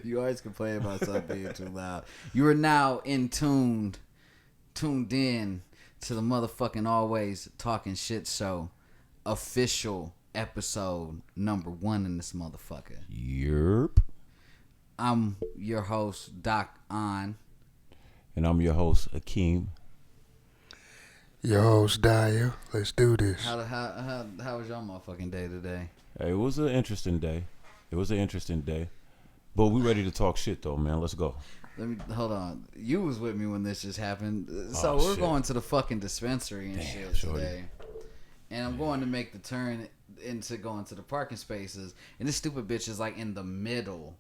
You always complain about something being too loud. You are now tuned in to the motherfucking Always Talking Shit Show official episode number 1 in this motherfucker. Yerp. I'm your host, Doc On. And I'm your host, Akeem. Your host, Daya. Let's do this. How was your motherfucking day today? Hey, it was an interesting day. But we ready to talk shit though, man. Let's go. Hold on. You was with me when this just happened. So we're going to the fucking dispensary and shit today. And I'm going to make the turn into going to the parking spaces. And this stupid bitch is like in the middle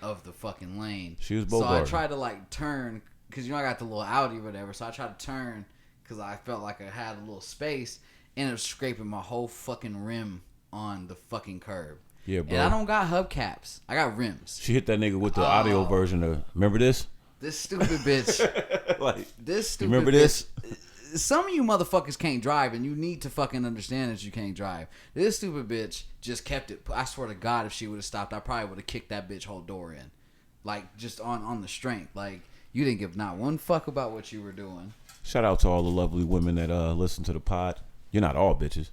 of the fucking lane. She was So bogarting. I tried to like turn, because I got the little Audi or whatever. So I tried to turn because I felt like I had a little space. And it was scraping my whole fucking rim on the fucking curb. Yeah, bro. And I don't got hubcaps. I got rims. She hit that nigga with the audio version of, remember this? This stupid bitch. Like, this stupid remember bitch, this? Some of you motherfuckers can't drive, and you need to fucking understand that you can't drive. This stupid bitch just kept it. I swear to God, if she would have stopped, I probably would have kicked that bitch whole door in. Like, just on the strength. Like, you didn't give not one fuck about what you were doing. Shout out to all the lovely women that listen to the pod. You're not all bitches.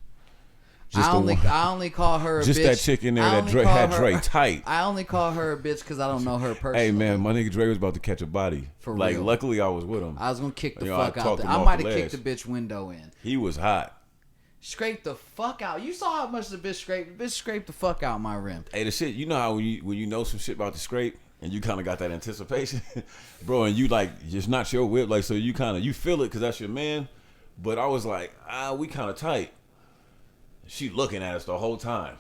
I only call her a just bitch. Just that chick in there that had Dre tight. I only call her a bitch because I don't know her personally. Hey, man, my nigga Dre was about to catch a body. For like, real. luckily I was with him. I was going to kick the fuck out there. I I might have kicked the bitch window in. He was hot. Scraped the fuck out. You saw how much the bitch scraped. The bitch scraped the fuck out my rim. Hey, the shit, you know how when you know some shit about the scrape and you kind of got that anticipation, bro, and you like, it's not your whip, like, so you kind of, you feel it because that's your man, but I was like, we kind of tight. She looking at us the whole time.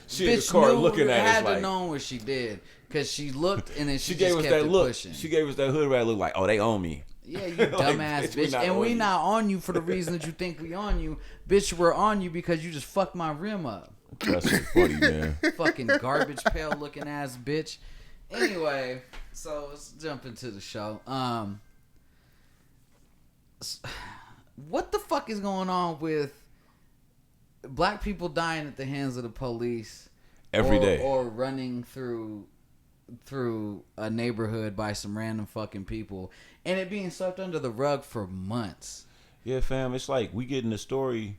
she in the car looking at us had like. to know what she did because she looked and then she gave just us kept that it look. pushing. She gave us that hood rat look like, oh, they own me. Yeah, you dumbass bitch. And we not on you for the reason that you think we on you. Bitch, we're on you because you just fucked my rim up. That's so funny, man. Fucking garbage pail looking ass bitch. Anyway, so let's jump into the show. What the fuck is going on with black people dying at the hands of the police every day, or running through a neighborhood by some random fucking people, and it being swept under the rug for months? Yeah, fam, it's like we getting the story.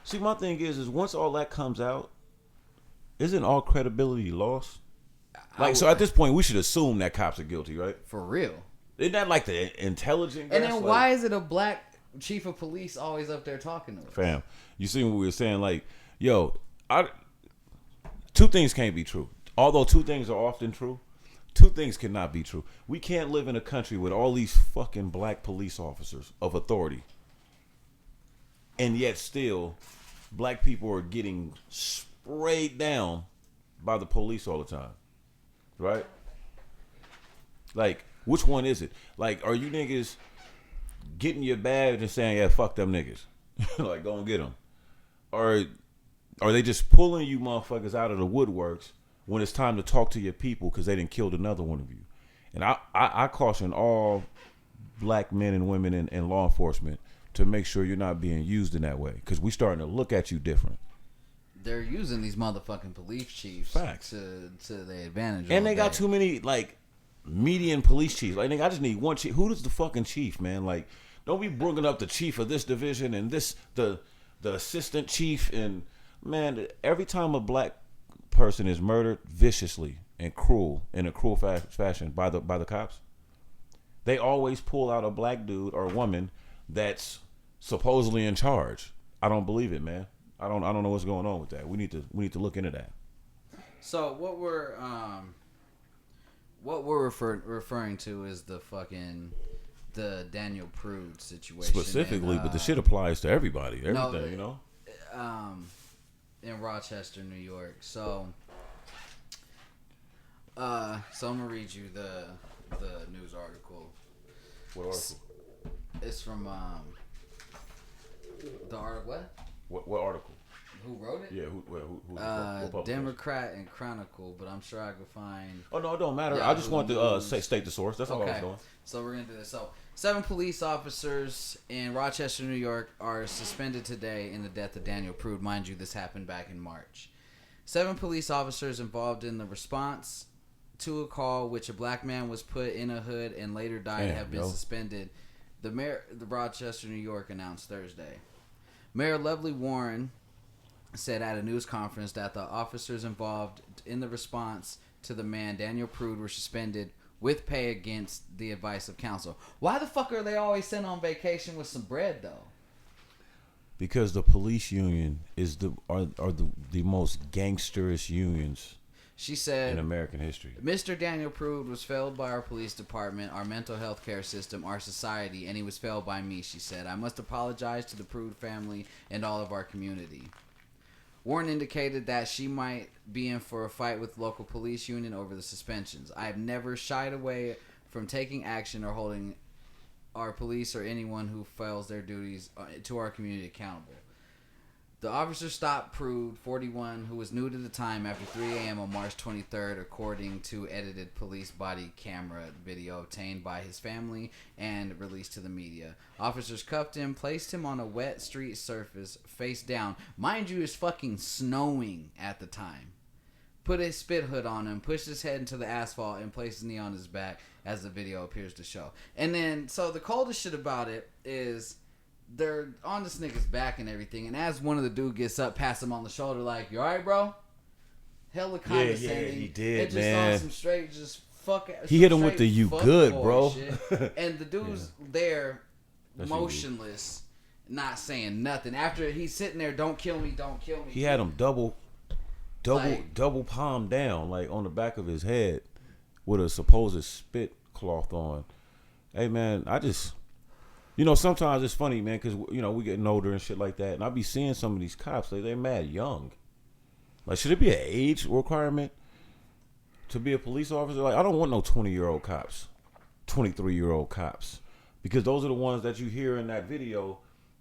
See, my thing is once all that comes out, isn't all credibility lost? Like, so at this point, we should assume that cops are guilty, right? For real. Isn't that like the intelligent guy? And then why is it a black chief of police always up there talking to us? Fam, you see what we were saying? Like, yo, two things can't be true. Although two things are often true, two things cannot be true. We can't live in a country with all these fucking black police officers of authority, and yet still black people are getting sprayed down by the police all the time, right? Like, which one is it? Like, are you niggas getting your badge and saying, yeah, fuck them niggas? Like, go and get them. Or are they just pulling you motherfuckers out of the woodworks when it's time to talk to your people because they done killed another one of you? And I caution all black men and women in law enforcement to make sure you're not being used in that way, because we starting to look at you different. They're using these motherfucking police chiefs Facts. to their advantage. And they got too many, like, median police chiefs. Like, nigga, I just need one chief. Who is the fucking chief, man? Like, don't be bringing up the chief of this division and this the assistant chief. And man, every time a black person is murdered viciously and in a cruel fashion by the cops, they always pull out a black dude or woman that's supposedly in charge. I don't believe it, man. I don't know what's going on with that. We need to look into that. So what we're referring to is the Daniel Prude situation Specifically, but the shit applies to everybody, everything, you know. In Rochester, New York. So I'm gonna read you the news article. What article? It's from the article. What article? Who wrote it? Yeah, who what Democrat and Chronicle, but I'm sure I could find. Oh no, it don't matter. Yeah, I just want to state the source. That's all I was doing. So we're gonna do this. So 7 police officers in Rochester, New York, are suspended today in the death of Daniel Prude. Mind you, this happened back in March. 7 police officers involved in the response to a call which a black man was put in a hood and later died have been suspended. The mayor of Rochester, New York announced Thursday. Mayor Lovely Warren said at a news conference that the officers involved in the response to the man, Daniel Prude, were suspended with pay against the advice of counsel. Why the fuck are they always sent on vacation with some bread, though? Because the police union is the most gangsterish unions. She said in American history. Mr. Daniel Prude was failed by our police department, our mental health care system, our society, and he was failed by me, she said. I must apologize to the Prude family and all of our community. Warren indicated that she might be in for a fight with local police union over the suspensions. I have never shied away from taking action or holding our police or anyone who fails their duties to our community accountable. The officer stopped Prude, 41, who was nude at the time, after 3 a.m. on March 23rd, according to edited police body camera video obtained by his family and released to the media. Officers cuffed him, placed him on a wet street surface, face down. Mind you, it's fucking snowing at the time. Put a spit hood on him, pushed his head into the asphalt, and placed his knee on his back, as the video appears to show. And then, so the coldest shit about it is they're on this nigga's back and everything, and as one of the dude gets up, pass him on the shoulder like, "You alright, bro?" Hella condescending. Yeah, he did, it just man. On some straight, just fuck. He hit him with the "you good, bro." And the dude's there, motionless, not saying nothing. After he's sitting there, "Don't kill me, don't kill me." He had him double palm down, like on the back of his head, with a supposed spit cloth on. Hey, man, sometimes it's funny, man, because, we getting older and shit like that. And I be seeing some of these cops, they're mad young. Like, should it be an age requirement to be a police officer? Like, I don't want no 20-year-old cops, 23-year-old cops. Because those are the ones that you hear in that video,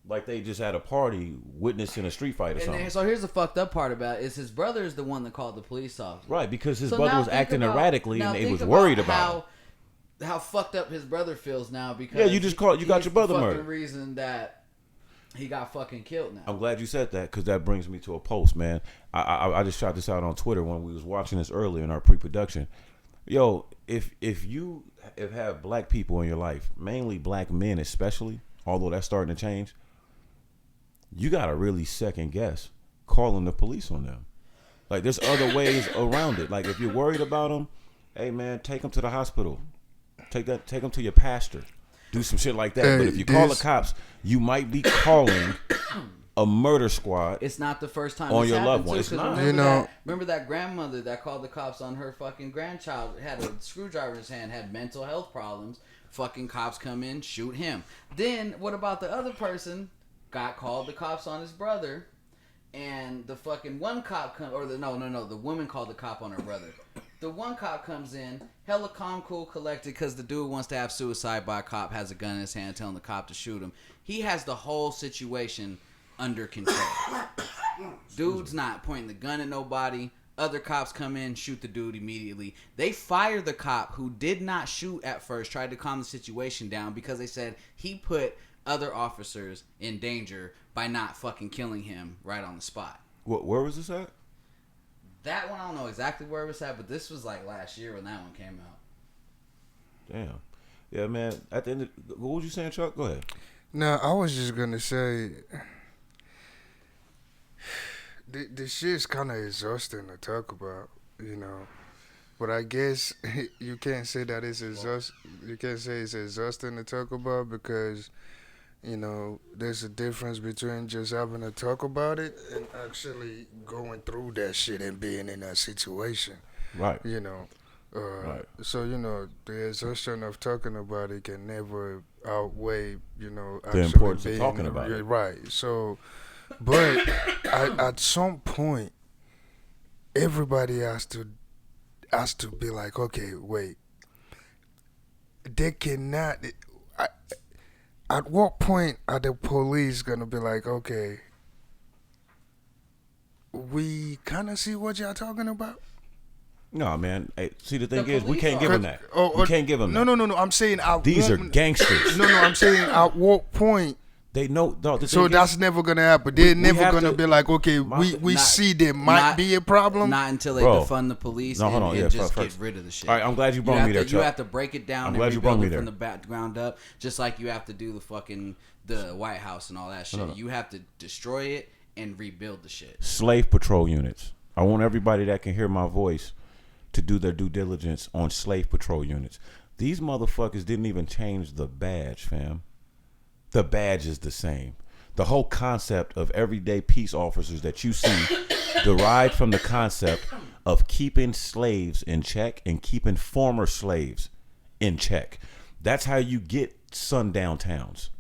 like they just had a party witnessing a street fight or something. And so here's the fucked up part about it, is his brother is the one that called the police officer. Right, because his brother was acting erratically and they was worried about him. How fucked up his brother feels now because you got your brother murdered. The reason that he got fucking killed now. I'm glad you said that, because that brings me to a post, man. I just shot this out on Twitter when we was watching this earlier in our pre-production. Yo, if you have black people in your life, mainly black men especially, although that's starting to change, you gotta really second guess calling the police on them. Like, there's other ways around it. Like, if you're worried about them, hey man, take them to the hospital. Take them to your pastor. Do some shit like that. Hey, but if you call the cops, you might be calling a murder squad. It's not the first time on your loved one. It's not. Remember that grandmother that called the cops on her fucking grandchild, had a screwdriver in his hand, had mental health problems. Fucking cops come in, shoot him. Then what about the other person? Got called the cops on his brother, and the fucking one cop the woman called the cop on her brother. The one cop comes in, hella calm, cool, collected, because the dude wants to have suicide by a cop, has a gun in his hand, telling the cop to shoot him. He has the whole situation under control. Dude's not pointing the gun at nobody. Other cops come in, shoot the dude immediately. They fire the cop who did not shoot at first, tried to calm the situation down, because they said he put other officers in danger by not fucking killing him right on the spot. Where was this at? That one, I don't know exactly where it was at, but this was like last year when that one came out. Damn. Yeah, man. At the end what was you saying, Chuck? Go ahead. No, I was just going to say, this shit's kind of exhausting to talk about, But I guess you can't say that it's exhausting. You can't say it's exhausting to talk about because, there's a difference between just having to talk about it and actually going through that shit and being in that situation. Right. Right. So, the exhaustion of talking about it can never outweigh, the importance of talking about it. Right. So, but at some point, everybody has to be like, okay, wait. They cannot. At what point are the police gonna be like, okay, we kind of see what y'all talking about? No, man. Hey, see, the thing is, we can't give them that. We can't give them that. No. I'm saying these are gangsters. No. I'm saying at what point They know, dog. So that's never gonna happen. They're never gonna be like, okay, we see there might be a problem. Not until they defund the police and just get rid of the shit. All right, I'm glad you brought me there, Chuck. You have to break it down and rebuild it from the ground up, just like you have to do the White House and all that shit. No. You have to destroy it and rebuild the shit. Slave patrol units. I want everybody that can hear my voice to do their due diligence on slave patrol units. These motherfuckers didn't even change the badge, fam. The badge is the same. The whole concept of everyday peace officers that you see derived from the concept of keeping slaves in check and keeping former slaves in check. That's how you get sundown towns.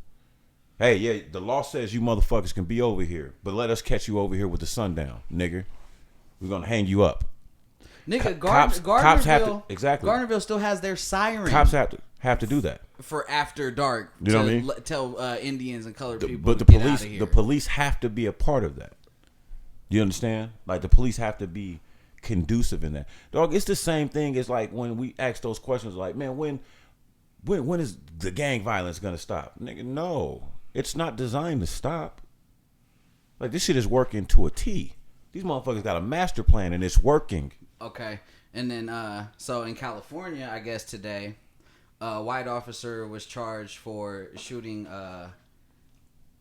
Hey, yeah, the law says you motherfuckers can be over here, but let us catch you over here with the sundown, nigga. We're going to hang you up. Nigga, cops have to, exactly. Garnerville still has their siren. Cops have to do that for after dark. You know what I mean? Tell Indians and colored people. But the police have to be a part of that. You understand? Like the police have to be conducive in that. Dog, it's the same thing as like when we ask those questions, like, man, when is the gang violence gonna stop? Nigga, no, it's not designed to stop. Like this shit is working to a T. These motherfuckers got a master plan and it's working. Okay, and then so in California, I guess today, a white officer was charged for shooting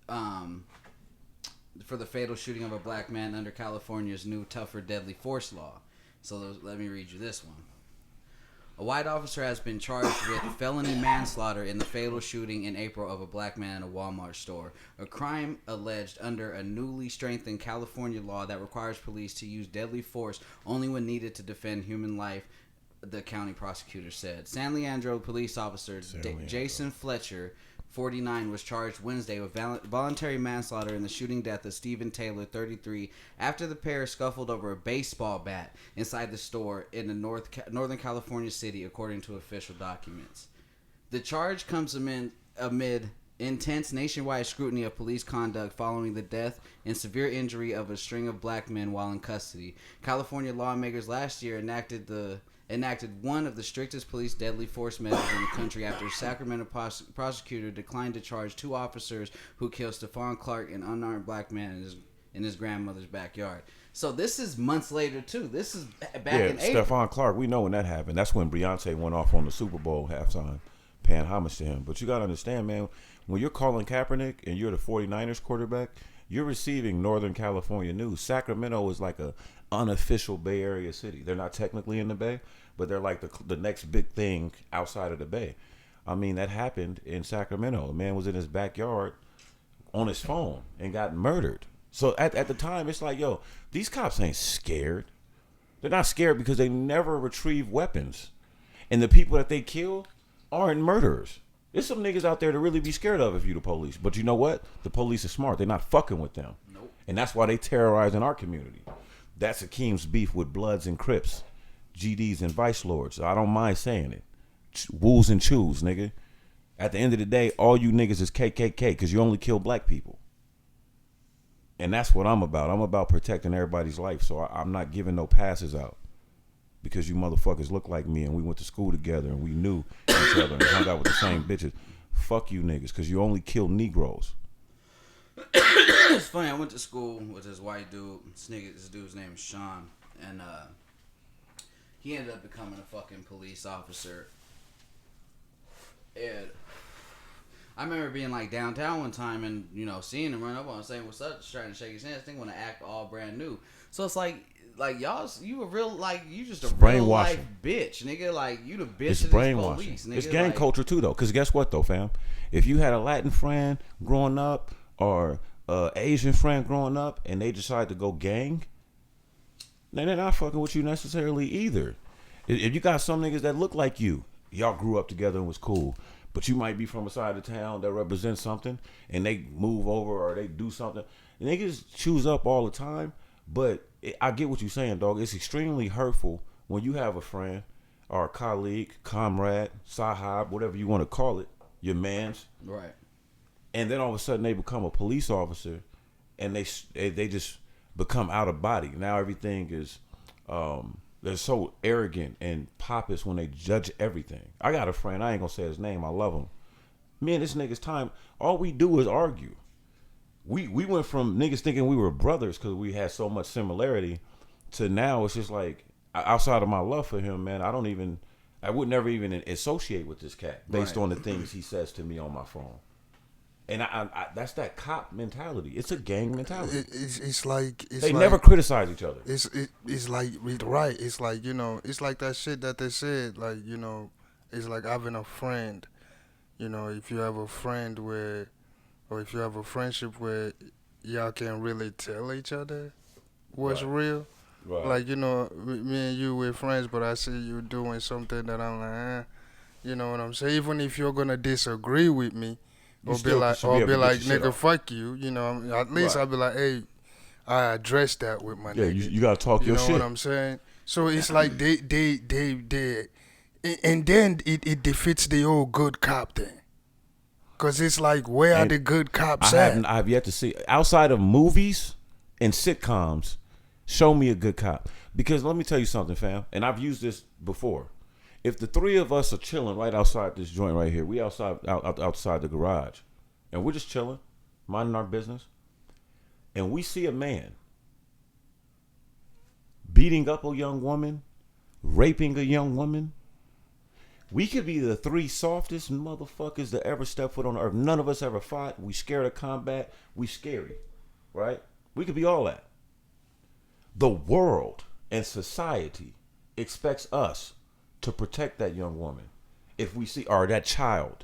for the fatal shooting of a black man under California's new tougher deadly force law. So let me read you this one. A white officer has been charged with felony manslaughter in the fatal shooting in April of a black man in a Walmart store, a crime alleged under a newly strengthened California law that requires police to use deadly force only when needed to defend human life, the county prosecutor said. San Leandro police officer Jason Fletcher, 49, was charged Wednesday with voluntary manslaughter in the shooting death of Stephen Taylor, 33, after the pair scuffled over a baseball bat inside the store in the Northern California city, according to official documents. The charge comes amid intense nationwide scrutiny of police conduct following the death and severe injury of a string of black men while in custody. California lawmakers last year enacted one of the strictest police deadly force measures in the country after a Sacramento prosecutor declined to charge two officers who killed Stephon Clark, an unarmed black man, in his grandmother's backyard. So this is months later too. This is back in April. Stephon Clark, we know when that happened. That's when Beyonce went off on the Super Bowl halftime, paying homage to him. But you got to understand, man, when you're calling Kaepernick and you're the 49ers quarterback, you're receiving Northern California news. Sacramento is like a unofficial Bay Area city. They're not technically in the Bay, but they're like the next big thing outside of the Bay. I mean, that happened in Sacramento. A man was in his backyard on his phone and got murdered. So at the time, it's like, yo, these cops ain't scared. They're not scared because they never retrieve weapons. And the people that they kill aren't murderers. There's some niggas out there to really be scared of if you the police. But you know what? The police are smart. They're not fucking with them. Nope. And that's why they terrorizing our community. That's Akeem's beef with Bloods and Crips, GDs and Vice Lords. I don't mind saying it. Woos and chews, nigga. At the end of the day, all you niggas is KKK because you only kill black people. And that's what I'm about. I'm about protecting everybody's life. So I'm not giving no passes out because you motherfuckers look like me and we went to school together and we knew each other and hung out with the same bitches. Fuck you niggas because you only kill Negroes. It's funny. I went to school with this white dude. This dude's name is Sean, and he ended up becoming a fucking police officer. And I remember being like downtown one time and seeing him run up on him saying what's up, just trying to shake his hand. Think want to act all brand new. So it's like y'all, you a real you just a real life bitch, nigga. Like you the bitch it's of this police, nigga. It's gang culture too though, because guess what though, fam? If you had a Latin friend growing up or Asian friend growing up and they decide to go gang, then they're not fucking with you necessarily either. If you got some niggas that look like y'all grew up together and was cool, but you might be from a side of town that represents something and they move over or they do something, and niggas choose up all the time. But I get what you're saying, dog. It's extremely hurtful when you have a friend or a colleague, comrade, sahab, whatever you want to call it, your mans, right? And then all of a sudden they become a police officer, and they just become out of body. Now everything is they're so arrogant and pompous when they judge everything. I got a friend, I ain't gonna say his name, I love him. Me and this nigga's time, all we do is argue. we went from niggas thinking we were brothers because we had so much similarity to now it's just like outside of my love for him, man, I would never even associate with this cat based on the things he says to me on my phone. And I that's that cop mentality. It's a gang mentality. It's like they never criticize each other. It's like right. It's like, you know, it's like that shit that they said. Like, you know, it's like having a friend. You know, if you have a friend or if you have a friendship where y'all can really tell each other what's real. Right. Like, you know, me and you, we're friends, but I see you doing something that I'm like, you know what I'm saying? Even if you're gonna disagree with me. Or be like, nigga, fuck you. You know, at least I'll be like, hey, I addressed that with my nigga. You gotta talk your shit. You know what I'm saying? So it's like they, and then it defeats the old good cop thing. Cause it's like, where are the good cops at? I've yet to see outside of movies and sitcoms. Show me a good cop. Because let me tell you something, fam. And I've used this before. If the three of us are chilling right outside this joint right here, we outside the garage, and we're just chilling, minding our business, and we see a man beating up a young woman, raping a young woman, we could be the three softest motherfuckers that ever step foot on earth. None of us ever fought. We scared of combat. We scary, right? We could be all that. The world and society expects us to protect that young woman if we see, or that child.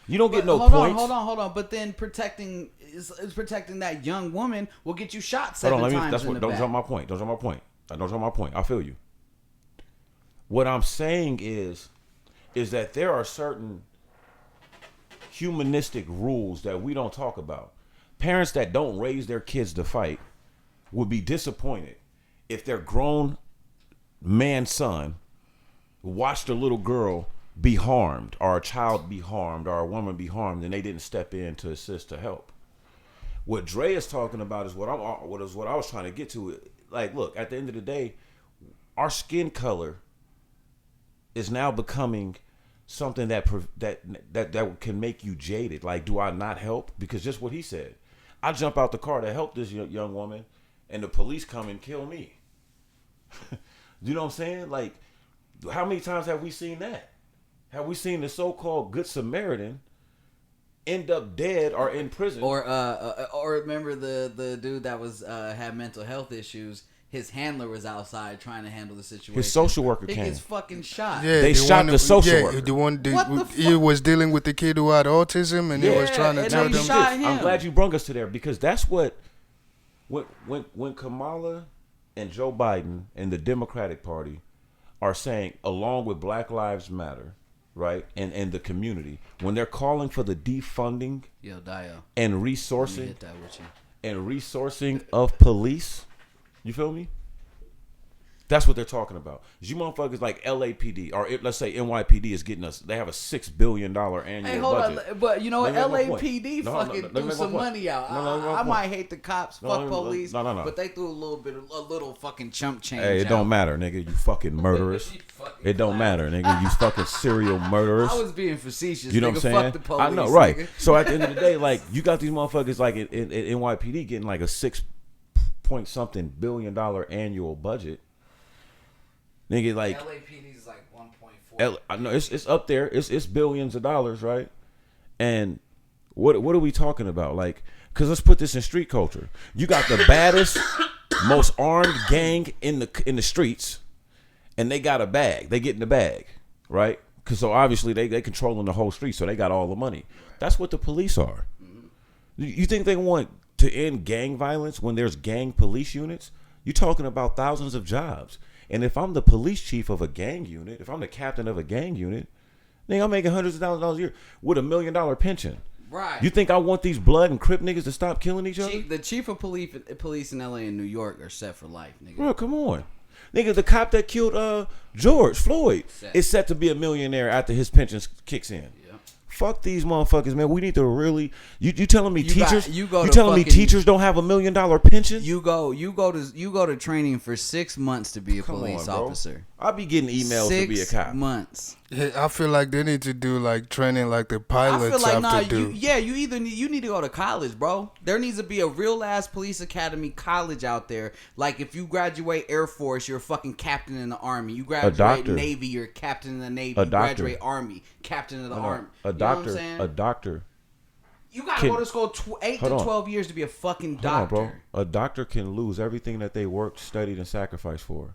You don't get no points. Hold on. But then protecting that young woman will get you shot seven times in the back. Don't jump my point. Don't jump my point. I feel you. What I'm saying is that there are certain humanistic rules that we don't talk about. Parents that don't raise their kids to fight would be disappointed if their grown man son watched a little girl be harmed, or a child be harmed, or a woman be harmed, and they didn't step in to assist to help. What Dre is talking about is what I was trying to get to. Like, look, at the end of the day, our skin color is now becoming something that can make you jaded. Like, do I not help? Because just what he said, I jump out the car to help this young woman, and the police come and kill me. You know what I'm saying? Like, how many times have we seen that? Have we seen the so-called Good Samaritan end up dead or in prison? Or remember the dude that was had mental health issues? His handler was outside trying to handle the situation. His social worker came. He gets fucking shot. Yeah, they shot the social worker. He was dealing with the kid who had autism, and he was trying to tell them. I'm glad you brought us to there, because that's what when Kamala and Joe Biden and the Democratic Party are saying, along with Black Lives Matter, right, and the community, when they're calling for the defunding and resourcing of police, you feel me? That's what they're talking about. You motherfuckers like LAPD, or let's say NYPD is getting us. They have a $6 billion annual budget. On, but you know what? LAPD threw some money out. I might hate the cops, police, but they threw a little fucking chump change. Hey, it don't matter, nigga. You fucking murderers. It don't matter, nigga. You fucking serial murderers. I was being facetious. You know what I'm saying? Fuck the police, I know, right? Nigga. So at the end of the day, like, you got these motherfuckers like in NYPD getting like a $6-point-something billion annual budget. Nigga, like LAPD is like 1.4. I know it's up there. It's billions of dollars, right? And what are we talking about? Like, because let's put this in street culture. You got the baddest, most armed gang in the streets, and they got a bag. They get in the bag, right? Because so obviously they controlling the whole street, so they got all the money. That's what the police are. Mm-hmm. You think they want to end gang violence when there's gang police units? You're talking about thousands of jobs. And if I'm the police chief of a gang unit, if I'm the captain of a gang unit, then I'm making hundreds of thousands of dollars a year with $1 million pension. Right. You think I want these blood and Crip niggas to stop killing each other? The chief of police in LA and New York are set for life, nigga. Bro, come on. Nigga, the cop that killed George Floyd is set to be a millionaire after his pension kicks in. Yep. Fuck these motherfuckers, man. We need to really. You telling me teachers? You telling me teachers don't have $1 million pension? You go to training for 6 months to be a police officer. I'll be getting emails to be a cop. 6 months. Yeah, I feel like they need to do like training like the pilots have to do. You need to go to college, bro. There needs to be a real ass police academy college out there. Like if you graduate Air Force, you're a fucking captain in the Army. You graduate Navy, you're a captain in the Navy. You graduate Army, captain of the Army. A doctor. You gotta go to school 8 to 12 years to be a fucking doctor. Hold on, bro. A doctor can lose everything that they worked, studied, and sacrificed for.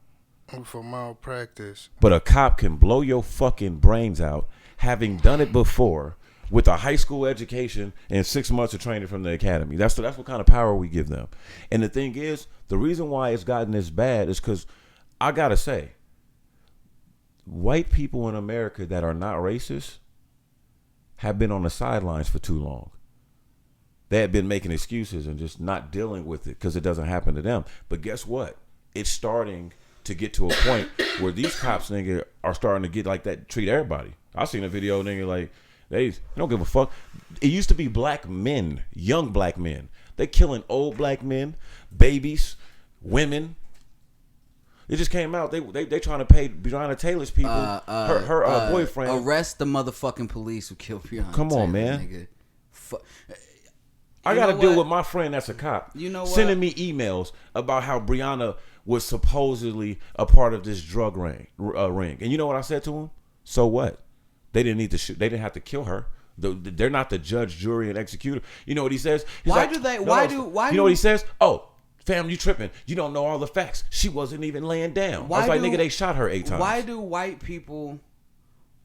For malpractice. But a cop can blow your fucking brains out, having done it before with a high school education and 6 months of training from the academy. That's what kind of power we give them. And the thing is, the reason why it's gotten this bad is because I gotta say, white people in America that are not racist have been on the sidelines for too long. They have been making excuses and just not dealing with it because it doesn't happen to them. But guess what? It's starting to get to a point where these cops, nigga, are starting to get like that, treat everybody. I seen a video, nigga, like, they don't give a fuck. It used to be black men, young black men. They killing old black men, babies, women. It just came out. They trying to pay Breonna Taylor's people, her boyfriend. Arrest the motherfucking police who killed Breonna Come Taylor, on, man. Nigga. I got to deal with my friend that's a cop. You know what? Sending me emails about how Breonna was supposedly a part of this drug ring. And you know what I said to him? So what? They didn't need to shoot. They didn't have to kill her. They're not the judge, jury, and executor. You know what he says? He's why like, do they? No, why you do? know what he says? Oh, fam, you tripping. You don't know all the facts. She wasn't even laying down. I was like, nigga, they shot her 8 times. Why do white people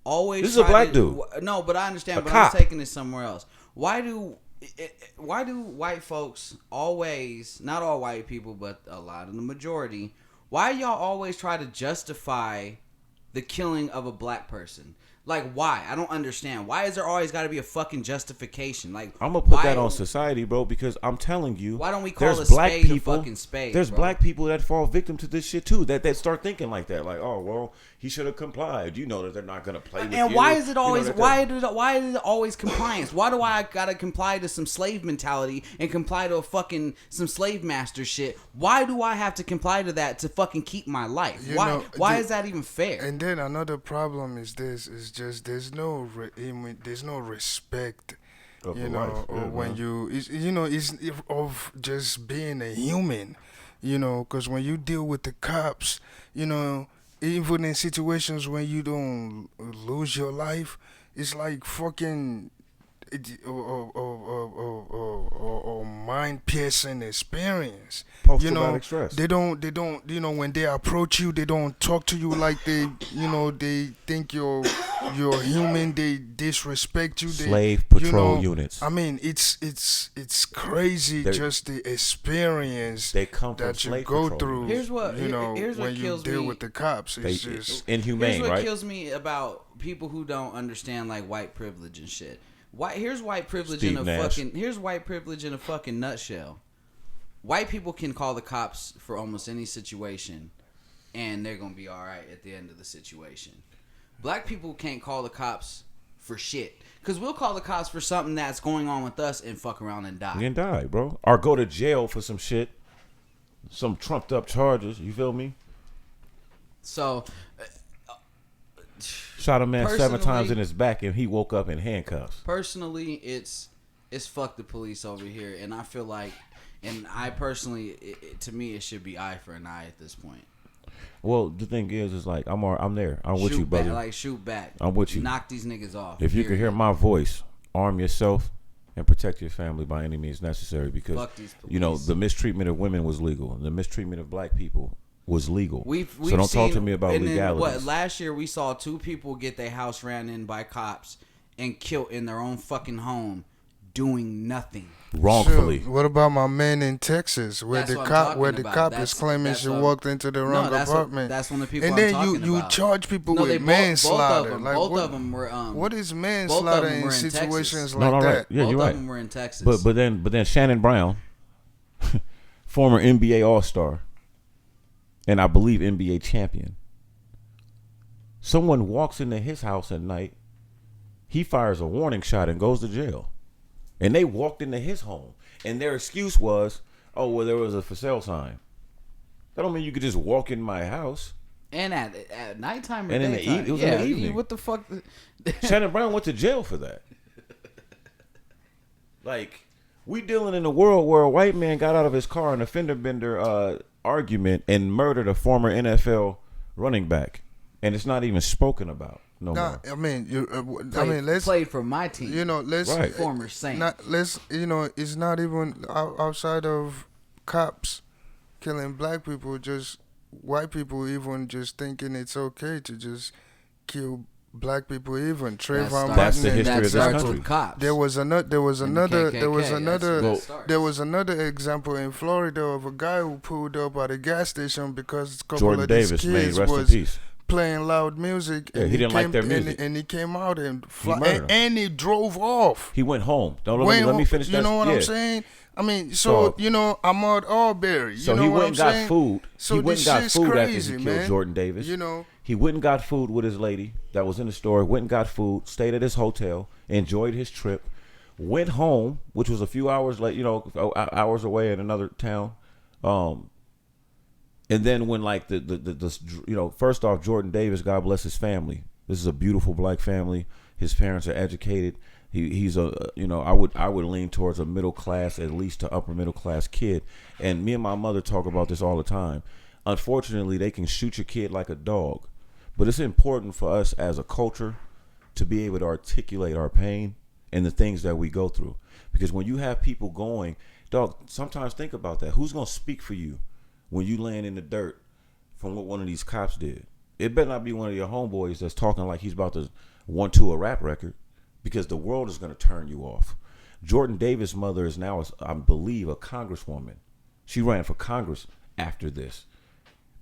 always? This is a black dude. No, but I understand. But cop. I'm taking this somewhere else. Why do white folks always? Not all white people, but a lot of the majority. Why y'all always try to justify the killing of a black person? Like, why? I don't understand. Why is there always got to be a fucking justification? Like, I'm gonna put that on society, bro, because I'm telling you, why don't we call a black spade people, a fucking spade? There's bro? black people that fall victim to this shit too. That start thinking like that. Like, oh well, he should have complied. You know that they're not gonna play with you. And why is it always why is it always compliance? Why do I gotta comply to some slave mentality and comply to a fucking some slave master shit? Why do I have to comply to that to fucking keep my life? Why is that even fair? And then another problem is this: is just there's no respect. You know, when it's of just being a human. You know, because when you deal with the cops, you know, even in situations when you don't lose your life, it's like fucking mind-piercing experience. Post-traumatic stress. They don't, you know, when they approach you, they don't talk to you like they think you're human. They disrespect you. Slave patrol units. I mean, it's crazy just the experience they come from that you go through. Here's what when you deal with the cops. It's just inhumane, here's what right? kills me about people who don't understand like white privilege and shit. Here's white privilege Steve in a Nash. here's white privilege in a fucking nutshell. White people can call the cops for almost any situation, and they're gonna be all right at the end of the situation. Black people can't call the cops for shit, because we'll call the cops for something that's going on with us and fuck around and die. And die, bro, or go to jail for some shit, some trumped up charges. You feel me? So. Shot a man 7 times in his back and he woke up in handcuffs. Personally, it's fuck the police over here, and I feel like, and I personally, to me, it should be eye for an eye at this point. Well, the thing is like I'm there. I'm with shoot you, brother. Like shoot back. I'm with you. Knock these niggas off. If you can hear my voice, arm yourself and protect your family by any means necessary, because fuck these police. You know the mistreatment of women was legal, and the mistreatment of black people was legal. So don't talk to me about legalities. Last year we saw 2 people get their house ran in by cops and killed in their own fucking home, doing nothing wrongfully. Sure. What about my man in Texas, where the cop is claiming she walked into the wrong apartment? That's one of the people. And then you charge people with manslaughter. Both of them were. What is manslaughter in situations like that? Right. Yeah, you're right. Both of them were in Texas. But then Shannon Brown, former NBA All-Star, and I believe NBA champion. Someone walks into his house at night He fires a warning shot and goes to jail. And they walked into his home. And their excuse was, oh, well, there was a for sale sign. That don't mean you could just walk in my house. And at nighttime or and daytime. It was in the evening. What the fuck? Shannon Brown went to jail for that. Like, we dealing in a world where a white man got out of his car in a fender bender argument and murdered a former NFL running back. And it's not even spoken about no more. I mean, let's played for my team. You know, Right. Former Saint. It's not even outside of cops killing black people. Just white people even just thinking it's okay to just kill black people. Even Trayvon Martin. That's the history of this country. With cops. There was another example in Florida of a guy who pulled up at a gas station because a couple Jordan of his Davis, kids man, rest in was peace. playing loud music. Yeah, and he didn't like their music. And he came out and murdered him. and he drove off. He went home. Let me finish that. You know what I'm saying? I mean, Ahmaud Arbery. So you know he what went I'm and got saying? food. So he went and got food crazy, after he killed Jordan Davis. You know, he went and got food with his lady that was in the store. Went and got food. Stayed at his hotel. Enjoyed his trip. Went home, which was a few hours late. Hours away in another town. And then when first off, Jordan Davis, God bless his family. This is a beautiful black family. His parents are educated. He's I would lean towards a middle class, at least to upper middle class kid. And me and my mother talk about this all the time. Unfortunately, they can shoot your kid like a dog, but it's important for us as a culture to be able to articulate our pain and the things that we go through. Because when you have people going, dog, sometimes think about that. Who's gonna speak for you when you laying in the dirt from what one of these cops did? It better not be one of your homeboys that's talking like he's about to 1-2 a rap record, because the world is going to turn you off. Jordan Davis' mother is now, I believe, a congresswoman. She ran for Congress after this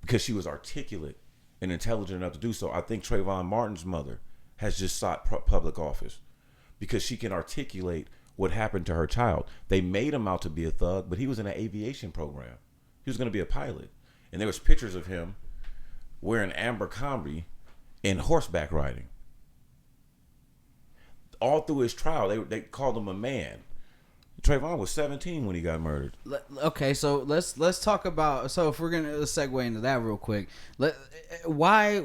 because she was articulate and intelligent enough to do so. I think Trayvon Martin's mother has just sought public office because she can articulate what happened to her child. They made him out to be a thug, but he was in an aviation program. He was going to be a pilot. And there was pictures of him wearing Abercrombie and horseback riding. All through his trial, they called him a man. Trayvon was 17 when he got murdered. Okay, so let's talk about. So if we're gonna segue into that real quick, why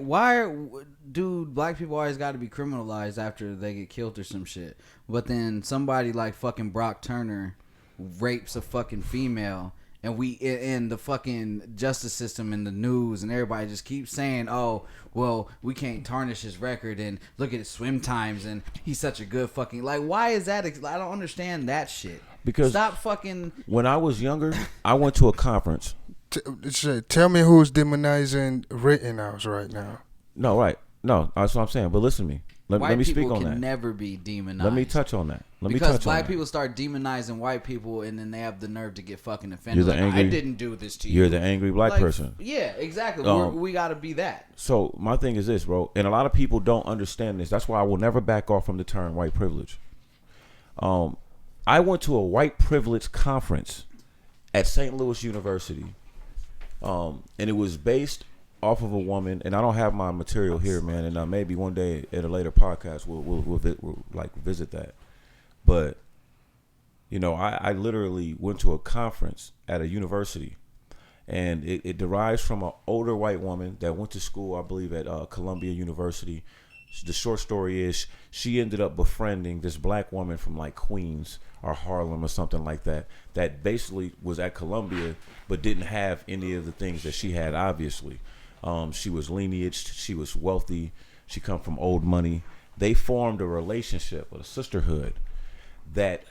do black people always got to be criminalized after they get killed or some shit? But then somebody like fucking Brock Turner rapes a fucking female, and we in the fucking justice system and the news and everybody just keeps saying, oh, well, we can't tarnish his record and look at his swim times and he's such a good fucking, like, why is that? I don't understand that shit. Because stop fucking. When I was younger, I went to a conference. Tell me who's demonizing Rittenhouse right now. No, right. No, that's what I'm saying. But listen to me. Let me speak on that. White people can never be demonized. Let me touch on that. Because black people start demonizing white people, and then they have the nerve to get fucking offended. I didn't do this to you. You're the angry black person. Yeah, exactly. We got to be that. So my thing is this, bro, and a lot of people don't understand this. That's why I will never back off from the term white privilege. I went to a white privilege conference at St. Louis University, and it was based off of a woman, and I don't have my material here, man, and maybe one day at a later podcast we'll visit that. But I literally went to a conference at a university, and it derives from an older white woman that went to school, I believe, at Columbia University. The short story is she ended up befriending this black woman from like Queens or Harlem or something like that basically was at Columbia but didn't have any of the things that she had, obviously. She was lineaged, she was wealthy, she come from old money. They formed a relationship, a sisterhood that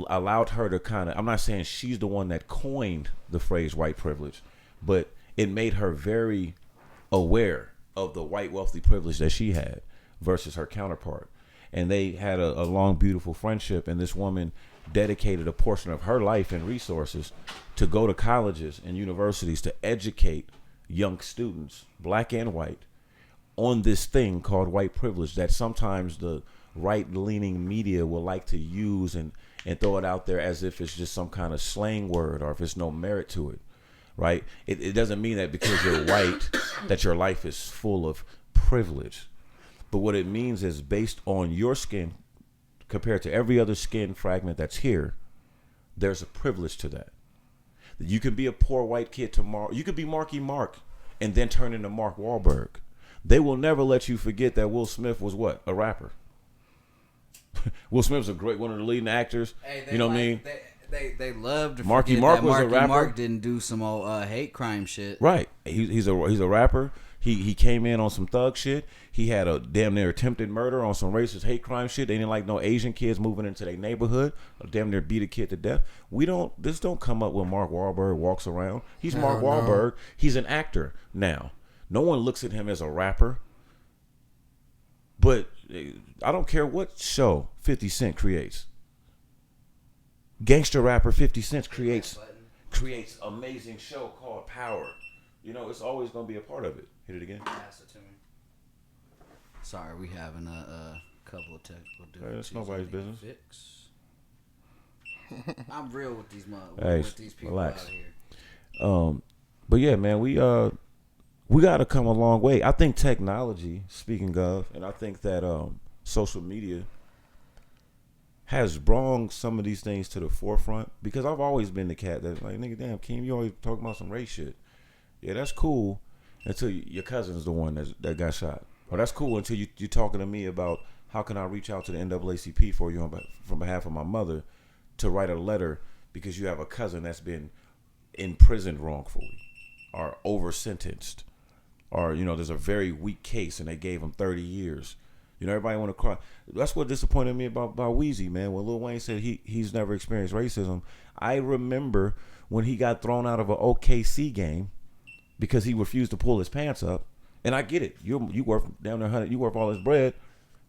allowed her to kind of, I'm not saying she's the one that coined the phrase white privilege, but it made her very aware of the white wealthy privilege that she had versus her counterpart. And they had a long, beautiful friendship, and this woman dedicated a portion of her life and resources to go to colleges and universities to educate young students, black and white, on this thing called white privilege that sometimes the right-leaning media will like to use and throw it out there as if it's just some kind of slang word or if it's no merit to it, right? It doesn't mean that because you're white that your life is full of privilege. But what it means is based on your skin compared to every other skin fragment that's here, there's a privilege to that. You can be a poor white kid tomorrow. You could be Marky Mark and then turn into Mark Wahlberg. They will never let you forget that Will Smith was what? A rapper. Will Smith's one of the leading actors. Hey, you know what I mean? They love to Marky forget Mark that was Marky a rapper. Mark didn't do some old hate crime shit. Right. He's a rapper. He came in on some thug shit. He had a damn near attempted murder on some racist hate crime shit. They didn't like no Asian kids moving into their neighborhood. Damn near beat a kid to death. This don't come up when Mark Wahlberg walks around. He's Mark Wahlberg. He's an actor now. No one looks at him as a rapper. But I don't care what show 50 Cent creates. Gangster rapper 50 Cent creates amazing show called Power. You know, it's always going to be a part of it. Hit it again. Pass it to me. Sorry, we having a couple of technical difficulties. That's nobody's business. I'm real with these with these people relax. out here. But yeah, man, we got to come a long way. I think technology, speaking of, and I think that social media has brought some of these things to the forefront, because I've always been the cat that's like, nigga, damn, Keem, you always talking about some race shit. Yeah, that's cool until your cousin's the one that got shot. Or that's cool until you're talking to me about how can I reach out to the NAACP for you from behalf of my mother to write a letter because you have a cousin that's been imprisoned wrongfully or over sentenced, or you know there's a very weak case and they gave him 30 years. You know, everybody want to cry. That's what disappointed me about Weezy, man. When Lil Wayne said he's never experienced racism, I remember when he got thrown out of an OKC game because he refused to pull his pants up. And I get it. You worth down there 100. You worth all this bread.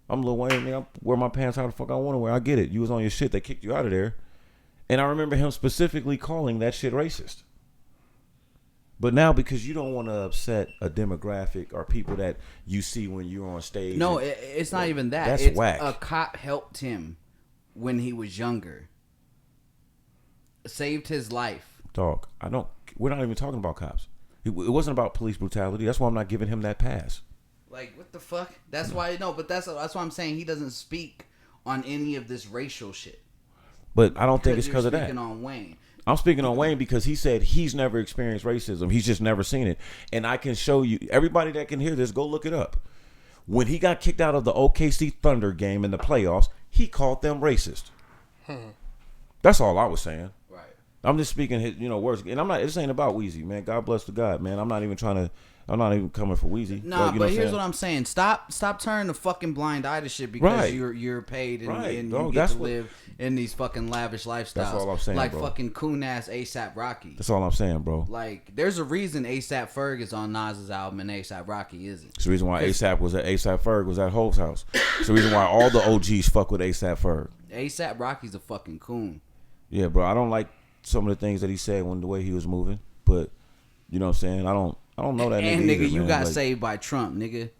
I'm Lil Wayne. Man, I wear my pants how the fuck I want to wear. I get it. You was on your shit. They kicked you out of there. And I remember him specifically calling that shit racist. But now, because you don't want to upset a demographic or people that you see when you're on stage. No, it's not even that. That's it's whack. A cop helped him when he was younger. Saved his life. Dog, we're not even talking about cops. It wasn't about police brutality. That's why I'm not giving him that pass. Like, what the fuck? That's why, no, but that's why I'm saying he doesn't speak on any of this racial shit. But I don't think it's because of that. You're speaking on Wayne. I'm speaking on Wayne because he said he's never experienced racism. He's just never seen it. And I can show you, everybody that can hear this, go look it up. When he got kicked out of the OKC Thunder game in the playoffs, he called them racist. That's all I was saying. Right. I'm just speaking his, words. And this ain't about Weezy, man. God bless the God, man. I'm not even coming for Weezy. Nah, but here's what I'm saying. Stop turning the fucking blind eye to shit because you're paid and you get to live in these fucking lavish lifestyles. That's all I'm saying, like bro. fucking coon ass ASAP Rocky. That's all I'm saying, bro. Like, there's a reason ASAP Ferg is on Nas's album and ASAP Rocky isn't. It's the reason why ASAP Ferg was at Hope's house. It's the reason why all the OGs fuck with ASAP Ferg. ASAP Rocky's a fucking coon. Yeah, bro. I don't like some of the things that he said when the way he was moving, but you know what I'm saying? I don't know that and nigga nigga, either, you man. got Like, saved by Trump, nigga.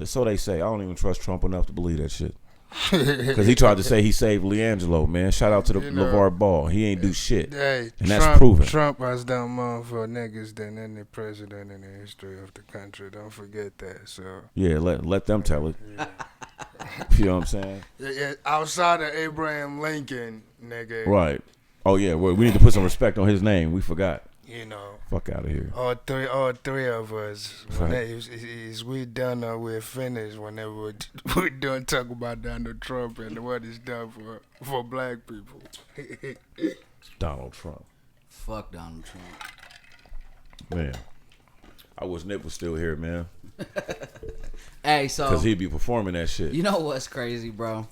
So they say. I don't even trust Trump enough to believe that shit. Because he tried to say he saved LiAngelo, man. Shout out to the LeVar Ball. He ain't do shit. Hey, and that's proven. Trump has done more for niggas than any president in the history of the country. Don't forget that. So yeah, let them tell it. Yeah. You know what I'm saying? Yeah, outside of Abraham Lincoln, nigga. Right. Oh yeah, we need to put some respect on his name. We forgot. Fuck out of here. All three of us. Is we done or we're finished whenever we're done talking about Donald Trump and what he's done for black people. Donald Trump. Fuck Donald Trump. Man. I wish Nip was still here, man. Hey, so because he'd be performing that shit. You know what's crazy, bro?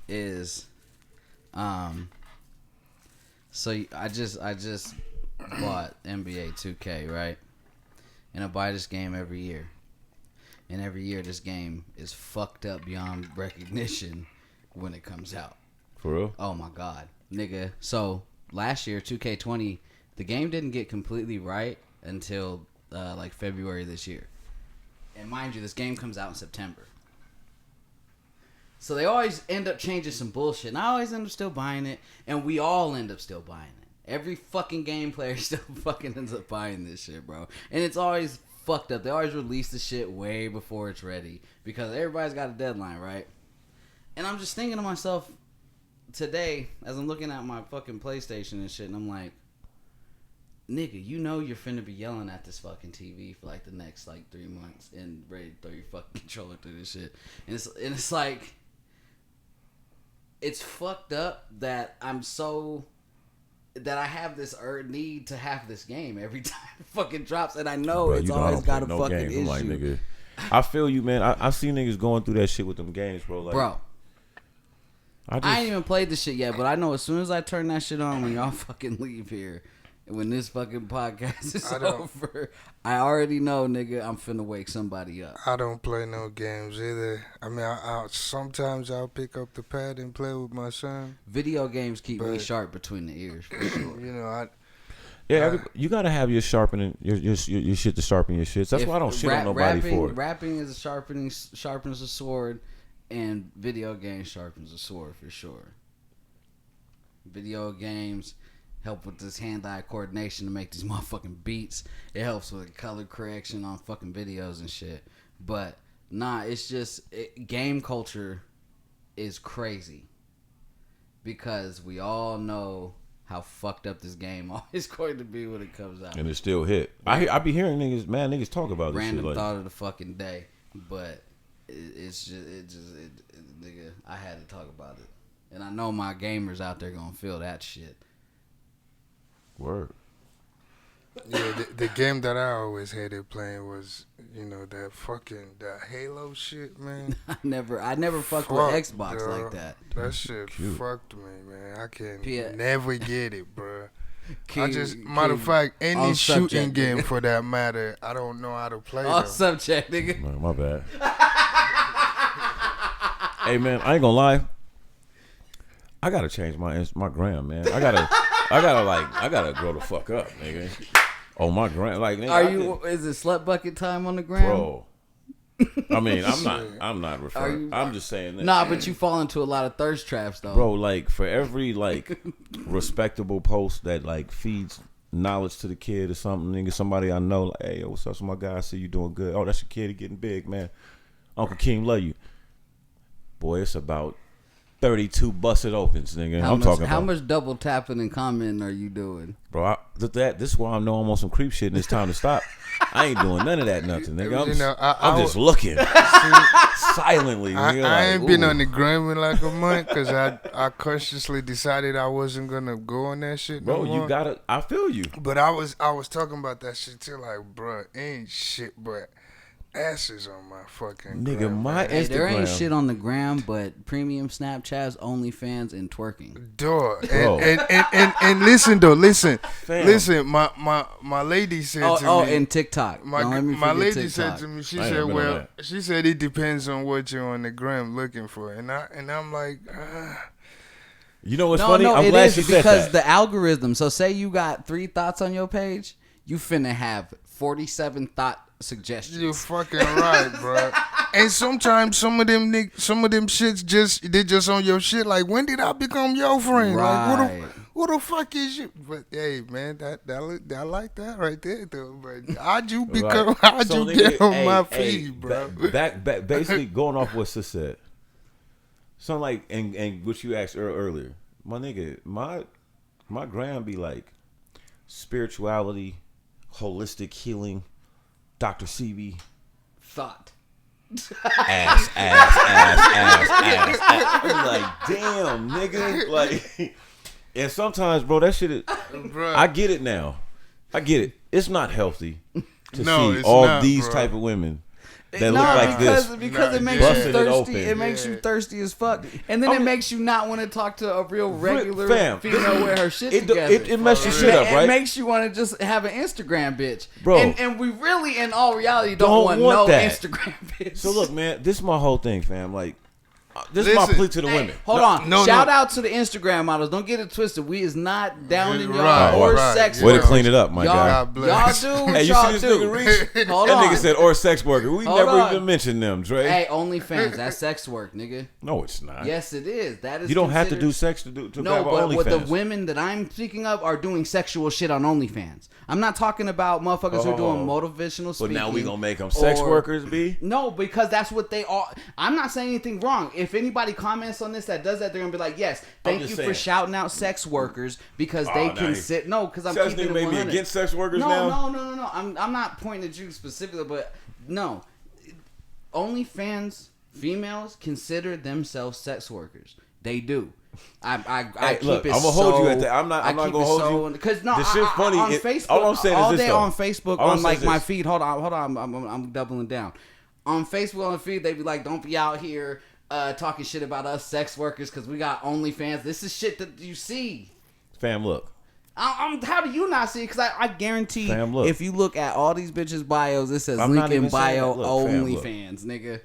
Is so I just bought NBA 2K, right? And I buy this game every year. And every year this game is fucked up beyond recognition when it comes out. For real? Oh my god. Nigga. So last year, 2K20, the game didn't get completely right until like February this year. And mind you, this game comes out in September. So they always end up changing some bullshit. And I always end up still buying it. And we all end up still buying it. Every fucking game player still fucking ends up buying this shit, bro. And it's always fucked up. They always release the shit way before it's ready because everybody's got a deadline, right? And I'm just thinking to myself today as I'm looking at my fucking PlayStation and shit, and I'm like, nigga, you know you're finna be yelling at this fucking TV for like the next like 3 months and ready to throw your fucking controller through this shit. And it's like, it's fucked up that I have this need to have this game every time it fucking drops, and I know it's always got a fucking issue. Like, nigga, I feel you, man. I see niggas going through that shit with them games, bro. Like, bro, I ain't even played this shit yet, but I know as soon as I turn that shit on when y'all fucking leave here, and when this fucking podcast is over, I already know, nigga, I'm finna wake somebody up. I don't play no games either. I mean, sometimes I'll pick up the pad and play with my son. Video games keep me sharp between the ears, for sure. You know, you gotta have your sharpening your shit to sharpen your shit. That's why I don't shit on nobody for it. Rapping is sharpens a sword, and video games sharpens a sword for sure. Video games help with this hand-eye coordination to make these motherfucking beats. It helps with color correction on fucking videos and shit. But nah, it's just game culture is crazy because we all know how fucked up this game is going to be when it comes out. And it still hit. I be hearing niggas talk about this shit. Random thought of the fucking day, but it's just nigga, I had to talk about it. And I know my gamers out there gonna feel that shit. Word. Yeah, the game that I always hated playing was, you know, that Halo shit, man. I never fucked with Xbox like that. That shit fucked me, man. I can never get it, bro. Matter of fact, any shooting game for that matter, I don't know how to play them. Subject, nigga. Man, my bad. Hey, man, I ain't gonna lie. I gotta change my gram, man. I gotta grow the fuck up, nigga. Oh, my gram, like, nigga. Is it slut bucket time on the gram? Bro. I mean, I'm not referring. I'm just saying that. Nah, but you fall into a lot of thirst traps, though. Bro, like, for every, like, respectable post that, like, feeds knowledge to the kid or something, nigga, somebody I know, like, hey, yo, what's up with my guy? I see you doing good. Oh, that's your kid. He getting big, man. Uncle Keem love you. Boy, it's about 32 busted opens, nigga. How much double tapping and commenting are you doing? Bro, this is why I know I'm on some creep shit and it's time to stop. I ain't doing none of that nothing, nigga. I'm just looking silently. Nigga, I ain't been on the gram in like a month because I consciously decided I wasn't going to go on that shit no more. You gotta, I feel you. But I was talking about that shit too, like, bro, ain't shit but asses on my fucking nigga gram, my man. Instagram. There ain't shit on the gram but premium Snapchats, OnlyFans, and twerking. Duh. And listen though, listen. My lady said to me. And TikTok. My lady TikTok. said to me, she said it depends on what you're on the gram looking for, and I'm like. You know what's funny? I'm glad she said that. Because the algorithm. So say you got 3 thoughts on your page, you finna have 47 thought suggestions. You're fucking right, bro. And sometimes some of them shits they just on your shit. Like, when did I become your friend? Right. Like, what the fuck is you? But hey, man, I like that right there, though. But how'd you become? Right. How'd you get on my feed, bro? Back, basically going off what Sis said. Something like and what you asked earlier, my nigga, my gram be like spirituality, holistic healing. Dr. CB. Thought. Ass. I'm like, damn, nigga. Like, and sometimes, bro, that shit is, bro. I get it now. I get it. It's not healthy to see all these type of women that look like this. Because it makes you thirsty. It makes you thirsty as fuck. And then it makes you not want to talk to a real regular female with her shit together. It messes your shit up, right? It makes you want to just have an Instagram bitch. Bro. And we really, in all reality, don't want no that. Instagram bitch. So look, man, this is my whole thing, fam. Like, this is my plea to the women. Hold on. Shout out to the Instagram models. Don't get it twisted. We is not down in y'all or sex Way workers. to clean it up, my guy. Y'all do. Hey, you see this nigga reach? Hold that on. nigga said or sex worker. We Hold never on. even mentioned them, Dre. Hey, OnlyFans. That's sex work, nigga. No, it's not. Yes, it is. That is. You don't have to do sex to have No, but OnlyFans. what the women that I'm speaking of are doing sexual shit on OnlyFans. I'm not talking about motherfuckers who are doing motivational speaking. But now we gonna make them sex workers, B? No, because that's what they are. I'm not saying anything wrong. If anybody comments on this that does that, they're gonna be like, "Yes, thank you for shouting out sex workers because they can sit." No, because I'm keeping it 100. Made me against sex workers now. No. I'm not pointing at you specifically, but no. OnlyFans females consider themselves sex workers. They do. I keep look, it I'm gonna hold you at that. I'm not gonna hold you. Because no, this shit's funny. On Facebook, all I'm saying all is this, day though. on Facebook, all on like my feed. Hold on. I'm doubling down. On Facebook, on the feed, they be like, "Don't be out here talking shit about us sex workers because we got OnlyFans." This is shit that you see. Fam, look. How do you not see it? Because I guarantee Fam, look. if you look at all these bitches' bios, it says link in bio OnlyFans, nigga.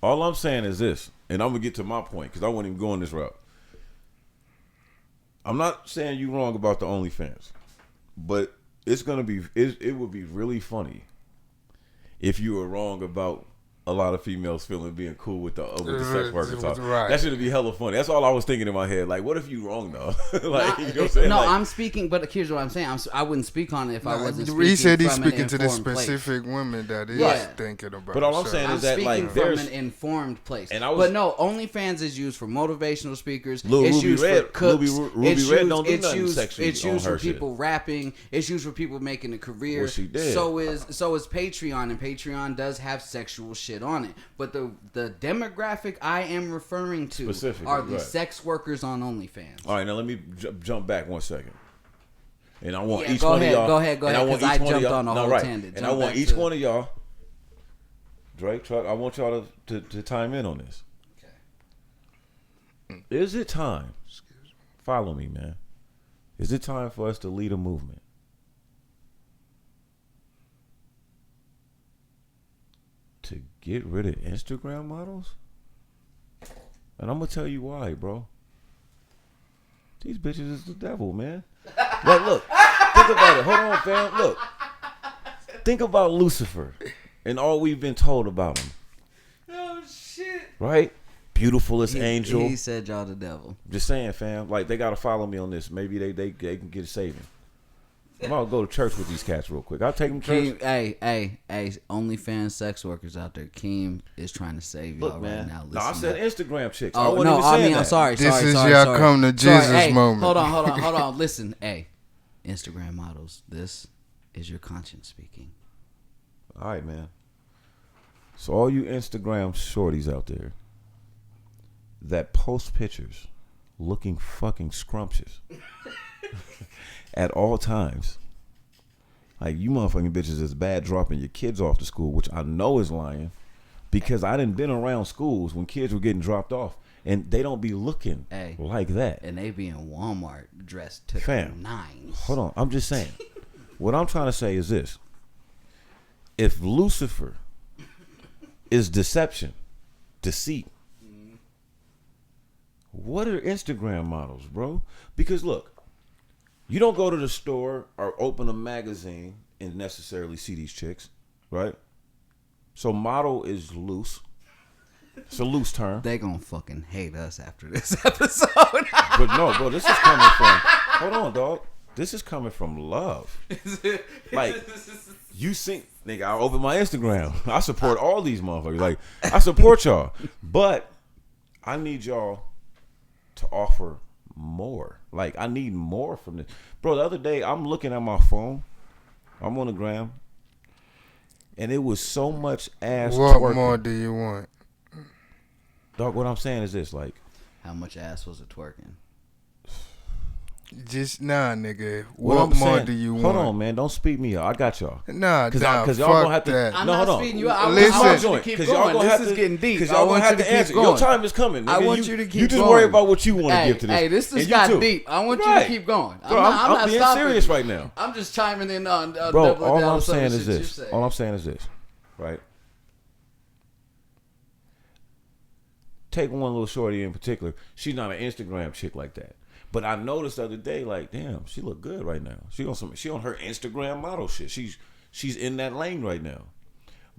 All I'm saying is this, and I'm gonna get to my point because I wouldn't even go on this route. I'm not saying you wrong about the OnlyFans, but it's gonna be it would be really funny if you were wrong about a lot of females feeling being cool with the sex worker talk. Right. That should be hella funny. That's all I was thinking in my head. Like, what if you wrong though? Like, you know what I'm saying? No, like, I'm speaking, but here's what I'm saying. I wouldn't speak on it if I wasn't speaking. He said he's from speaking to the informed specific place. women that is thinking about. But all I'm saying I'm is that speaking like from there's an informed place. And I was, but no, OnlyFans is used for motivational speakers. Lil It's Ruby used Red, for cooks. Ruby it's Red used, don't do it's nothing used, sexually It's on used her for people shit. rapping. It's used for people making a career. Well, she did. So is Patreon, and Patreon does have sexual shit on it. But the demographic I am referring to are the sex workers on OnlyFans. All right, now let me jump back 1 second. And I want each go one ahead, of y'all. go ahead, because I jumped on a whole right. tangent. And I want each one of y'all, Drake, Truck, I want y'all to chime in on this. Okay. Is it time? Follow me, man. Is it time for us to lead a movement? To get rid of Instagram models? And I'm gonna tell you why, bro. These bitches is the devil, man. Like, look, think about it. Hold on, fam. Look, think about Lucifer and all we've been told about him. Oh shit! Right? Beautifulest angel. He said y'all the devil. Just saying, fam. Like, they gotta follow me on this. Maybe they can get a saving. I'm gonna go to church with these cats real quick. I'll take them to church. Hey, OnlyFans sex workers out there. Keem is trying to save y'all right now. No, I said Instagram chicks. Oh, I'm sorry. This is your come to Jesus moment. Hold on. Listen, hey, Instagram models, this is your conscience speaking. All right, man. So all you Instagram shorties out there that post pictures looking fucking scrumptious at all times. Like, you motherfucking bitches is bad dropping your kids off to school, which I know is lying, because I done been around schools when kids were getting dropped off and they don't be looking like that. And they be in Walmart dressed to the nines. Hold on, I'm just saying. What I'm trying to say is this. If Lucifer is deception, deceit, what are Instagram models, bro? Because look, you don't go to the store or open a magazine and necessarily see these chicks, right? So model is loose. It's a loose term. They gonna fucking hate us after this episode. But no, bro, this is coming from, hold on, dog. This is coming from love. Like, you see, nigga, I open my Instagram. I support all these motherfuckers. Like, I support y'all. But I need y'all to offer more. Like, I need more from this. Bro, the other day, I'm looking at my phone. I'm on the gram. And it was so much ass What twerking. more do you want? Dog, what I'm saying is this, like. How much ass was it twerking? Just nigga. What more do you want? Hold on, man. Don't speak me up. I got y'all. Because y'all gonna have to. that. I'm no, not hold on. speeding you up. I Listen. want you to keep going. This is getting deep. Because y'all gonna have to answer. Your time is coming. Nigga. I want you to keep going. You just worry about what you want to give to this. Hey, this just got deep. I want you to keep going. Bro, I'm not being stopping serious right now. I'm just chiming in on. Bro, all I'm saying is this. All I'm saying is this. Right? take one little shorty in particular. She's not an Instagram chick like that. But I noticed the other day, like, damn, she look good right now. She on her Instagram model shit. She's in that lane right now.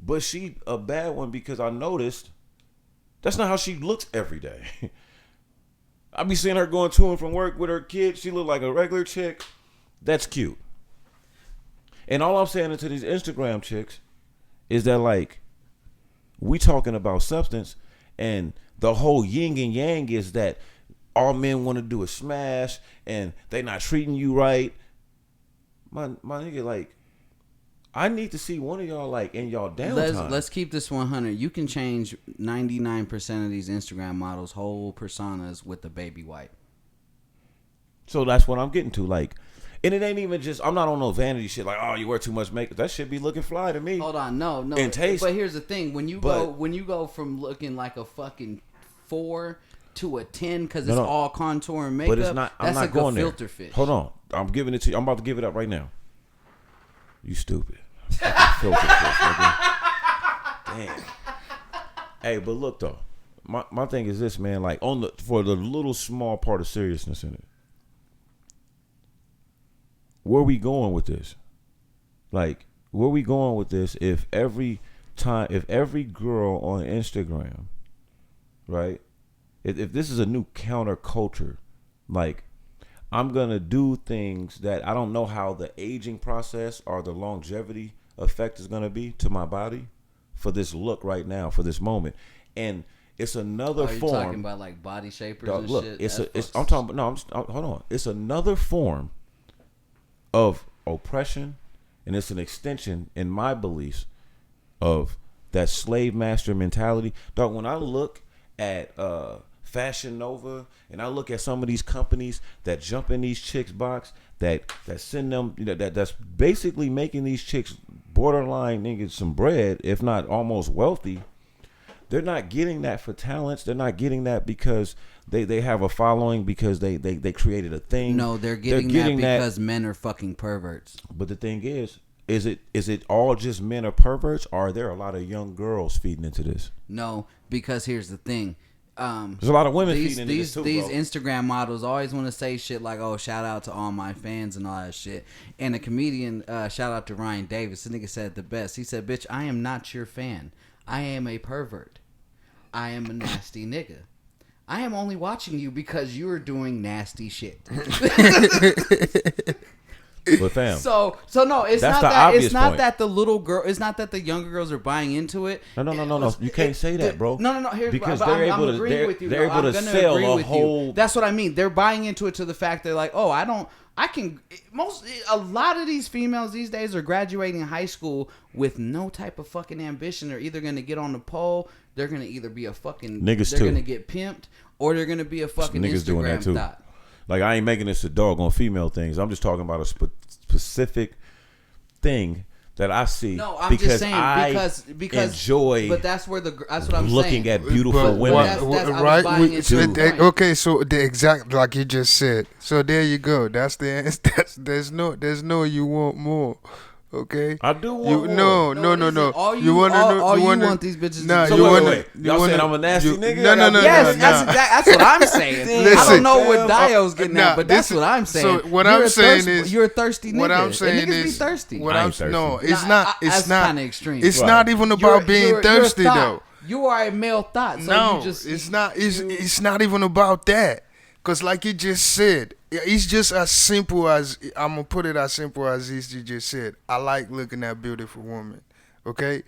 But she a bad one because I noticed that's not how she looks every day. I be seeing her going to and from work with her kids. She look like a regular chick. That's cute. And all I'm saying to these Instagram chicks is that, like, we talking about substance, and the whole yin and yang is that all men want to do is smash, and they not treating you right. My nigga, like, I need to see one of y'all, like, in y'all downtime. Let's keep this 100. You can change 99% of these Instagram models' whole personas with the baby wipe. So that's what I'm getting to, like. And it ain't even just, I'm not on no vanity shit like, oh, you wear too much makeup. That shit be looking fly to me. Hold on, no. And taste. But here's the thing: when you go from looking like a fucking 4 to a 10 because it's all contour and makeup, but it's not. I'm that's not a going good there. filter fish. Hold on, I'm giving it to you. I'm about to give it up right now. You stupid. Filter fish, nigga. Damn. Hey, but look though, my thing is this, man. Like for the little small part of seriousness in it. Where we going with this? Like, where we going with this? If every girl on Instagram, right? If this is a new counterculture, like, I'm gonna do things that I don't know how the aging process or the longevity effect is gonna be to my body for this look right now, for this moment, and it's another form. You're talking about like body shapers and look, shit. I'm talking. No, hold on. It's another form of oppression, and it's an extension, in my beliefs, of that slave master mentality. Dog, when I look at Fashion Nova, and I look at some of these companies that jump in these chicks' box, that send them, that's basically making these chicks borderline niggas some bread, if not almost wealthy. They're not getting that for talents. They're not getting that because they have a following, because they created a thing. No, they're getting that because men are fucking perverts. But the thing is it all just men are perverts, or are there a lot of young girls feeding into this? No, because here's the thing. There's a lot of women feeding into this too, These bro. Instagram models always want to say shit like, oh, shout out to all my fans and all that shit. And a comedian, shout out to Ryan Davis, the nigga said it the best. He said, bitch, I am not your fan. I am a pervert. I am a nasty nigga. I am only watching you because you are doing nasty shit. But fam, so no, it's that's not the that. obvious It's not point. that the little girl. It's not that the younger girls are buying into it. No. You can't say that, bro. No. Here's because I'm able agreeing to with you. they're able to sell a whole. That's what I mean. They're buying into it to the fact they're like, oh, a lot of these females these days are graduating high school with no type of fucking ambition. They're either gonna get on the pole, they're gonna either be a fucking niggas they're too. Gonna get pimped, or they're gonna be a fucking niggas doing that Instagram too. thought. Like, I ain't making this a dog on female things. I'm just talking about a specific thing that I see. No, I'm because just saying I because enjoy. But that's what I'm looking saying. at beautiful women. Okay, so the exact, like you just said. So there you go. That's the answer. There's no you want more. Okay, I do want more. No. You want these bitches. Nah, so you wait. Y'all saying I'm a nasty nigga? No. Yes, that's what I'm saying. I don't know what Dio's getting at, but that's what I'm saying. So what I'm saying is, you're a thirsty nigga. What I'm saying is, is, be thirsty. No, it's not. That's kind of extreme. It's not even about being thirsty though. You are a male thought. So no, you just, it's not. It's not even about that. Cause like you just said, it's just as simple as, I'm gonna put it as simple as this. You just said, I like looking at beautiful women. Okay,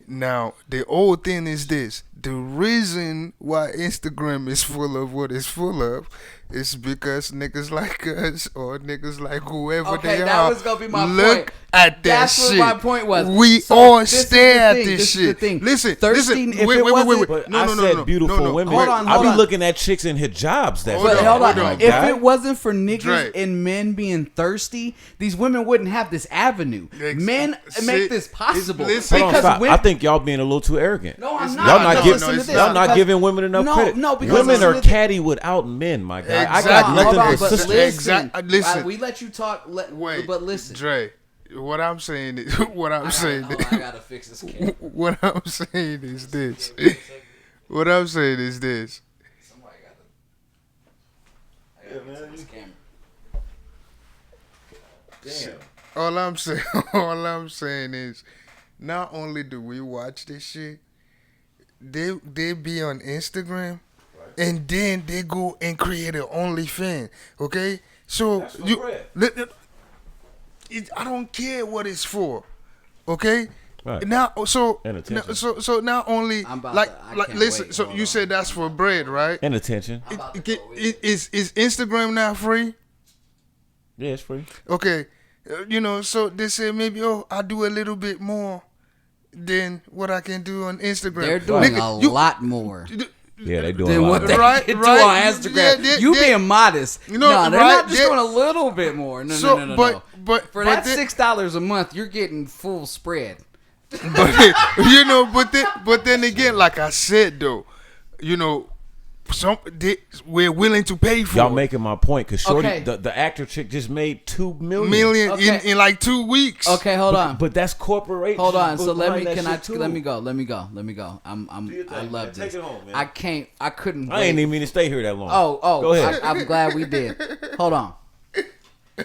now the old thing is this: the reason why Instagram is full of what it's full of is because niggas like us or niggas like whoever they are. Okay, that was gonna be my look point. at that That's shit. what my point was. We So all this is stare the at thing. this This is shit. the thing. Listen, Thirsty, listen. if Wait. it wasn't- But No, I said beautiful women. Hold on, I be hold on. looking at chicks in hijabs. That's Hold But on, hold on. hold on. If it wasn't for niggas Dre. and men being thirsty, these women wouldn't have this avenue. Men make this possible. listen. Hold on, stop. I think y'all being a little too arrogant. No, I'm It's not. Y'all not, No, giving, no, it's y'all not. not giving women enough credit. No, because women listen are to this. catty without men, my guy. I Exactly. got Hold nothing on, but but sisters. listen, Listen. we let you talk. Wait, but listen. Dre. What I'm saying is, I gotta fix this camera. what I'm saying is this. What I'm saying is this. Somebody got the camera. Damn. All I'm saying is, not only do we watch this shit, they be on Instagram, right, and then they go and create an OnlyFans. Okay, so I don't care what it's for. Okay. Right. Now, so not only listen. Wait. So Hold you on. said that's for bread, right? And attention. Is Instagram now free? Yeah, it's free. Okay, so they say maybe I do a little bit more than what I can do on Instagram. They're doing a lot more. Yeah, they doing Than a lot. what they Right, can do right. on Instagram. You being modest. No, they're right, not just doing a little bit more. No. But For that $6 a month, you're getting full spread. but then again, like I said though, we're willing to pay for. Y'all making my point because Shorty, Okay. the actor chick just made $2 million Okay. in like 2 weeks. Okay, hold on. But that's corporate. Hold on. So let me go. I love this. Take it home, man. I couldn't wait. I ain't even mean to stay here that long. Oh, Go ahead. I'm glad we did. Hold on.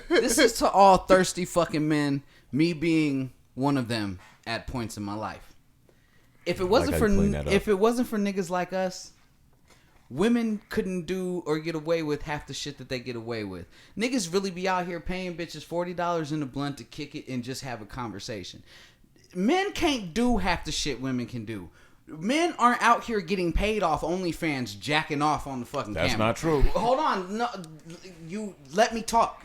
This is to all thirsty fucking men, me being one of them at points in my life. If it wasn't for niggas like us, women couldn't do or get away with half the shit that they get away with. Niggas really be out here paying bitches $40 in a blunt to kick it and just have a conversation. Men can't do half the shit women can do. Men aren't out here getting paid off OnlyFans jacking off on the fucking camera. That's not true. Hold on. No, you let me talk.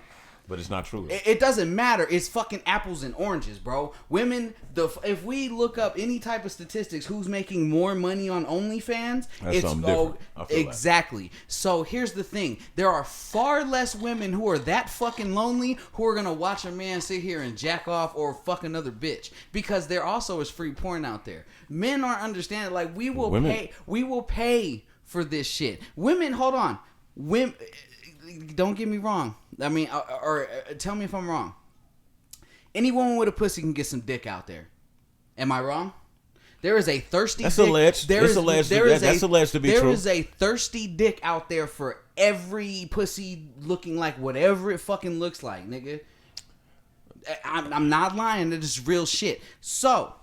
But it's not true. It doesn't matter. It's fucking apples and oranges, bro. Women, if we look up any type of statistics, who's making more money on OnlyFans? That's something different. I feel exactly. Like. So here's the thing: there are far less women who are that fucking lonely who are gonna watch a man sit here and jack off or fuck another bitch, because there also is free porn out there. Men aren't understanding. Like we will pay for this shit. Women, hold on. Women. Don't get me wrong. I mean, or tell me if I'm wrong. Any woman with a pussy can get some dick out there. Am I wrong? There is a thirsty That's dick. Alleged. That's alleged to be true. There is a thirsty dick out there for every pussy looking like whatever it fucking looks like, nigga. I'm not lying. It is real shit. So...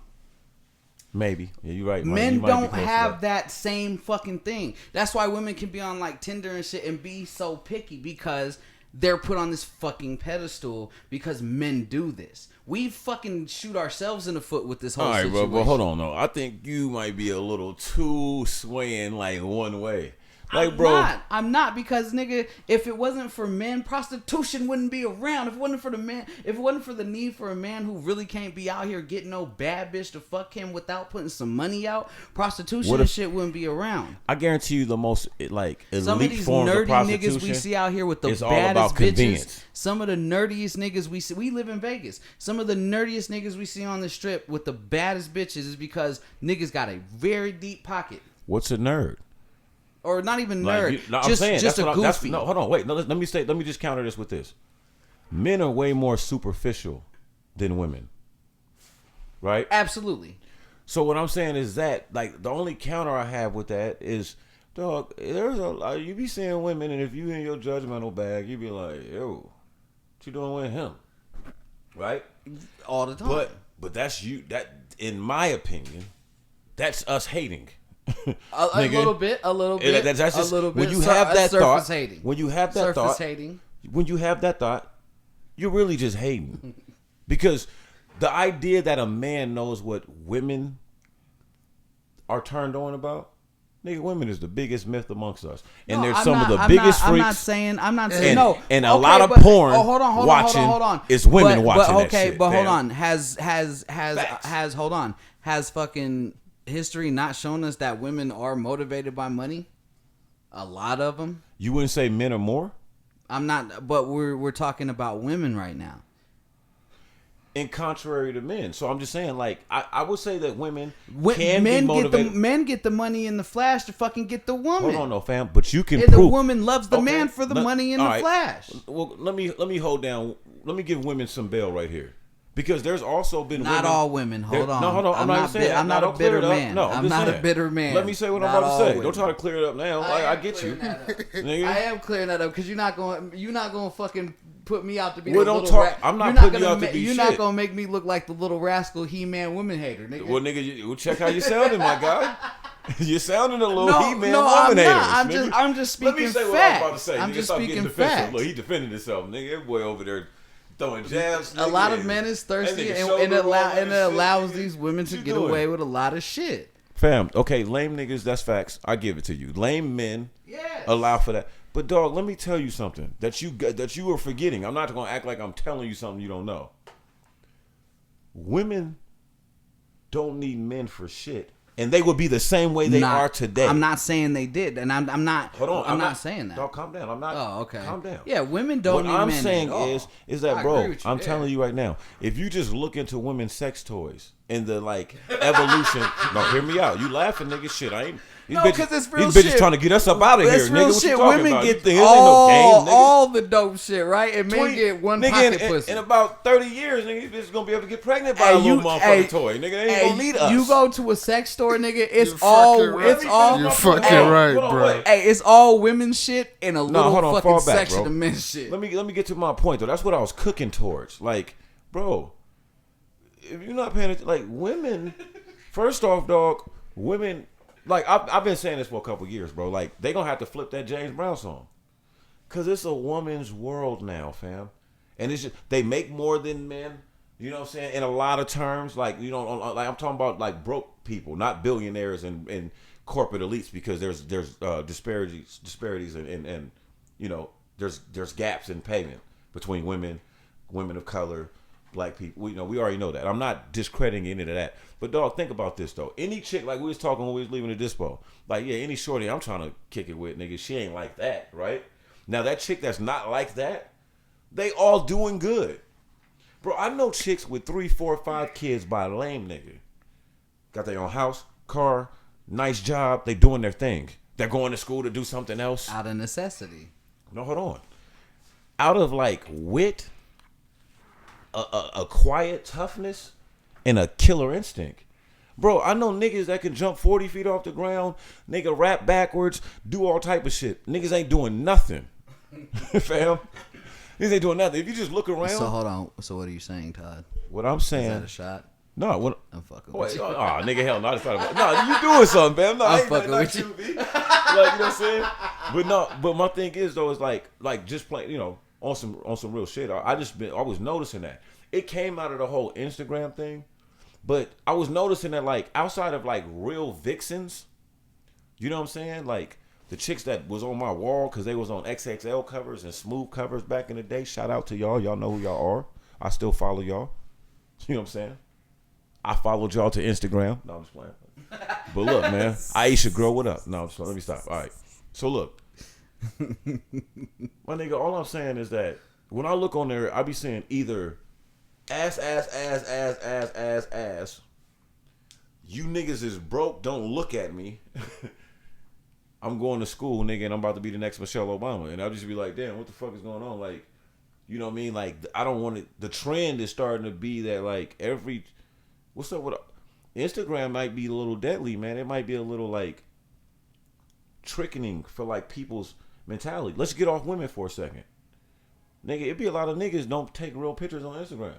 Maybe. Yeah, you're right. Men don't have that same fucking thing. That's why women can be on like Tinder and shit and be so picky, because they're put on this fucking pedestal because men do this. We fucking shoot ourselves in the foot with this whole situation. All right, bro, but hold on, though. I think you might be a little too swaying like one way. Like, I'm not, because nigga, if it wasn't for men, prostitution wouldn't be around. If it wasn't for the man, if it wasn't for the need for a man who really can't be out here getting no bad bitch to fuck him without putting some money out, prostitution and shit wouldn't be around. I guarantee you, the most elite some of these forms nerdy of prostitution niggas we see out here with the is baddest all about bitches. convenience. Some of the nerdiest niggas we see, we live in Vegas. Some of the nerdiest niggas we see on the strip with the baddest bitches is because niggas got a very deep pocket. What's a nerd? Or not even nerd, I'm just saying, a goofy. No, hold on, wait. No, let me just counter this with this. Men are way more superficial than women, right? Absolutely. So what I'm saying is that, like, the only counter I have with that is, dog, you be seeing women, and if you in your judgmental bag, you be like, yo, what you doing with him, right? All the time. But that's you. That, in my opinion, that's us hating. a little bit. That's just, a little bit. When you have that thought, hating. when you have that thought, when you have that thought, you're really just hating. Because the idea that a man knows what women are turned on about, nigga, women is the biggest myth amongst us, and there's some of the biggest freaks. I'm not saying no. And a lot of porn. Hold on. It's women watching that shit. But hold on. Has fucking history not shown us that women are motivated by money? A lot of them. You wouldn't say men are more? I'm not, but we're talking about women right now. In contrary to men. So I'm just saying, like, I would say that women can be motivated. Men get the money in the flash to fucking get the woman. Hold on, no, fam. But you can and prove. the woman loves the man for the money in the flash. Well, let me hold down. Let me give women some bail right here. Because there's also been not women, all women. Hold on. No, hold on. I'm not saying I'm not a bitter man. No, I'm not a bitter man. Let me say what I'm about to say. Don't try to clear it up now. I get you. I am clearing that up because you're not going fucking put me out to be well, the don't little talk. I'm not putting you out to be You're shit. not gonna make me look like the little rascal He-Man woman hater, nigga. Well, nigga, you check how you sounding, my guy. You're sounding a little He-Man no, woman hater. I'm just speaking Let me say facts. what I was about to say. I'm nigga, just stop speaking getting defensive. facts. Look, he defending himself, nigga. That boy over there throwing jabs. A lot of men is thirsty, and it allows these women to get away with a lot of shit. Fam, okay, lame niggas, that's facts. I give it to you. Lame men allow for that. But dog, let me tell you something that you are forgetting. I'm not gonna act like I'm telling you something you don't know. Women don't need men for shit, and they would be the same way they are today. I'm not saying they did, and I'm not. Hold on, I'm not saying that. Dog, calm down. I'm not. Oh, okay. Calm down. Yeah, women don't. What I'm saying is that, bro, I'm telling you right now, if you just look into women's sex toys and the like evolution, no, hear me out. You laughing, nigga? Shit, I ain't. Because it's real these bitches shit. trying to get us up out of here, nigga. What you talking women about? Get all, all the dope shit, right? And men get one pocket pussy. In about 30 years, nigga, these bitches gonna be able to get pregnant by a little motherfucking toy, nigga. They ain't gonna need us. You go to a sex store, nigga. It's all. You're fucking right, bro. Hey, it's all women shit and a little fucking section of men shit. Let me get to my point though. That's what I was cooking towards. Like, bro, if you're not paying attention, like women. First off, dog, women. Like, I've been saying this for a couple years, bro. Like, they gonna have to flip that James Brown song. Because it's a woman's world now, fam. And it's just, they make more than men, you know what I'm saying, in a lot of terms. Like, you know, like I'm talking about, like, broke people, not billionaires and corporate elites, because there's disparities and you know, there's gaps in payment between women of color, black people. You know, we already know that. I'm not discrediting any of that. But dog, think about this though. Any chick, like we was talking when we was leaving the dispo, like any shorty I'm trying to kick it with, nigga, she ain't like that, right? Now that chick that's not like that, they all doing good. Bro, I know chicks with 3, 4, 5 kids by a lame nigga. Got their own house, car, nice job, they doing their thing. They're going to school to do something else. Out of necessity. No, hold on. Out of like wit, a quiet toughness, and a killer instinct. Bro, I know niggas that can jump 40 feet off the ground, nigga rap backwards, do all type of shit. Niggas ain't doing nothing. Fam. Niggas ain't doing nothing. If you just look around. So hold on. So what are you saying, Todd? What I'm saying. Is that a shot? No, what I'm fucking with you. Oh, nigga, hell no. No, you doing something, fam. No, I'm fucking with you. Like, you know what I'm saying? But my thing is though, is like just playing, you know, on some real shit. I was noticing that. It came out of the whole Instagram thing, but I was noticing that like outside of like real vixens, you know what I'm saying? Like the chicks that was on my wall because they was on XXL covers and smooth covers back in the day. Shout out to y'all. Y'all know who y'all are. I still follow y'all. You know what I'm saying? I followed y'all to Instagram. No, I'm just playing. But look, man, Aisha, girl, what up? No, I'm just, let me stop. All right. So look, my nigga, all I'm saying is that when I look on there, I be seeing either ass. You niggas is broke. Don't look at me. I'm going to school, nigga, and I'm about to be the next Michelle Obama. And I'll just be like, damn, what the fuck is going on? Like, you know what I mean? Like, I don't want it. The trend is starting to be that, like, what's up with Instagram might be a little deadly, man. It might be a little, like, trickening for, like, people's mentality. Let's get off women for a second. Nigga, it be a lot of niggas don't take real pictures on Instagram.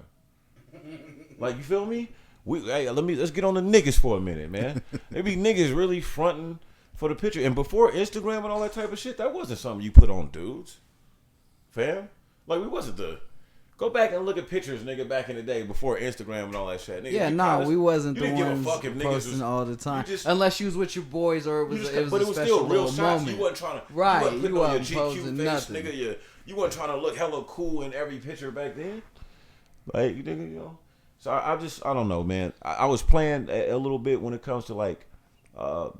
Like, you feel me? Let's get on the niggas for a minute, man. There be niggas really fronting for the picture. And before Instagram and all that type of shit, that wasn't something you put on dudes. Fam? Like, we wasn't go back and look at pictures, nigga, back in the day before Instagram and all that shit. Nigga, yeah, we wasn't the ones posting was, all the time. Unless you was with your boys or it was a still real shots. moment. You wasn't trying to, right? You wasn't posing GQ face, nothing. Nigga, you wasn't trying to look hella cool in every picture back then. Like, you know. So I don't know, man. I was playing a little bit when it comes to like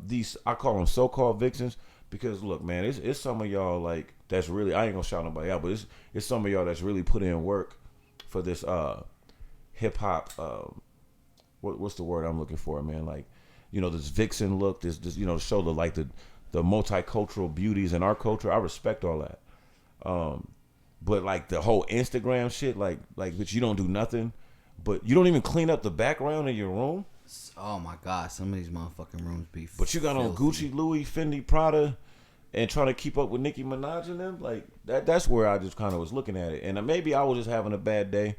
these, I call them so-called vixens, because look, man, it's some of y'all like that's really, I ain't gonna shout nobody out, but it's some of y'all that's really put in work for this hip hop. What's the word I'm looking for, man? Like, you know, this vixen look, this you know, to show the multicultural beauties in our culture. I respect all that. But like the whole Instagram shit, like, but you don't do nothing but you don't even clean up the background in your room. Oh my God, some of these motherfucking rooms be. But you got on Gucci, Louis, Fendi, Prada, and trying to keep up with Nicki Minaj and them. Like that's where I just kind of was looking at it, and maybe I was just having a bad day.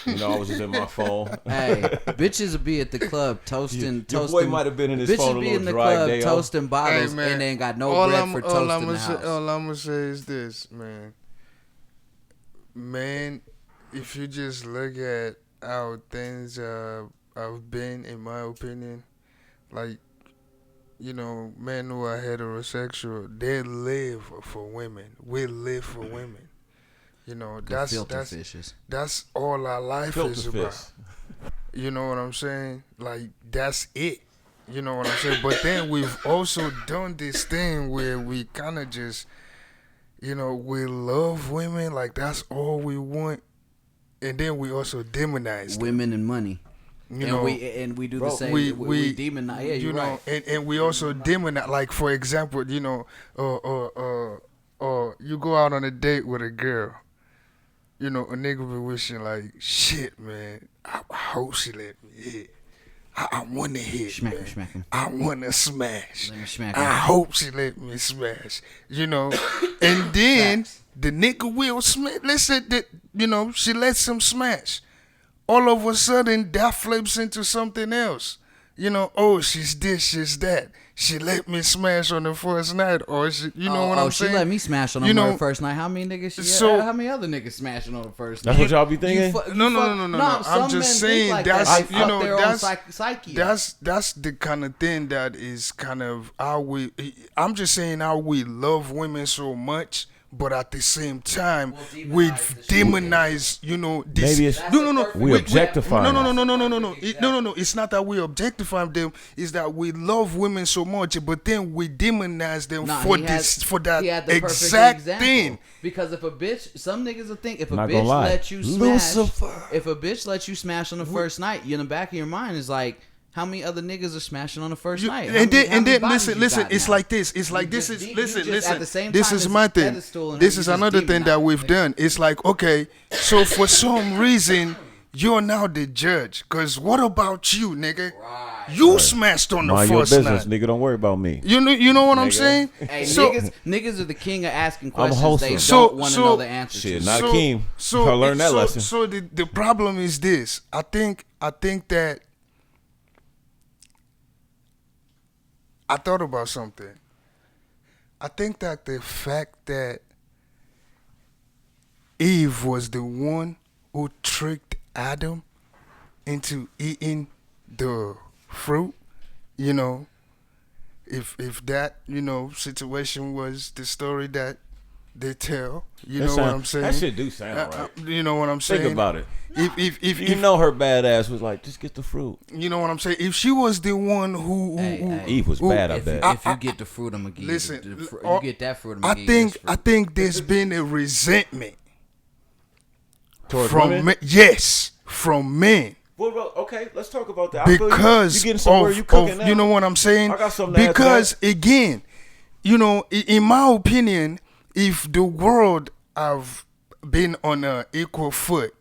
You know, I was just in my phone. Hey, bitches will be at the club toasting. Your boy might have been in his phone a be in little the dry club day. toasting bottles, hey, man, and they ain't got no bread for toasting the house. All I'm gonna say is this, man. Man, if you just look at how things have been, in my opinion, like, you know, men who are heterosexual, they live for women. We live for women. You know, that's all our life Filter is fish. about. You know what I'm saying? Like, that's it. You know what I'm saying? But then we've also done this thing where we kind of just, you know, we love women, like that's all we want, and then we also demonize women and money. You know, we do the same. We demonize. Yeah, you're right. And we also demonize. Like, for example, you know, or you go out on a date with a girl. You know, a nigga be wishing like, shit, man. I hope she let me hit. I want to hit, smack man. Him, smack him. I want to smash. Let me smack him. I hope she let me smash. You know, and then Facts. the nigga will smash. Let's say that, you know, she lets him smash. All of a sudden, that flips into something else. You know, oh, she's this, she's that. She let me smash on the first night, or she, you know what I'm saying? She let me smash on the first night. How many niggas? How many other niggas smashing on the first night? That's what y'all be thinking? No. I'm just saying like that's you know psyche. That's the kind of thing that is kind of how we. I'm just saying how we love women so much. But at the same time, we demonize, you know, this. Maybe it's we objectify. No. It's not that we objectify them. It's that we love women so much, but then we demonize them for that exact thing. Because if a bitch, some niggas will think if a Not bitch let you smash, if a bitch lets you smash on the first night, you in the back of your mind is like, how many other niggas are smashing on the first night? And then listen. It's like this. It's like this is listen. This is my thing. This is another thing that we've done. It's like, okay, so for some reason you're now the judge. Cause what about you, nigga? You smashed on the Mind first your business, night. nigga. Don't worry about me. You know what I'm saying? Hey, so, niggas are the king of asking questions they don't want to know the answer shit, to. not Akeem. I learned that lesson. So the problem is this. I think that I thought about something. I think that the fact that Eve was the one who tricked Adam into eating the fruit, you know, if that, you know, situation was the story that they tell, you know what I'm saying? That shit do sound right. You know what I'm saying? Think about it. If you know her badass was like, just get the fruit. You know what I'm saying? If she was the one who Eve was bad at that. If you get the fruit, I'm gonna give you. You get that fruit, I'm gonna give you. I think there's been a resentment Towards from women? men. Yes, from men. Well, okay, let's talk about that. Because you getting somewhere, you cooking now. You know what I'm saying? I got something to add to because that. Again, you know, in my opinion, if the world have been on an equal foot,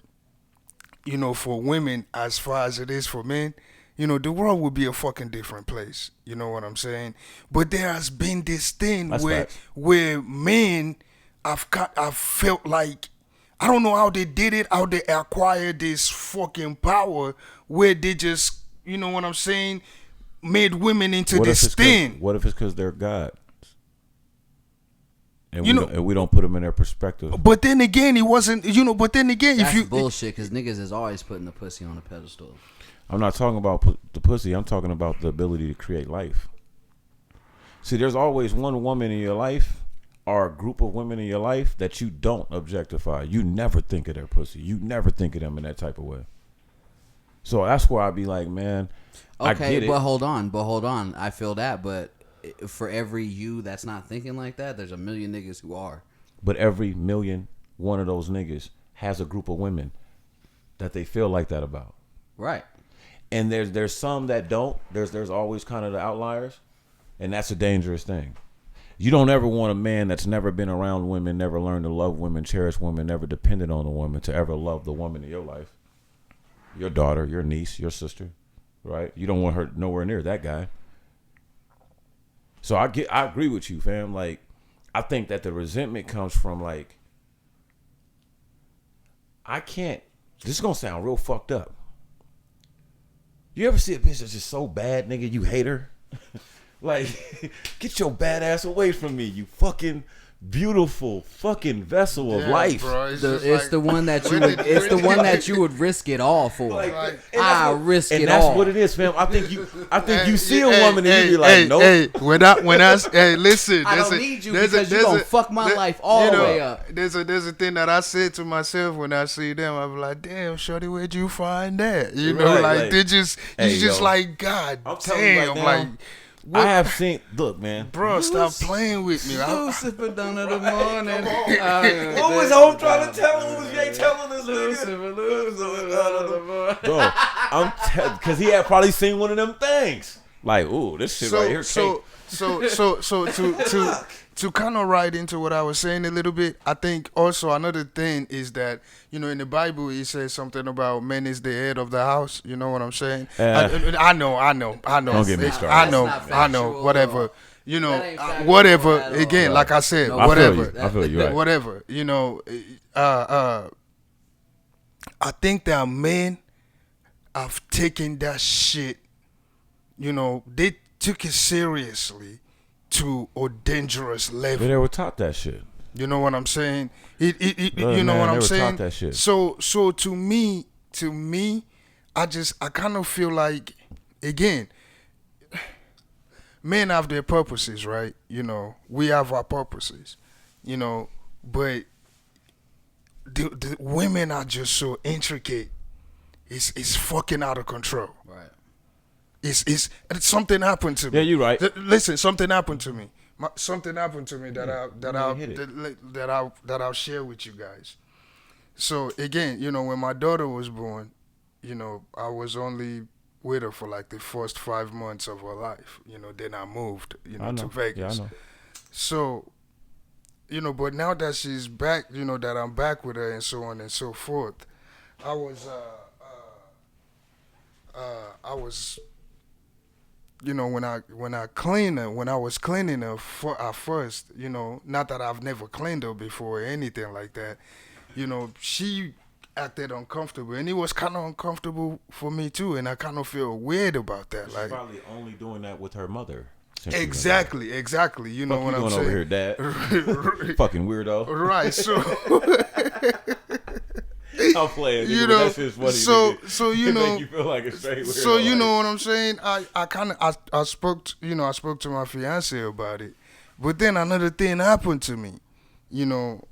you know, for women as far as it is for men, you know, the world would be a fucking different place. You know what I'm saying? But there has been this thing where men have felt like, I don't know how they did it, how they acquired this fucking power where they just, you know what I'm saying, made women into this thing. What if it's because they're gods? And we don't put them in their perspective. But then again, it wasn't, you know, but then again, that's if you. bullshit, because niggas is always putting the pussy on a pedestal. I'm not talking about the pussy. I'm talking about the ability to create life. See, there's always one woman in your life or a group of women in your life that you don't objectify. You never think of their pussy. You never think of them in that type of way. So that's where I'd be like, man, okay, I get it. but hold on. I feel that, but for every you that's not thinking like that, there's a million niggas who are. But every million one of those niggas has a group of women that they feel like that about. Right. And there's some that don't. There's always kind of the outliers, and that's a dangerous thing. You don't ever want a man that's never been around women, never learned to love women, cherish women, never depended on a woman to ever love the woman in your life. your daughter, your niece, your sister, right? You don't want her nowhere near that guy. So I agree with you, fam. Like, I think that the resentment comes from like, this is gonna sound real fucked up. You ever see a bitch that's just so bad, nigga, you hate her? Like, get your bad ass away from me, you fucking beautiful fucking vessel of life. Bro, it's the one that you would. It's the one that you would risk it all for. Like, I risk it all. And that's what it is, fam. I think you see a woman and you be like, nope. Listen. I don't need you because you gonna fuck my life all the way up. There's a thing that I said to myself when I see them. I be like, damn, shorty, where'd you find that? You know, Right, like like, they just, you just like, God damn, like. What? I have seen. Look, man, bro, stop playing with me. Lucifer down in the morning. What was Hov trying to tell him? What was Jay telling this nigga? Lucifer down in the morning. Bro, because he had probably seen one of them things. Like, ooh, this shit right here. To kind of ride into what I was saying a little bit, I think also another thing is that, you know, in the Bible, it says something about man is the head of the house. You know what I'm saying? I know. Don't get me started. I know, whatever. You know, whatever. Again, like I said, whatever. I feel you, right. Whatever. You know, I think that men have taken that shit, you know, they took it seriously to a dangerous level. They were taught that shit. You know what I'm saying? You know what I'm saying? Taught that shit. So to me, I kind of feel like, again, men have their purposes, right? You know, we have our purposes, you know, but the women are just so intricate. It's fucking out of control. Right. It's something happened to me. Yeah, you're right. Listen, something happened to me. Something happened to me that I'll share with you guys. So again, you know, when my daughter was born, you know, I was only with her for like the first 5 months of her life. You know, then I moved, you know, to Vegas. Yeah, I know. So, you know, but now that she's back, you know, that I'm back with her and so on and so forth, I was, you know, when I was cleaning her at first, you know, not that I've never cleaned her before or anything like that, you know, she acted uncomfortable, and it was kind of uncomfortable for me too, and I kind of feel weird about that. She's like probably only doing that with her mother. Exactly. You know what I'm saying? Over here, Dad. Fucking weirdo. Right. So. I'm playing, you know, that's just funny. So you know, make you feel like a straight weirdo. So you know what I'm saying? I spoke to my fiance about it, but then another thing happened to me. You know,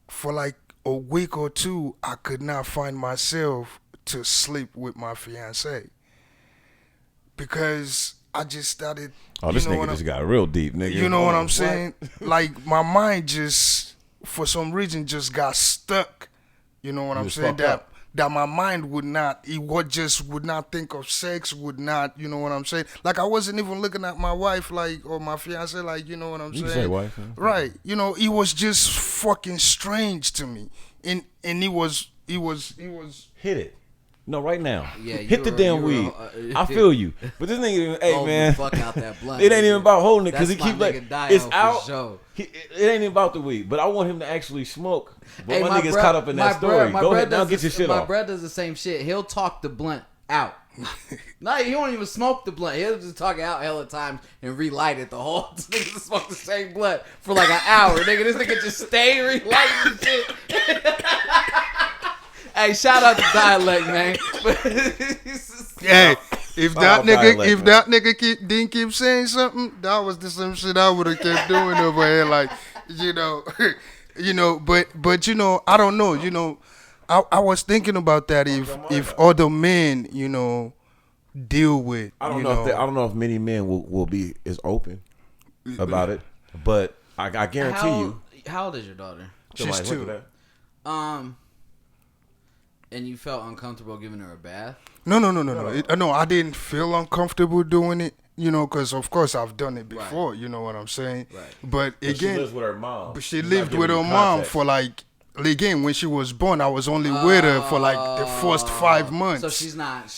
for like a week or two, I could not find myself to sleep with my fiance because I just started. Oh, this nigga just got real deep, nigga. You know what I'm saying? Like my mind just, for some reason, just got stuck. You know what I'm saying? That my mind would not think of sex, would not, you know what I'm saying? Like I wasn't even looking at my wife like, or my fiance like, you know what I'm saying? You say wife. Yeah. Right. You know, it was just fucking strange to me. And it was hit it. No, right now. Yeah, hit the damn weed. I feel you. But this nigga, hey man, fuck out that blunt, it ain't even about holding it because he keep like it's out. Sure. It ain't even about the weed, but I want him to actually smoke. But hey, my nigga's caught up in that story. Go ahead, now get your shit off. My brother does the same shit. He'll talk the blunt out. No, he won't even smoke the blunt. He'll just talk it out hella times and relight it the whole. This nigga just smoke the same blunt for like an hour. Nigga, this nigga just stay relighting shit. Hey, shout out to Dialect, man. Hey, if that nigga didn't keep saying something, that was the same shit I would have kept doing over here. Like, you know, but you know, I don't know. You know, I was thinking about that if other men, you know, deal with. I don't know if many men will be as open about it, but I guarantee you. How old is your daughter? She's 2. And you felt uncomfortable giving her a bath? No. No, I didn't feel uncomfortable doing it, you know, because of course I've done it before. Right. You know what I'm saying? Right. But again, she lives with her mom. But she lived with her mom for like again, when she was born, I was only with her for like the first 5 months. So she's not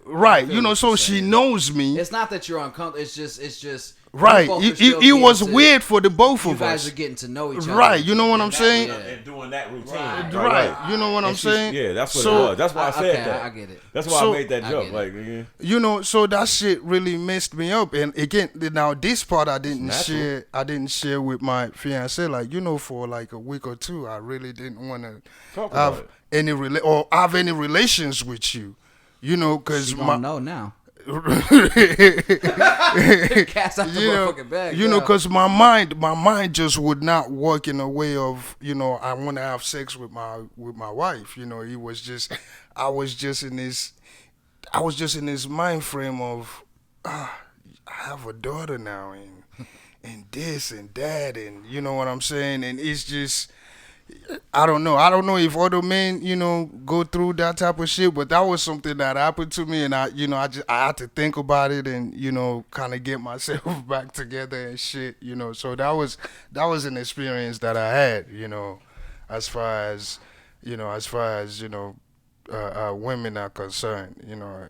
right. You know, so she knows me. It's not that you're uncomfortable. It's just right. It was weird for the both of us. You guys are getting to know each other. Right. You know what I'm saying? And doing that routine. Right. You know what I'm saying? Yeah, that's what it was. That's why I said that. I get it. That's why I made that joke. Like, you know, so that shit really messed me up. And again, now this part I didn't share. I didn't share with my fiance. Like, you know, for like a week or two, I really didn't want to have any relations with you. You know, because my know now. Cats out the motherfucking bag. You know, because my mind just would not work in a way of, you know, I want to have sex with my wife. You know, I was just in this mind frame of, I have a daughter now, and this and that, and you know what I'm saying, and it's just. I don't know if other men, you know, go through that type of shit, but that was something that happened to me, and I had to think about it and, you know, kind of get myself back together and shit, you know. So that was an experience that I had, you know, as far as women are concerned, you know.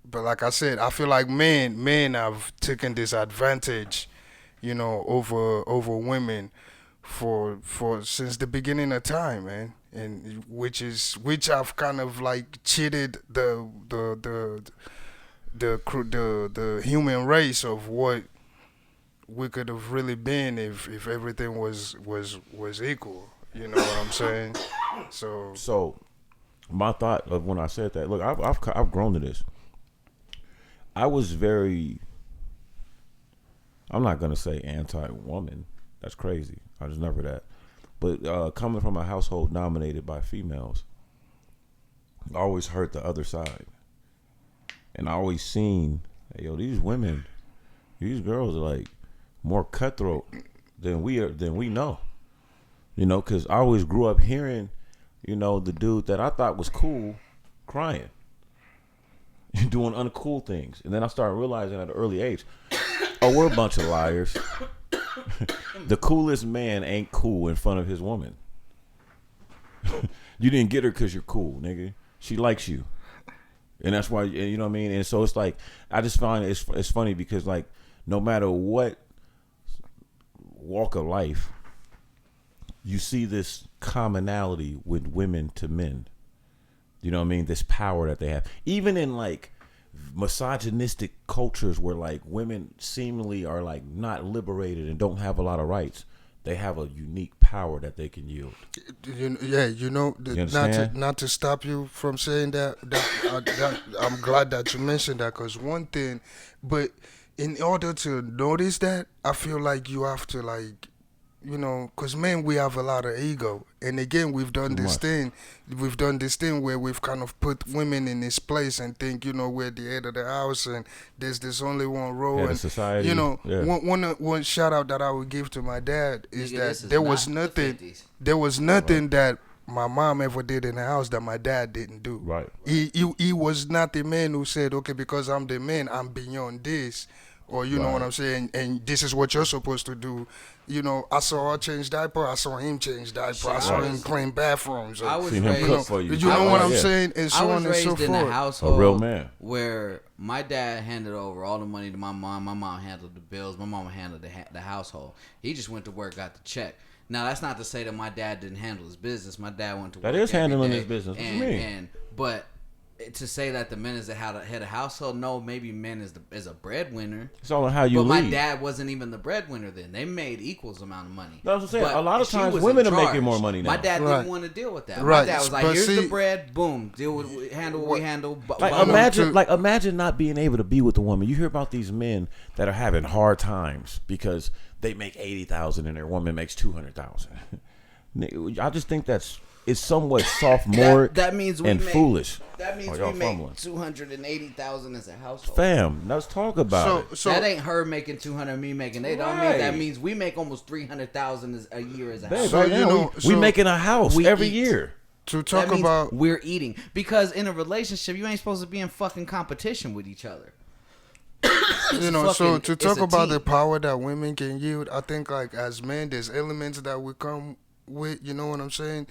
But like I said, I feel like men have taken this advantage, you know, over women. For since the beginning of time, man, and which I've kind of like cheated the human race of what we could have really been if everything was equal. You know what I'm saying? So my thought of when I said that, look, I've grown to this. I was very, I'm not gonna say anti-woman. That's crazy. I was never that. But coming from a household dominated by females, I always heard the other side. And I always seen, hey, yo, these women, these girls are like more cutthroat than we know. You know, because I always grew up hearing, you know, the dude that I thought was cool crying. Doing uncool things. And then I started realizing at an early age, oh, we're a bunch of liars. The coolest man ain't cool in front of his woman. You didn't get her because you're cool, nigga. She likes you, and that's why, you know what I mean. And so it's like, I just find it's funny because, like, no matter what walk of life, you see this commonality with women to men. You know what I mean? This power that they have, even in like misogynistic cultures where like women seemingly are like not liberated and don't have a lot of rights, they have a unique power that they can yield. Not to stop you from saying that I'm glad that you mentioned that, because one thing, but in order to notice that, I feel like you have to, like, you know, because men, we have a lot of ego, and again, we've done this thing where we've kind of put women in this place and think, you know, we're the head of the house and there's this only one role. And society, you know, one shout out that I would give to my dad is there was nothing that my mom ever did in the house that my dad didn't do. Right. He was not the man who said, okay, because I'm the man, I'm beyond this. Or you know what I'm saying, and this is what you're supposed to do. You know, I saw her change diaper. I saw him change diaper. I saw him clean bathrooms. I was raised. You know what I'm saying, and so on and so forth. I was raised in a household, a real man, where my dad handed over all the money to my mom. My mom handled the bills. My mom handled the household. He just went to work, got the check. Now that's not to say that my dad didn't handle his business. My dad went to work. That is handling day, his business. What you mean? But to say that the men is the head of household, no, maybe men is a breadwinner. It's all on how you lead. But my dad wasn't even the breadwinner then. They made equals amount of money. That's what I'm saying. A lot of times women are making more money now. My dad didn't want to deal with that. My dad was like, here's the bread, boom, deal with handle what we handle. Imagine not being able to be with a woman. You hear about these men that are having hard times because they make $80,000 and their woman makes $200,000. I just think it's somewhat sophomoric and foolish. That means we make $280,000 as a household. Fam, let's talk about it. So that ain't her making $200, me making $8. Right. That means we make almost $300,000 a year as a household. So, you know, we making a house every year. To talk about, we're eating, because in a relationship you ain't supposed to be in fucking competition with each other. You know, so to talk about the power that women can yield, I think like as men, there's elements that we come with, you know what I'm saying?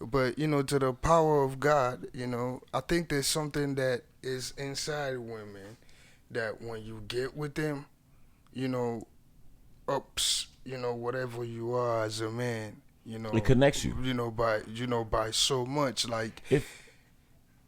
But, to the power of God, I think there's something that is inside women that when you get with them, you know, ups, whatever you are as a man, It connects you. by so much. Like, If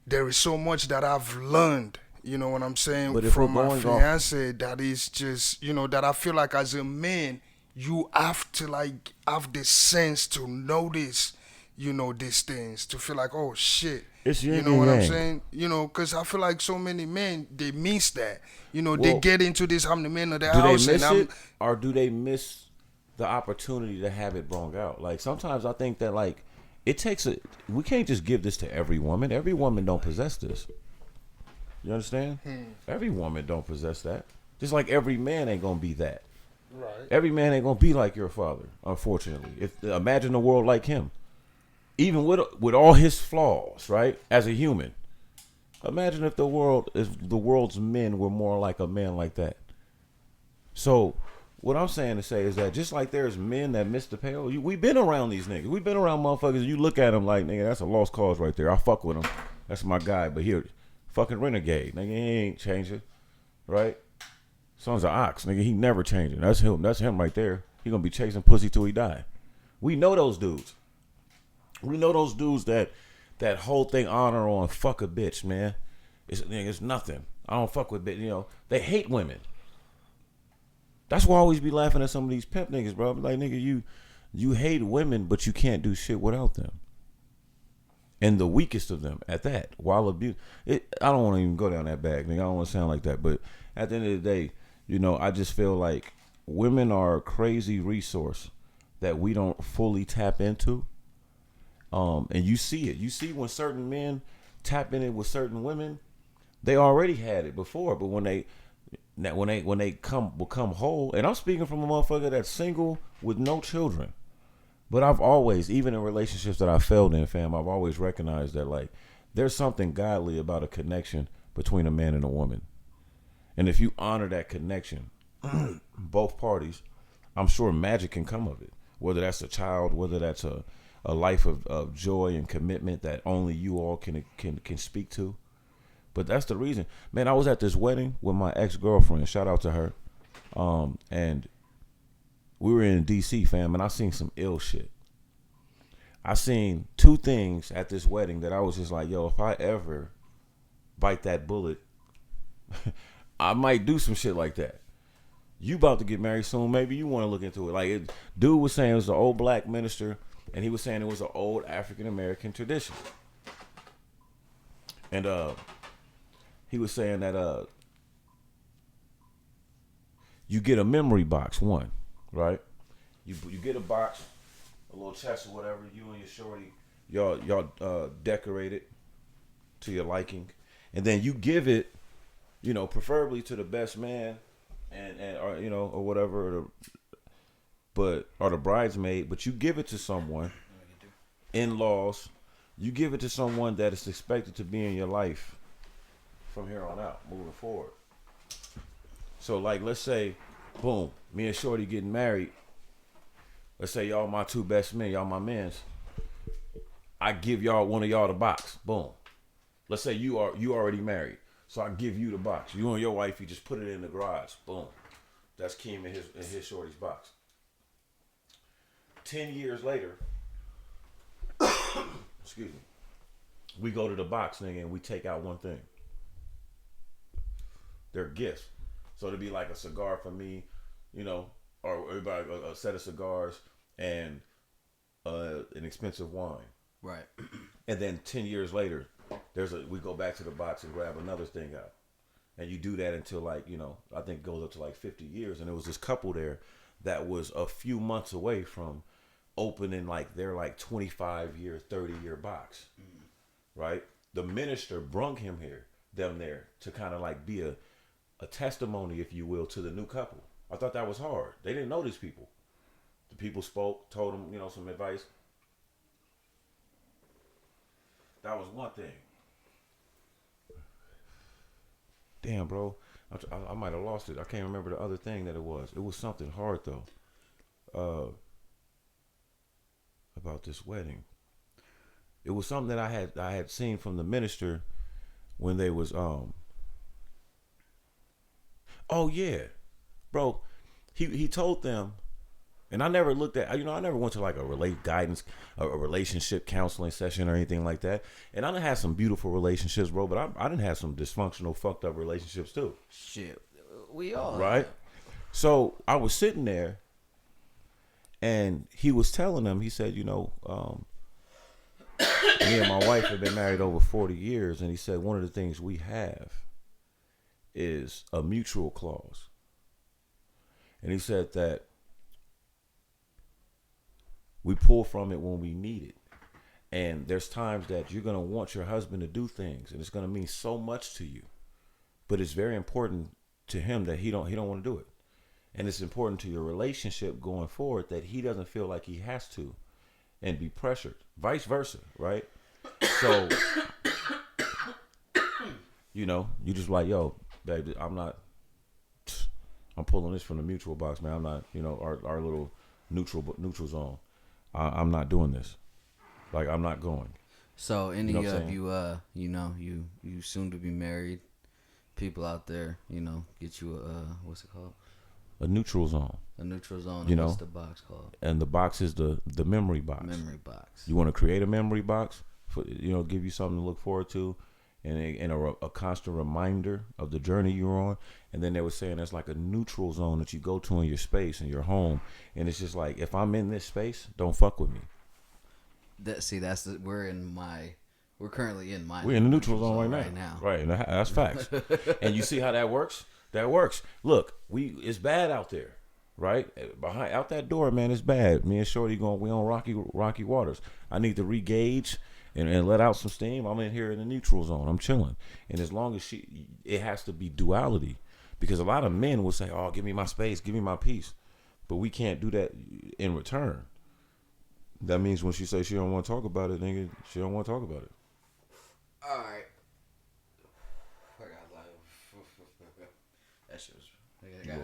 there is so much that I've learned, you know what I'm saying, but if we're from my going off, fiance, that is just, that I feel like as a man, you have to like have the sense to notice, these things, to feel like, oh shit. it's You yin know and what I'm yang. saying? Because I feel like so many men, they miss that. They Well, get into this, I'm the man of the do they house, and miss I'm. it or do they miss the opportunity to have it brought out? Like sometimes I think that like it takes a. We can't just give this to every woman. Every woman don't possess this. You understand? Every woman don't possess that. Just like every man ain't gonna be that. Right. Every man ain't gonna be like your father. Unfortunately, if imagine a world like him, even with all his flaws, right? As a human, imagine if the world's men were more like a man like that. So, what I'm saying to say is that just like there's men that miss the pale, we been around these niggas. We been around motherfuckers. You look at them like, nigga, that's a lost cause right there. I fuck with him. That's my guy. But here, fucking renegade. Nigga, he ain't changing. Right? Son's an ox. Nigga, he never changing. That's him. That's him right there. He gonna be chasing pussy till he die. We know those dudes. We know those dudes that whole thing honor on fuck a bitch, man. It's nothing. I don't fuck with bitch. They hate women. That's why I always be laughing at some of these pimp niggas, bro. Like, nigga, you hate women, but you can't do shit without them. And the weakest of them at that, while abuse. I don't want to even go down that bag, nigga. I don't want to sound like that. But at the end of the day, I just feel like women are a crazy resource that we don't fully tap into. And you see it. You see when certain men tap in it with certain women, they already had it before. But when they become whole, and I'm speaking from a motherfucker that's single with no children. But I've always, even in relationships that I failed in, fam, I've always recognized that like there's something godly about a connection between a man and a woman. And if you honor that connection, both parties, I'm sure magic can come of it. Whether that's a child, whether that's a life of joy and commitment that only you all can speak to. But that's the reason. Man, I was at this wedding with my ex-girlfriend. Shout out to her. And we were in D.C., fam, and I seen some ill shit. I seen two things at this wedding that I was just like, yo, if I ever bite that bullet, I might do some shit like that. You about to get married soon, maybe you want to look into it. Like, dude was saying it was an old black minister, and he was saying it was an old African-American tradition. And he was saying that you get a memory box, one, right? You get a box, a little chest or whatever. You and your shorty, y'all decorate it to your liking, and then you give it, preferably to the best man, and or or whatever, or the bridesmaid. But you give it to someone, in-laws. You give it to someone that is expected to be in your life from here on out, moving forward. So, like, let's say, boom, me and Shorty getting married. Let's say y'all my two best men, y'all my mans. I give y'all one of y'all the box. Boom. Let's say you already married, so I give you the box. You and your wife, you just put it in the garage. Boom. That's Keem in his Shorty's box. 10 years later, excuse me, we go to the box, nigga, and we take out one thing. They're gifts. So it'd be like a cigar for me, or everybody a set of cigars and an expensive wine. Right. And then 10 years later, we go back to the box and grab another thing out. And you do that until I think it goes up to like 50 years. And there was this couple there that was a few months away from opening like their like 25-year, 30-year box. Right? The minister brung them there to kind of like be a testimony, if you will, to the new couple. I thought that was hard. They didn't know these people. The people spoke, told them, some advice. That was one thing. Damn, bro. I might have lost it. I can't remember the other thing that it was. It was something hard, though. A about this wedding. It was something that I had seen from the minister when they was oh yeah, bro. He told them, and I never looked at, I never went to like a relationship counseling session or anything like that. And I done had some beautiful relationships, bro, but I done had some dysfunctional, fucked up relationships too. Shit, we all right. So I was sitting there, and he was telling them. He said, me and my wife have been married over 40 years, and he said one of the things we have is a mutual clause. And he said that we pull from it when we need it. And there's times that you're going to want your husband to do things, and it's going to mean so much to you. But it's very important to him that he don't want to do it. And it's important to your relationship going forward that he doesn't feel like he has to and be pressured. Vice versa, right? So, you just like, yo, baby, I'm pulling this from the mutual box, man. I'm not, our little neutral zone. I'm not doing this. Like, I'm not going. So any of you, you soon to be married people out there, get you what's it called? A neutral zone. A neutral zone. What's the box called? And the box is the memory box. Memory box. You want to create a memory box for, give you something to look forward to, and a constant reminder of the journey you're on. And then they were saying there's like a neutral zone that you go to in your space, in your home, and it's just like, if I'm in this space, don't fuck with me. We're currently in my. We're in the neutral zone right now. Right, and that's facts. And you see how that works? That works. Look, it's bad out there, right? Out that door, man, it's bad. Me and Shorty we on rocky waters. I need to re-gauge and let out some steam. I'm in here in the neutral zone. I'm chilling. And as long as it has to be duality, because a lot of men will say, "Oh, give me my space, give me my peace," but we can't do that in return. That means when she says she don't want to talk about it, nigga, she don't want to talk about it. All right. That shit was.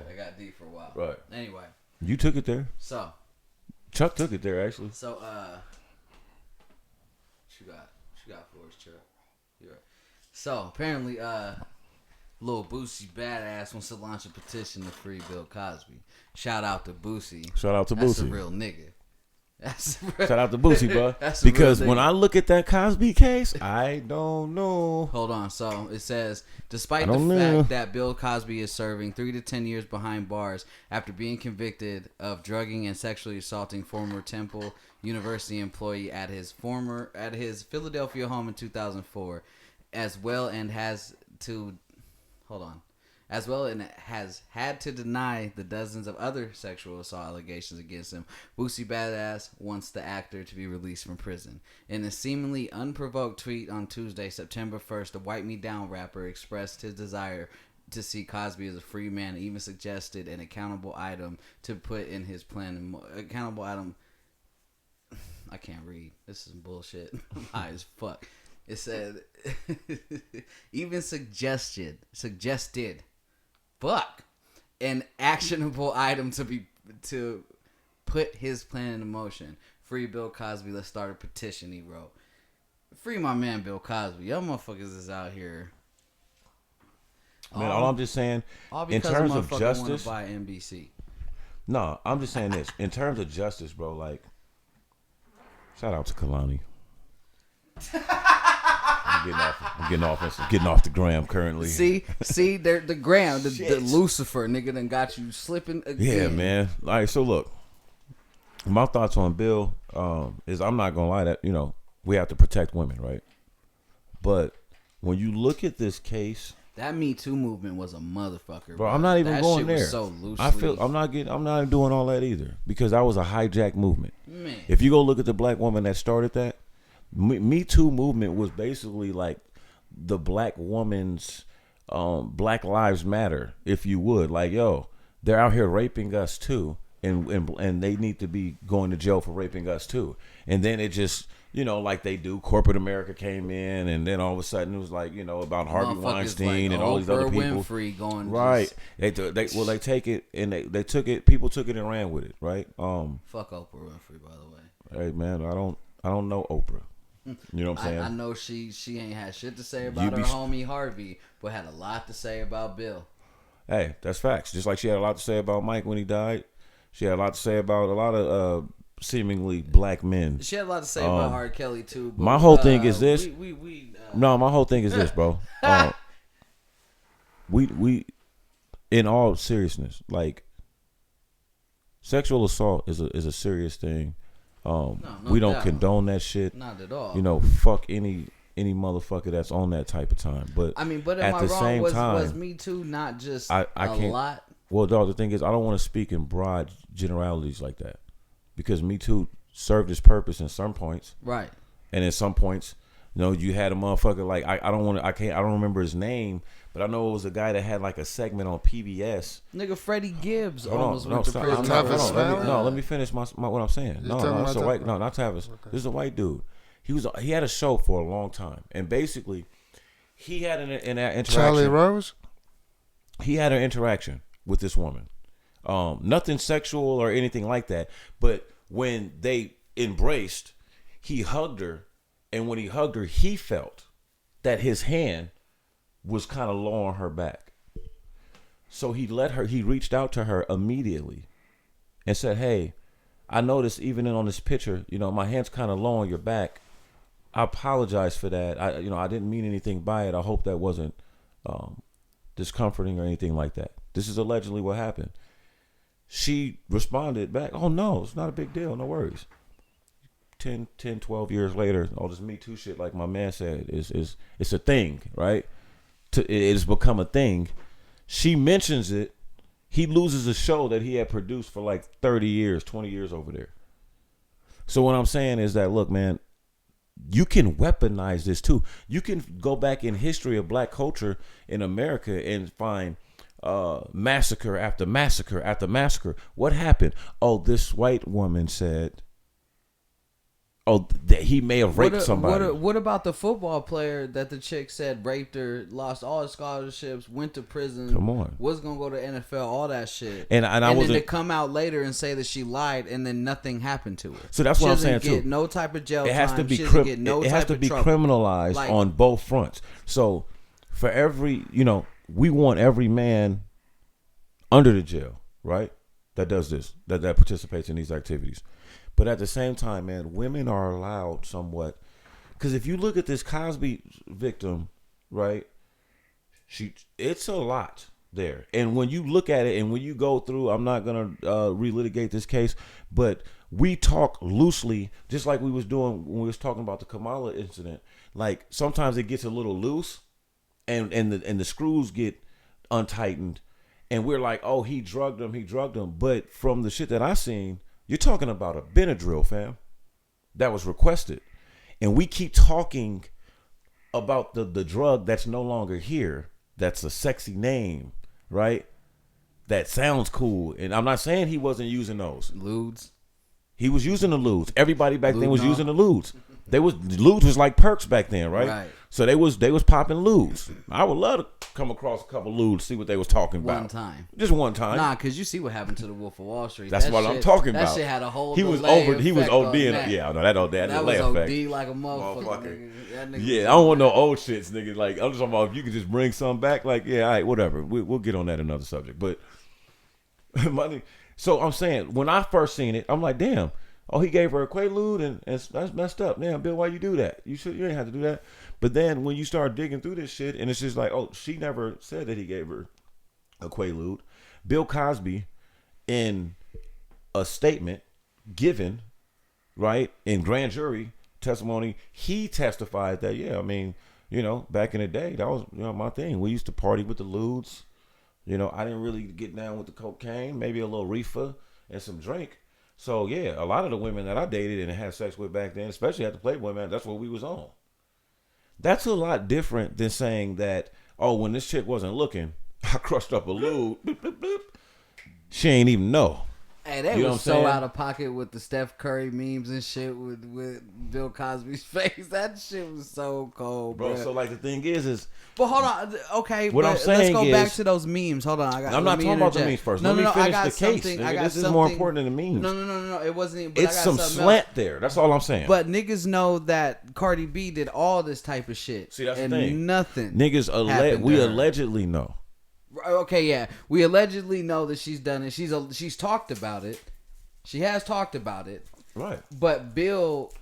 I got deep for a while. Right. Anyway. You took it there. So. Chuck took it there, actually. So, she got for his Chuck. You're right. So, apparently, Lil Boosie Badass wants to launch a petition to free Bill Cosby. Shout out to Boosie. That's a real nigga. Shout out to Boosie, bro. Because when I look at that Cosby case, I don't know. Hold on. So it says, despite the fact that Bill Cosby is serving 3 to 10 years behind bars after being convicted of drugging and sexually assaulting former Temple University employee at his Philadelphia home in 2004, as well and has had to deny the dozens of other sexual assault allegations against him, Boosie Badass wants the actor to be released from prison. In a seemingly unprovoked tweet on Tuesday, September 1st, the Wipe Me Down rapper expressed his desire to see Cosby as a free man and even suggested an accountable item to put in his plan. Accountable item... I can't read. This is bullshit. I'm high as fuck. It said... even suggested... Fuck. An actionable item to put his plan into motion. Free Bill Cosby. Let's start a petition, he wrote. Free my man Bill Cosby. Y'all motherfuckers is out here. Man, all I'm just saying, in terms of justice, buy NBC. No, I'm just saying this. In terms of justice, bro, like, shout out to Kalani. I'm getting off the gram currently. See, the gram, the Lucifer nigga done got you slipping again. Yeah, man. All right, so look, my thoughts on Bill is, I'm not gonna lie, that we have to protect women, right? But when you look at this case, that Me Too movement was a motherfucker, bro. I'm not even that going shit there. Was so loosely. I'm not doing all that either, because that was a hijacked movement. Man. If you go look at the black woman that started that, Me Too movement was basically like the black woman's Black Lives Matter, if you would. Like, yo, they're out here raping us too, and they need to be going to jail for raping us too. And then it just, like they do, corporate America came in, and then all of a sudden it was like, about Harvey Weinstein and all these other people. Winfrey going right. They take it, and they took it. People took it and ran with it. Right. Fuck Oprah Winfrey, by the way. Hey man, I don't know Oprah. You know what I'm saying? I know she ain't had shit to say about her homie Harvey, but had a lot to say about Bill. Hey, that's facts. Just like she had a lot to say about Mike when he died, she had a lot to say about a lot of seemingly black men. She had a lot to say about R. Kelly too. But, my whole thing is this. No, my whole thing is this, bro. We, in all seriousness, like sexual assault is a serious thing. We don't condone that shit. Not at all. You know, fuck any motherfucker that's on that type of time. But I mean, but at the same time, was Me Too not just I a can't, lot? Well, dog, the thing is, I don't want to speak in broad generalities like that because Me Too served its purpose in some points, right? And in some points, you know, you had a motherfucker like I don't remember his name, but I know it was a guy that had like a segment on PBS. Nigga, Freddie Gibbs almost went to prison. Let me finish my what I'm saying. No, it's a white. No, not Tavis. Okay. This is a white dude. He had a show for a long time, and basically, he had an interaction. Charlie Rose. He had an interaction with this woman. Nothing sexual or anything like that, but when they embraced, he hugged her, and when he hugged her, he felt that his hand was kind of low on her back. So he reached out to her immediately and said, "Hey, I noticed even on this picture, you know, my hand's kind of low on your back. I apologize for that. I didn't mean anything by it. I hope that wasn't discomforting or anything like that. This is allegedly what happened." She responded back, "Oh no, it's not a big deal. No worries." 10, 12 years later, all this Me Too shit, like my man said, it's a thing, right? It has become a thing. She mentions it. He loses a show that he had produced for like 30 years, 20 years over there. So what I'm saying is that, look, man, you can weaponize this too. You can go back in history of black culture in America and find massacre after massacre after massacre. What happened? Oh, this white woman said, that he may have raped somebody. What about the football player that the chick said raped her, lost all his scholarships, went to prison? Come on, was gonna go to NFL, all that shit, and then to come out later and say that she lied, and then nothing happened to her. So that's what I'm saying too. Get no type of jail. It has time. to be it has to be criminalized on both fronts. So for every, we want every man under the jail, right? That does this, that participates in these activities. But at the same time, man, women are allowed somewhat. Because if you look at this Cosby victim, right, it's a lot there. And when you look at it and when you go through, I'm not going to relitigate this case, but we talk loosely, just like we was doing when we was talking about the Kamala incident. Like sometimes it gets a little loose and the screws get untightened. And we're like, oh, he drugged him. But from the shit that I seen, you're talking about a Benadryl, fam, that was requested. And we keep talking about the drug that's no longer here. That's a sexy name, right? That sounds cool. And I'm not saying he wasn't using those. Ludes. He was using the ludes. Everybody back then was using the ludes. Ludes was like perks back then, right? So they was popping ludes. I would love to come across a couple ludes, see what they was talking about. One time. Just one time. Nah, because you see what happened to the Wolf of Wall Street. That's what I'm talking about. That shit had a whole He was ODing. Yeah, no, that delay was effect. OD like a motherfucker. Nigga yeah, I don't want no old shits, nigga. Like, I'm just talking about if you could just bring something back, like, yeah, all right, whatever. We'll get on that another subject. But, so I'm saying, when I first seen it, I'm like, damn. Oh, he gave her a Quaalude, and that's messed up. Damn, Bill, why you do that? You ain't have to do that. But then when you start digging through this shit, and it's just like, oh, she never said that he gave her a Quaalude. Bill Cosby, in a statement given, right, in grand jury testimony, he testified that, yeah, I mean, back in the day, that was my thing. We used to party with the ludes. I didn't really get down with the cocaine, maybe a little reefer and some drink. So, yeah, a lot of the women that I dated and had sex with back then, especially at the Playboy, man, that's what we was on. That's a lot different than saying that, oh, when this chick wasn't looking, I crushed up a lube. Boop, boop, boop. She ain't even know. Hey, they was so out of pocket with the Steph Curry memes and shit with Bill Cosby's face. That shit was so cold, bro. So like the thing is. But hold on, okay. What I'm saying let's go back to those memes. Hold on, I'm not talking about the memes first. Let me finish the case. This is more important than the memes. No. It wasn't even. It's some slant there. That's all I'm saying. But niggas know that Cardi B did all this type of shit. See, that's the thing. Nothing. Niggas allegedly know. Okay, yeah, we allegedly know that she's done it. She's talked about it. She has talked about it. Right. But Bill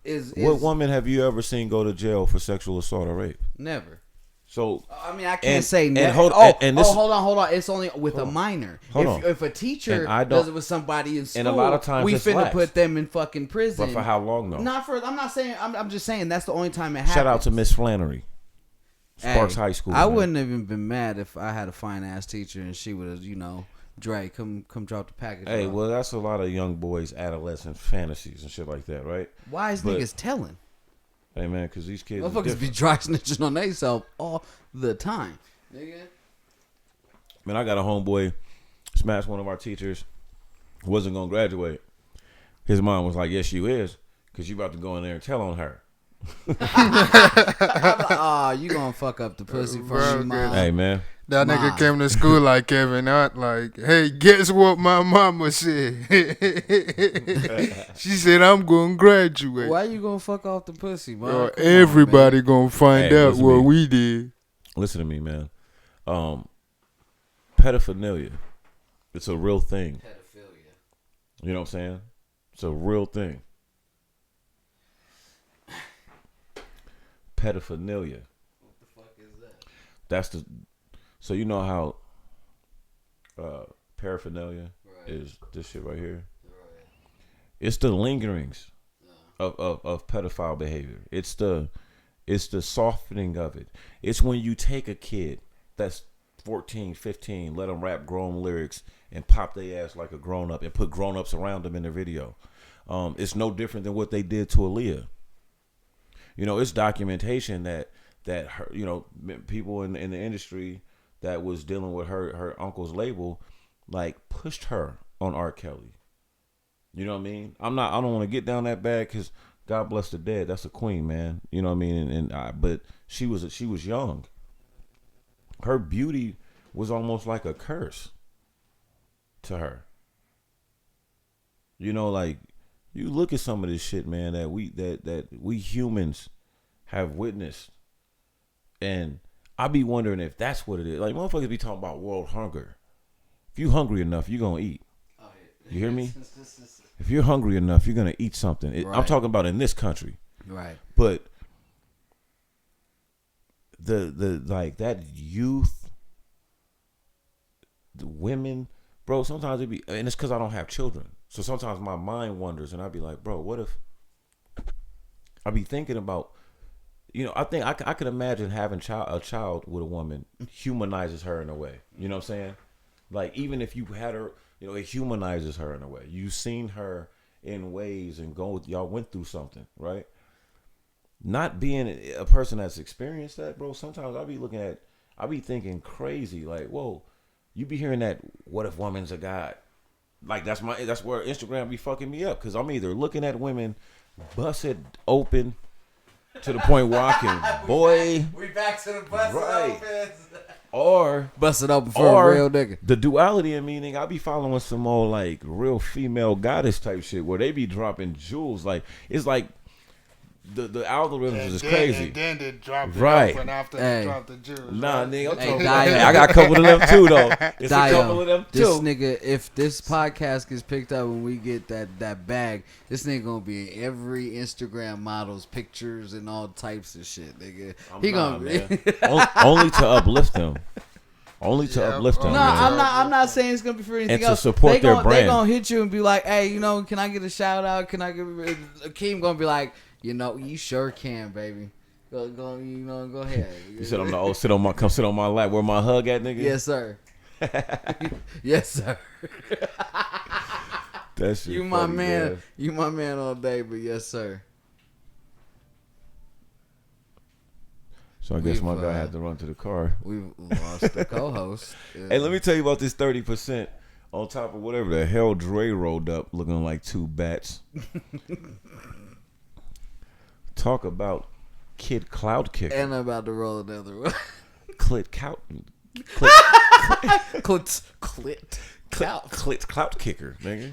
is. What woman have you ever seen go to jail for sexual assault or rape? Never. So I mean, I can't say never. Hold on. It's only with a minor. If a teacher does it with somebody in school, and a lot of times we finna put them in fucking prison. But for how long though? Not for. I'm not saying. I'm just saying that's the only time it happens. Shout out to Miss Flannery. Sparks High School. I wouldn't have even been mad if I had a fine ass teacher and she would have, Dre, come drop the package. Hey, well, that's a lot of young boys' adolescent fantasies and shit like that, right? Why is niggas telling? Hey, man, because these kids motherfuckers be dry snitching on themselves all the time. Nigga. Man, I got a homeboy smashed one of our teachers who wasn't going to graduate. His mom was like, yes, you is, because you about to go in there and tell on her. You gonna fuck up the pussy for me, mom. Hey, man. That nigga came to school like Kevin Hart, like, hey, guess what my mama said? She said, I'm going to graduate. Why you going to fuck off the pussy, man? Everybody going to find out what we did. Listen to me, man. Pedophilia. It's a real thing. Pedophilia. You know what I'm saying? It's a real thing. Pedophilia. What the fuck is that? That's the. So you know how paraphernalia is this shit right here. Right. It's the lingerings of pedophile behavior. It's the softening of it. It's when you take a kid that's 14, 15, let them rap grown lyrics and pop their ass like a grown up and put grown ups around them in their video. It's no different than what they did to Aaliyah. It's documentation that her, people in the industry that was dealing with her uncle's label, like, pushed her on R. Kelly. You know what I mean? I don't want to get down that bad because God bless the dead. That's a queen, man. You know what I mean? But she was young. Her beauty was almost like a curse to her. Like, you look at some of this shit, man, that we humans have witnessed, and I be wondering if that's what it is. Like, motherfuckers be talking about world hunger. If you hungry enough, you gonna eat. You hear me? If you're hungry enough, you're gonna eat something. Right. I'm talking about in this country, right? But the like that youth, the women, bro. Sometimes it be, and it's because I don't have children. So sometimes my mind wanders, and I be like, bro, what if? I be thinking about. I think I could imagine having a child with a woman humanizes her in a way. You know what I'm saying? Like, even if you had her, it humanizes her in a way. You've seen her in ways and y'all went through something, right? Not being a person that's experienced that, bro, sometimes I be thinking crazy, like, whoa, you be hearing that, what if woman's a god? Like, that's where Instagram be fucking me up, because I'm either looking at women busted open to the point where I can, boy. We back to the busted open. Or busted open for a real nigga. The duality in meaning, I be following some old, like, real female goddess type shit where they be dropping jewels. Like, it's like the algorithms is crazy. And then they drop it off and after they drop the jewels. Nah, nigga, I got a couple of them too, though. It's a couple of them too. This nigga, if this podcast gets picked up and we get that bag, this nigga gonna be in every Instagram model's pictures and all types of shit, nigga. Gonna be only to uplift them. Only to uplift them. No, I'm not saying it's gonna be for anything and else. To support their brand. They gonna hit you and be like, hey, can I get a shout out? Can I give Akeem gonna be like, you sure can, baby. Go ahead. You said I'm the old come sit on my lap. Where my hug at, nigga? Yes, sir. Yes, sir. That shit you my man. Man. You my man all day, but yes, sir. So I guess my guy had to run to the car. We've lost the co-host. Hey, let me tell you about this 30%. on top of whatever the hell Dre rolled up, looking like two bats. Talk about kid clout kicker. And I'm about to roll another one. Clit clout. Clit clout kicker, nigga.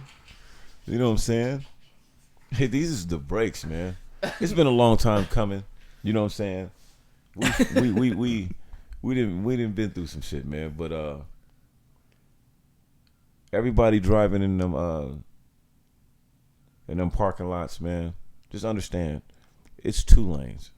You know what I'm saying? Hey, these is the breaks, man. It's been a long time coming. You know what I'm saying? We didn't been through some shit, man. But everybody driving in them parking lots, man. Just understand, it's 2 lanes.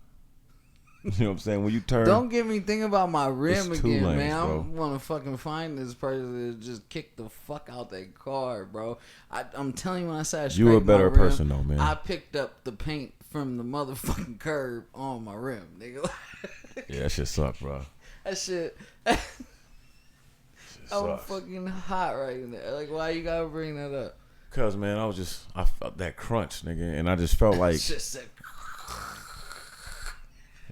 You know what I'm saying? When you turn, don't get me thinking about my rim again, lanes, man. bro. I want to fucking find this person that just kick the fuck out that car, bro. I'm telling you, when I said you a better rim, person, though, man. I picked up the paint from the motherfucking curb on my rim, nigga. Yeah, that shit suck, bro. That shit. I'm fucking hot right now. Like, why you gotta bring that up? Cause, man, I felt that crunch, nigga, and I just felt like, Just said,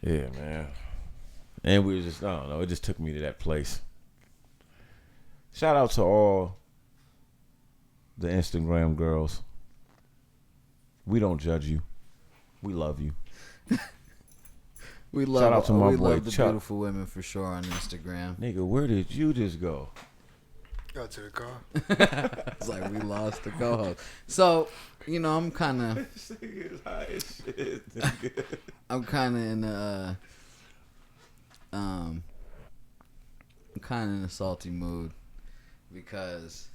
yeah, man. And we were just, I don't know, it just took me to that place. Shout out to all the Instagram girls. We don't judge you. We love you. we love. Shout out to my we boy love the Chuck. beautiful women for sure on Instagram. Nigga, where did you just go? Got to the car. It's like we lost the co-host. So, you know, I'm kind of in a I'm kind of in a salty mood because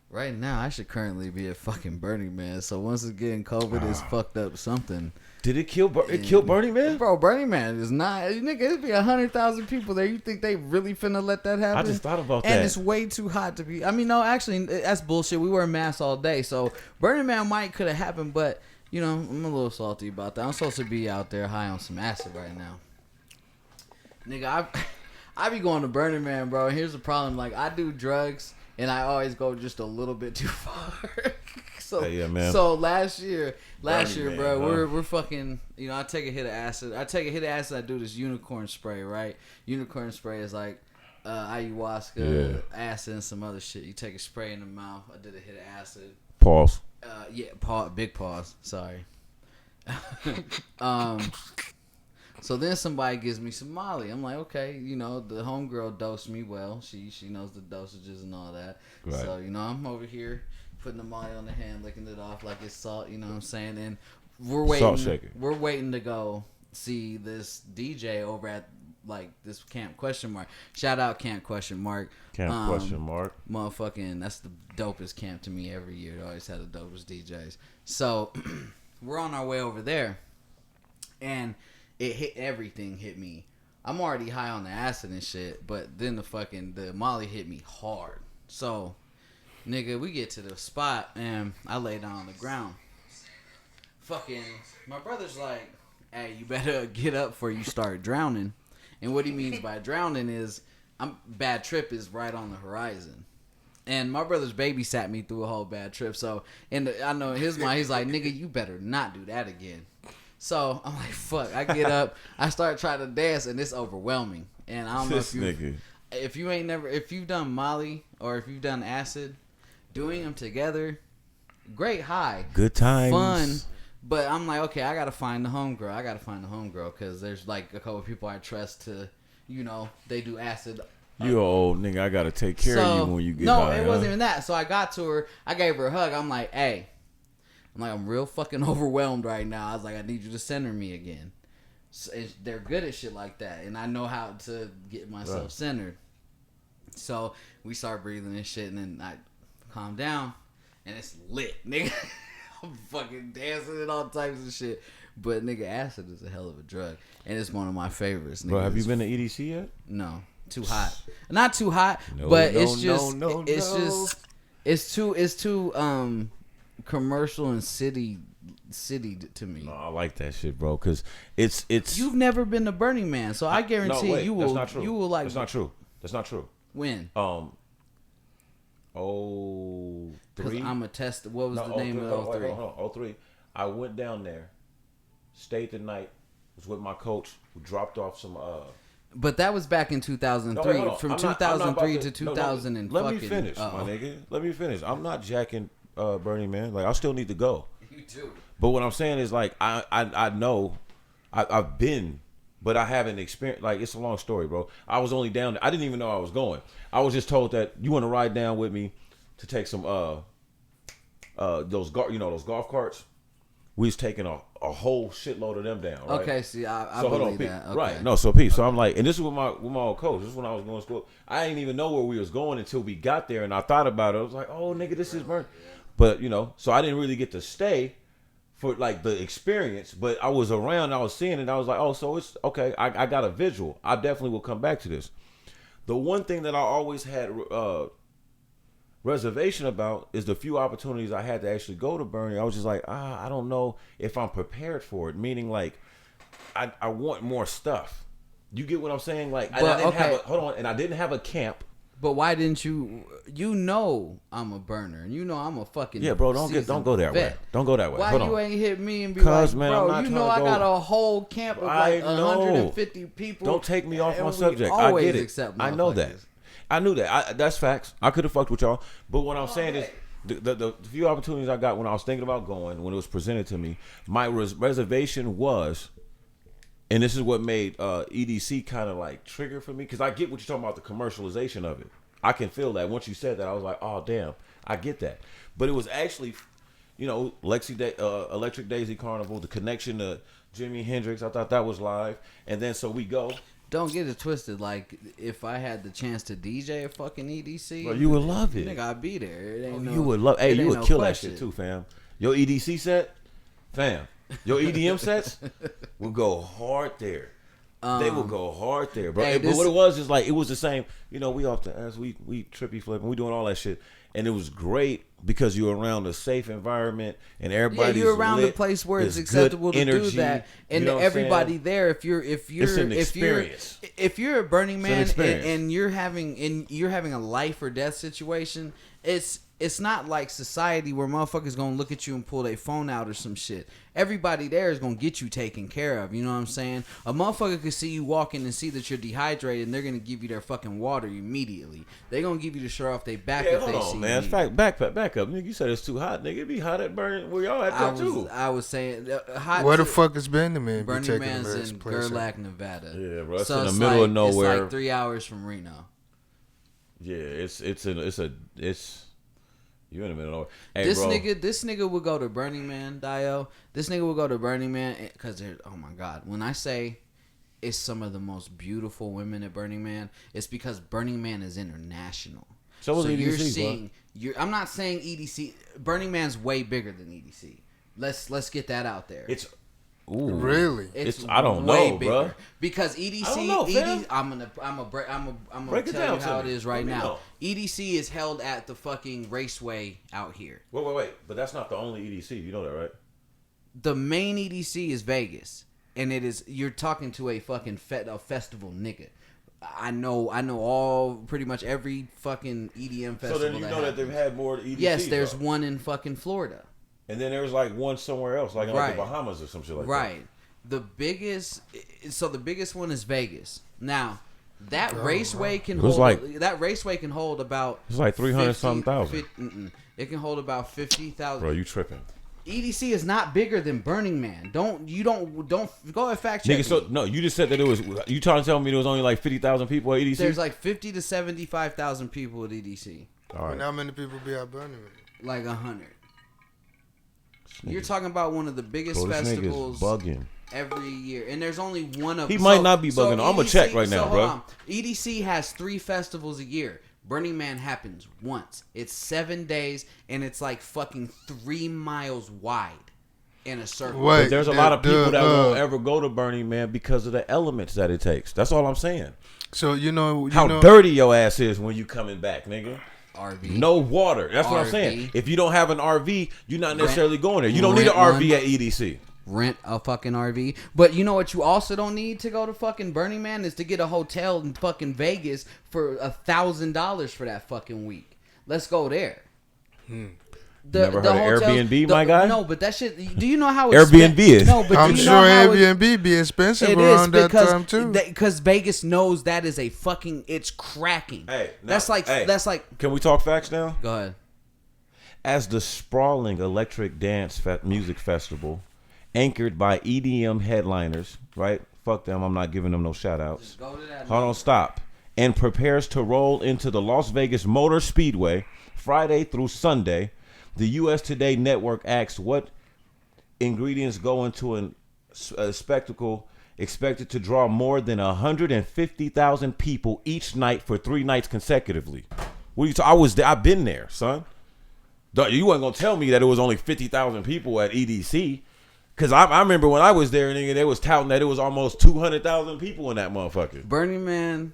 right now I should currently be at fucking Burning Man. So once again, COVID has fucked up something. Did it kill? It killed Burning Man? Bro, Burning Man is not. Nigga, it'd be 100,000 people there. You think they really finna let that happen? I just thought about that. And it's way too hot to be. I mean, no, actually, that's bullshit. We wear masks all day, so Burning Man could have happened, but you know, I'm a little salty about that. I'm supposed to be out there high on some acid right now. Nigga, I be going to Burning Man, bro. Here's the problem: like, I do drugs, and I always go just a little bit too far. So, yeah, man. So last year, Man, bro, huh? we're fucking. You know, I take a hit of acid. I do this unicorn spray, right? Unicorn spray is like ayahuasca, acid, and some other shit. You take a spray in the mouth. I did a hit of acid. Pause. Big pause. Sorry. So then somebody gives me some Molly. I'm like, okay, you know, the homegirl dosed me well. She knows the dosages and all that. Right. So, you know, I'm over here putting the Molly on the hand, licking it off like it's salt, you know what I'm saying? And we're waiting. Salt shaker. We're waiting to go see this DJ over at like this Camp an. Shout out Camp an. Camp an. Motherfucking, that's the dopest camp to me every year. They always had the dopest DJs. So we're on our way over there, and everything hit me. I'm already high on the acid and shit, but then the Molly hit me hard. So, nigga, we get to the spot and I lay down on the ground. Fucking, my brother's like, hey, you better get up before you start drowning. And what he means by drowning is, bad trip is right on the horizon. And my brother's babysat me through a whole bad trip. So, I know in his mind, he's like, nigga, you better not do that again. So I'm like, fuck. I get up, I start trying to dance, and it's overwhelming. And I don't know if you've done Molly or if you've done acid, doing them together, great high, good times, fun. But I'm like, okay, I gotta find the homegirl because there's like a couple of people I trust to, you know, they do acid. You old nigga, I gotta take care of you when you get high. No, it wasn't even that. So I got to her, I gave her a hug. I'm like, hey. I'm real fucking overwhelmed right now. I was like, I need you to center me again. So they're good at shit like that, and I know how to get myself centered. So we start breathing and shit, and then I calm down, and it's lit, nigga. I'm fucking dancing and all types of shit. But nigga, acid is a hell of a drug, and it's one of my favorites. Nigga. Bro, have you been to EDC yet? No, too hot. Not too hot, but it's too commercial and city to me. No, I like that shit, bro, because it's you've never been to Burning Man, so I guarantee you will. That's not true. You will like. That's not true. That's not true. When? 03. I'm gonna test. What was the name of 03? Hold on. 03. I went down there, stayed the night, was with my coach, who dropped off some But that was back in 2003. No, From I'm 2003 not to no, 2000 and let fucking. me finish, my nigga. Let me finish. I'm not jacking Burning Man. Like I still need to go. You too. But what I'm saying is like I know I've been, but I haven't experienced. Like it's a long story, bro. I was only down. I didn't even know I was going. I was just told that you want to ride down with me to take some those golf carts. We was taking a whole shitload of them down. Right? Okay, see, I so believe hold on, that. Okay. Right? No, so Pete. So I'm like, and this is with my old coach. This is when I was going to school. I didn't even know where we was going until we got there, and I thought about it. I was like, oh nigga, this is burnt. But so I didn't really get to stay for like the experience. But I was around, I was seeing it, and I was like, oh, so it's okay. I got a visual. I definitely will come back to this. The one thing that I always had reservation about is the few opportunities I had to actually go to Bernie. I was just like, I don't know if I'm prepared for it. Meaning, like, I want more stuff. You get what I'm saying? Like, But, I didn't have a camp. But why didn't you? You know I'm a burner. You know I'm a fucking bro. Don't go that way. Don't go that way. Why Hold you on. ain't hit me and be like, man, bro? I'm You not know I trying to got go. a whole camp of like 150 people. Don't take me off and my we subject. I always get it. accept I know that. motherfuckers. I knew that. That's facts. I could have fucked with y'all. But what I'm saying is, the few opportunities I got when I was thinking about going, when it was presented to me, my reservation was, and this is what made EDC kind of like trigger for me, because I get what you're talking about, the commercialization of it. I can feel that. Once you said that, I was like, oh, damn, I get that. But it was actually, Electric Daisy Carnival, the connection to Jimi Hendrix. I thought that was live. And then so we go. Don't get it twisted. Like, if I had the chance to DJ a fucking EDC, bro, you would love it. Nigga, I'd be there. It ain't You would love. Hey, you would no kill question. that shit too, fam. Your EDC set, fam. Your EDM sets will go hard there. They will go hard there, bro. Hey, but what it was is like, it was the same. We off the ass, we trippy flipping, we doing all that shit, and it was great because you're around a safe environment and everybody's you're around lit. a place where it's There's acceptable good to energy, do that, and you know what I'm everybody saying? there. If you're It's an experience. if you're a Burning Man experience. and you're having a life or death situation, it's not like society where motherfuckers gonna look at you and pull their phone out or some shit. Everybody there is gonna get you taken care of. You know what I'm saying? A motherfucker could see you walking and see that you're dehydrated, and they're gonna give you their fucking water immediately. They're gonna give you the shirt off their back if they see man. you. Fact, back up, nigga. You said it's too hot, nigga. It be hot at Burning. Where y'all at there too? I was saying, hot. Where the fuck is Burning Man? Burning Man's in Gerlach, Nevada. Yeah, bro. It's So in the middle of nowhere. It's like 3 hours from Reno. Yeah, it's you in the middle of nowhere. Hey, This nigga would go to Burning Man, Dio. This nigga would go to Burning Man because oh my god, when I say it's some of the most beautiful women at Burning Man, it's because Burning Man is international. So was EDC, you're seeing, I'm not saying EDC. Burning Man's way bigger than EDC. Let's get that out there. It's really. It's I don't way know, bigger. bro. Because EDC, I don't know, fam. I'm gonna Break it tell down you to how me. it is right Let me now. know. EDC is held at the fucking raceway out here. Wait. But that's not the only EDC. You know that, right? The main EDC is Vegas, and you're talking to a fucking festival nigga. I know all pretty much every fucking EDM festival. So then you know that they've had more EDCs. Yes, there's though. one in fucking Florida. And then there's like one somewhere else, like in like the Bahamas or some shit like that. Right. The biggest one is Vegas. Now, that raceway can hold about. It's like 300 something thousand. It can hold about 50,000. Bro, you tripping? EDC is not bigger than Burning Man. Don't go and fact check. Nigga, so no, you just said that it was. You trying to tell me there was only like 50,000 people at EDC? There's like 50 to 75,000 people at EDC. All right. And how many people be at Burning Man? Like 100. You're talking about one of the biggest Bro, this festivals bugging. every year, and there's only one of. He might not be bugging. I'm gonna check right now, bro. Hold on. EDC has 3 festivals a year. Burning Man happens once. It's 7 days, and it's like fucking 3 miles wide in a circle. But there's a lot of people that won't ever go to Burning Man because of the elements that it takes. That's all I'm saying. So how dirty your ass is when you coming back, nigga. RV. No water. That's what I'm saying. If you don't have an RV, you're not necessarily going there. You don't need an RV at EDC. Rent a fucking RV. But you know what you also don't need to go to fucking Burning Man is to get a hotel in fucking Vegas for $1,000 for that fucking week. Let's go there. Never heard of Airbnb, my guy? No, but that shit. Do you know how Airbnb is? No, but I'm sure Airbnb be expensive around that time too. Because Vegas knows that is a fucking. It's cracking. Hey, that's like. Can we talk facts now? Go ahead. As the sprawling electric dance music festival, anchored by EDM headliners, right? Fuck them, I'm not giving them no shout outs. Hold on, stop. And prepares to roll into the Las Vegas Motor Speedway Friday through Sunday, the US Today Network asks what ingredients go into a spectacle expected to draw more than 150,000 people each night for 3 nights consecutively. What are you I was there. I've been there, son. You wasn't gonna tell me that it was only 50,000 people at EDC, because I remember when I was there, nigga, they was touting that it was almost 200,000 people in that motherfucker. Burning Man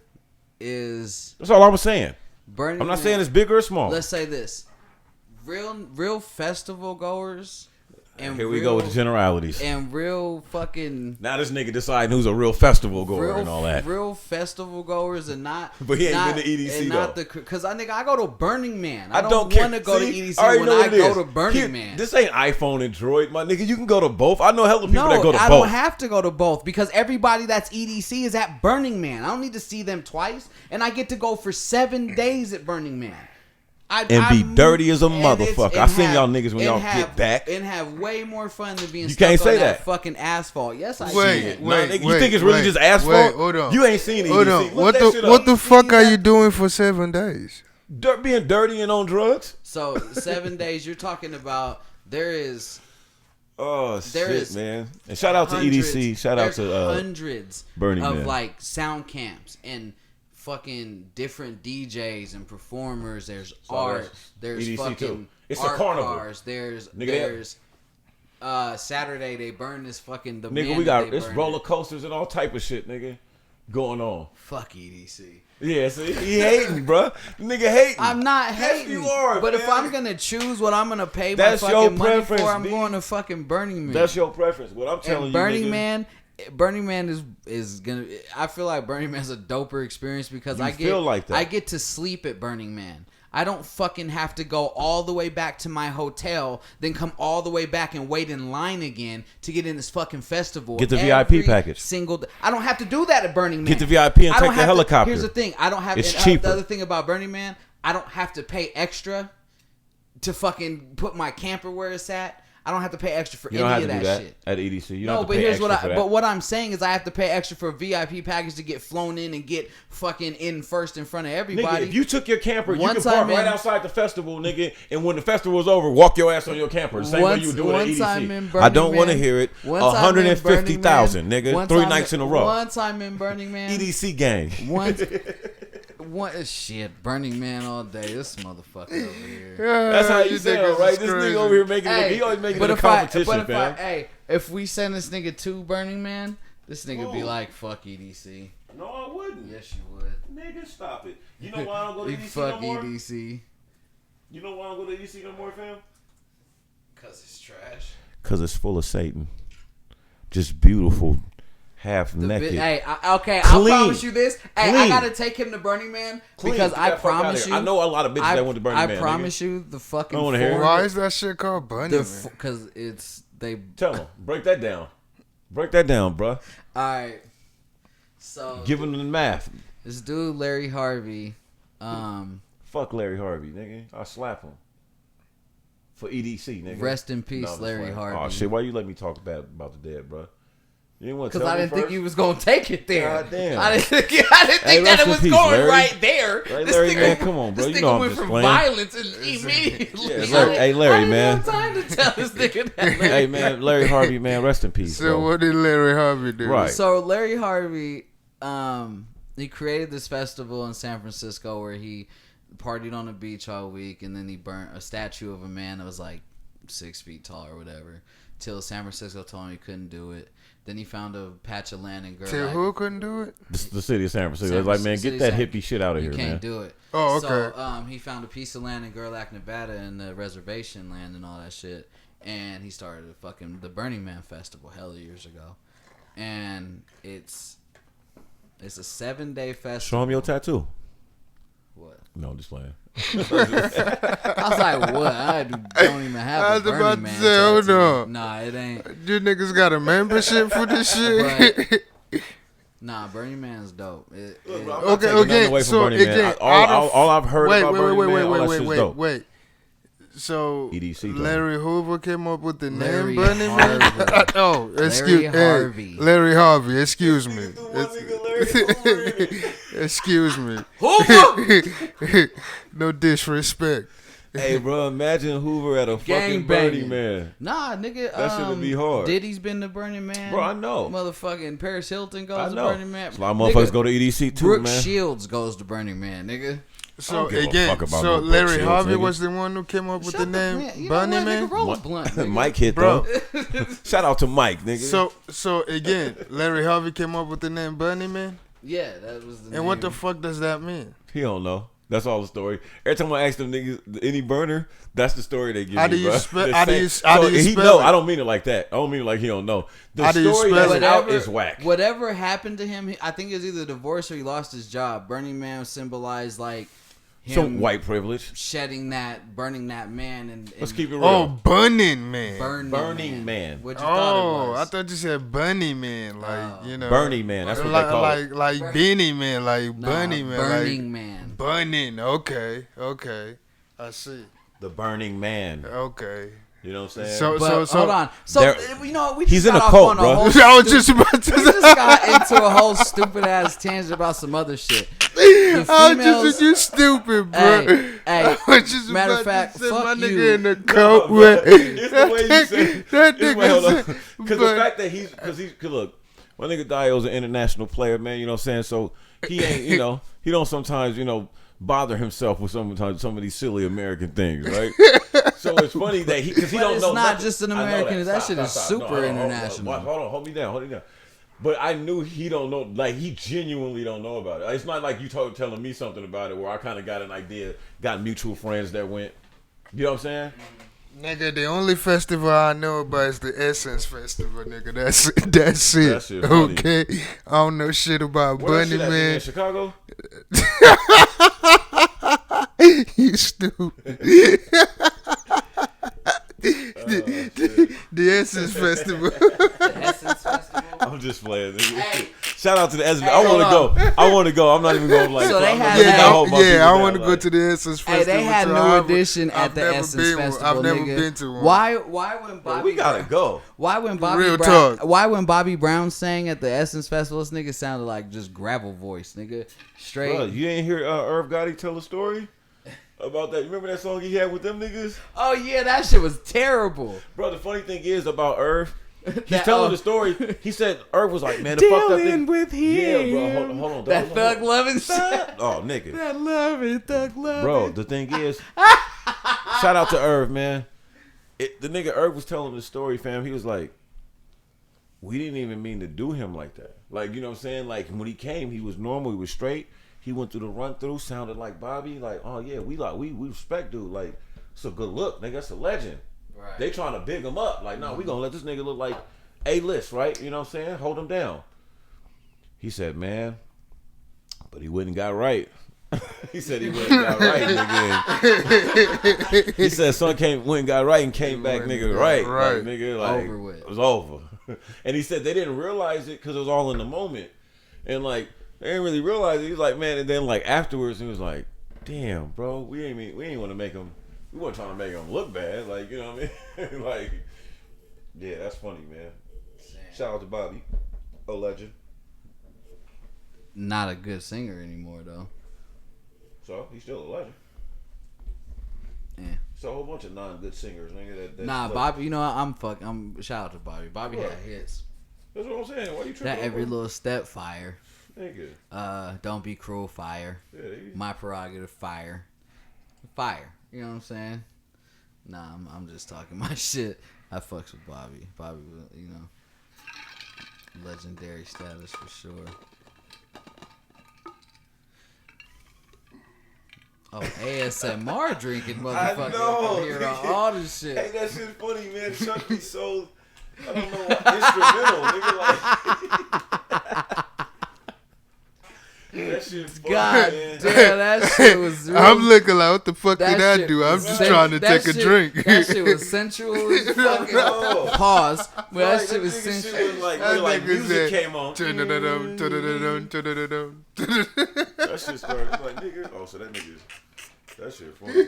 is. That's all I was saying. Burning I'm not Man, saying it's big or small. Let's say this: real festival goers. And here we go with the generalities. And real fucking. Now this nigga deciding who's a real festival goer and all that. Real festival goers and not. But he ain't been to EDC and though. Not because I go to Burning Man. I don't want to go to EDC when I go to Burning Man. This ain't iPhone and Droid, my nigga. You can go to both. I know hella people that go to both. I don't have to go to both because everybody that's EDC is at Burning Man. I don't need to see them twice, and I get to go for 7 days at Burning Man. Be dirty as a motherfucker. I seen y'all niggas when y'all get back and have way more fun than being you stuck can't say on that fucking asphalt. Yes, I wait, can. Wait, you think it's really just asphalt? Hold on. You ain't seen it. Hold on. What the fuck are you doing for 7 days? Being dirty and on drugs. So 7 days. You're talking about there is. Oh shit, man! And shout out to EDC. Shout out to hundreds Burning of Man. like sound camps and fucking different DJs and performers. There's art. There's EDC fucking too. It's art a carnival. cars. There's Saturday they burn this fucking nigga. We got it's roller coasters and all type of shit, nigga, going on. Fuck EDC. Yeah, see, he hating, bro. Nigga hating. I'm not hating. Yes, you are. But man. if I'm gonna choose what I'm gonna pay that's my fucking money for, I'm going to fucking Burning Man. That's your preference. What I'm telling you, Burning Man is gonna. I feel like Burning Man's a doper experience because I get to sleep at Burning Man. I don't fucking have to go all the way back to my hotel, then come all the way back and wait in line again to get in this fucking festival. Get the VIP package. I don't have to do that at Burning Man. Get the VIP and take the helicopter. Here's the thing. I don't have. It's cheaper. The other thing about Burning Man, I don't have to pay extra to fucking put my camper where it's at. I don't have to pay extra for any of that shit at EDC. You no, but here's what I'm saying is I have to pay extra for a VIP package to get flown in and get fucking in first in front of everybody. Nigga, if you took your camper, you can park right outside the festival, nigga, and when the festival is over, walk your ass on your camper. The same way you do it at EDC. I don't want to hear it. 150,000, nigga, 3 nights in a row. One time in Burning Man. EDC gang. What shit? Burning Man all day. This motherfucker over here. That's how you sound, right? This nigga over here making it. He always making it a competition, fam. If we send this nigga to Burning Man, this nigga be like, fuck EDC. No, I wouldn't. Yes, you would. Nigga, stop it. You know why I don't go to EDC fuck no more? EDC. You know why I don't go to EDC no more, fam? Cause it's trash. Cause it's full of Satan. Just beautiful. Half naked. I promise you this. Hey, I gotta take him to Burning Man because I promise you. I know a lot of bitches that went to Burning Man. I promise you, the fucking. Why is that shit called Burning Man? Because they. Tell them. Break that down. Break that down, bro. All right. So. Give him the math. This dude Larry Harvey. Fuck Larry Harvey, nigga. I'll slap him. For EDC, nigga. Rest in peace, Larry Harvey. Oh shit! Why you let me talk bad about the dead, bro? Because I didn't think you was gonna take it there. God damn. I didn't think that it was going Larry. Right there. Right, Larry, man, come on, bro. This you know nigga went from violence and immediately. Hey, Larry, man. I didn't have time to tell this nigga that. Hey, man, Larry Harvey, man, rest in peace. So bro. what did Larry Harvey do? Right. So Larry Harvey, he created this festival in San Francisco where he partied on the beach all week, and then he burnt a statue of a man that was like 6 feet tall or whatever. Till San Francisco told him he couldn't do it. Then he found a patch of land in Girl. Till who couldn't do it? The city of San Francisco. Like, man, get that hippie shit out of here, man. You can't do it. Oh, okay. So he found a piece of land in Gerlach, Nevada, and the reservation land and all that shit. And he started the Burning Man Festival hella years ago. And it's a 7-day festival. Show him your tattoo. What? No, I'm just playing. I was like, what? I don't even have I a was Burning about to Man say, hold tattoo. on. Nah, it ain't. You niggas got a membership for this shit? Nah, Burning Man's dope. Okay. So again, all I've heard about Burning Man, all that shit's dope. wait. So EDC Larry Hoover came up with the Larry name Burning Man. Oh, Larry Harvey. Excuse me. Excuse me. Hoover. No disrespect. Hey, bro, imagine Hoover at a fucking Burning Man. Nah, nigga. That shouldn't be hard. Diddy's been to Burning Man. Bro, I know. Motherfucking Paris Hilton goes to Burning Man. A lot of motherfuckers go to EDC too, Brooke man. Shields goes to Burning Man, nigga. So again, Larry Harvey was the one who came up with the name Burning Man. Mike hit though. Shout out to Mike, nigga. So again, Larry Harvey came up with the name Burning Man. Yeah, that was the name. And what the fuck does that mean? He don't know. That's all the story. Every time I ask them niggas any burner, that's the story they give me. How do you spell? How do you he spell know. it? I don't mean it like that. I don't mean it like he don't know. The How do you story spell that's it? out is whack. Whatever happened to him, I think it was either divorce or he lost his job. Burning Man symbolized like him some white privilege, burning that man, and let's keep it real. Oh, Burning Man. Burning Man. What you thought it was? I thought you said Bunny Man, like you know, Burning Man. That's what they call it. Like Beanie Man, like Bunny Man, Burning Man. Burning. Okay, I see. The Burning Man. Okay. You know what I'm saying? So hold on. So you know we just he's in got a off cult, on bro. I was just about to. We just got into a whole stupid ass tangent about some other shit. You stupid, bro. Hey, just matter about of fact, to say fuck my you. nigga in the coat. It's the way you say that nigga. Because the fact that because look, my nigga Dio's an international player, man. You know what I'm saying? So he ain't, he don't sometimes, bother himself with some of these silly American things, right? So it's funny that because he don't know. It's not nothing. just an American. That shit is super international. Hold on, hold me down. But I knew he don't know, like he genuinely don't know about it. It's not like you telling me something about it where I kind of got an idea, got mutual friends that went. You know what I'm saying? Nigga, the only festival I know about is the Essence Festival, nigga. That's it. That shit funny. Okay, I don't know shit about Bunny Man. In Chicago? You stupid. The Essence Festival. The Essence Festival. I'm just playing. Hey. Shout out to the Essence. I want to go. I'm not even going like. So they had I want to go to the Essence Festival. Hey, they had New Edition at the Essence Festival. I've never been to one. Why when Bobby? We gotta go. Why when Bobby Brown sang at the Essence Festival, this nigga sounded like just gravel voice, nigga. Straight. Bro, you ain't hear Irv Gotti tell a story about that? You remember that song he had with them niggas? Oh yeah, that shit was terrible. Bro, the funny thing is about Irv. He's telling the story. He said Irv was like, man, the fucked up thing. With him. Yeah, bro, hold on. That thug loving shit. Oh, nigga. That loving, thug loving. Bro, the thing is, shout out to Irv, man. The nigga Irv was telling the story, fam. He was like, we didn't even mean to do him like that. Like, you know what I'm saying? Like, when he came, he was normal. He was straight. He went through the run through, sounded like Bobby. Like, oh yeah, we respect dude. Like, it's a good look, nigga. That's a legend. Right. They trying to big him up. Like, no, we gonna let this nigga look like A-list, right? You know what I'm saying? Hold him down. He said, man, but he wouldn't got right. He said he went and got right, nigga. He said son went and got right and came back, nigga, right. Like, nigga, like, over with. It was over. And he said they didn't realize it because it was all in the moment. And like, they didn't really realize it. He was like, man, and then like afterwards, he was like, damn, bro, we ain't want to make him. We weren't trying to make him look bad, like, you know what I mean? Like, yeah, that's funny, man. Shout out to Bobby, a legend. Not a good singer anymore, though. So he's still a legend. Yeah. So a whole bunch of non-good singers, nigga. Nah, Bobby. You know, I'm shout out to Bobby. Bobby had hits. That's what I'm saying. Why you tripping? That every little step fire. Nigga. Don't be cruel fire. Yeah, My prerogative fire. Fire. You know what I'm saying? Nah, I'm just talking my shit. I fucks with Bobby. Bobby, you know, legendary status for sure. Oh, ASMR drinking, motherfucker. I know. Hear all this shit. Hey, that shit's funny, man. Chuck be so, I don't know what instrumental, nigga. Like, That shit funny, God man. damn, that shit was real. I'm looking like, what the fuck did I shit do? I'm was just sen- trying to that take a shit- drink. That shit was sensual as fucking. No. Pause. But Like, that shit was nigga sensual. shit was like, That like nigga music said, came on. That shit started like nigga. Oh, so that nigga, that shit funny.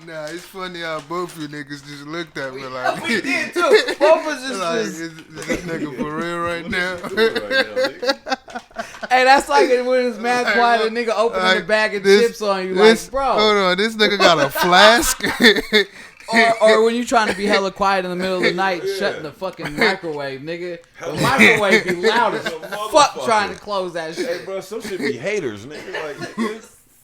Nah, it's funny how both you niggas just looked at me like, We did too. Both was just. like is this nigga for real right now? What you doing right now, nigga? Hey, that's like when it's mad Like, quiet, a nigga opening like, a bag of this- chips on you, this- like, bro. Hold on, this nigga got a flask. Or when you trying to be hella quiet in the middle of the night, shutting the fucking microwave, nigga. The microwave be loud as fuck trying to close that Hey, shit. bro, some shit be haters, nigga. Like, nigga,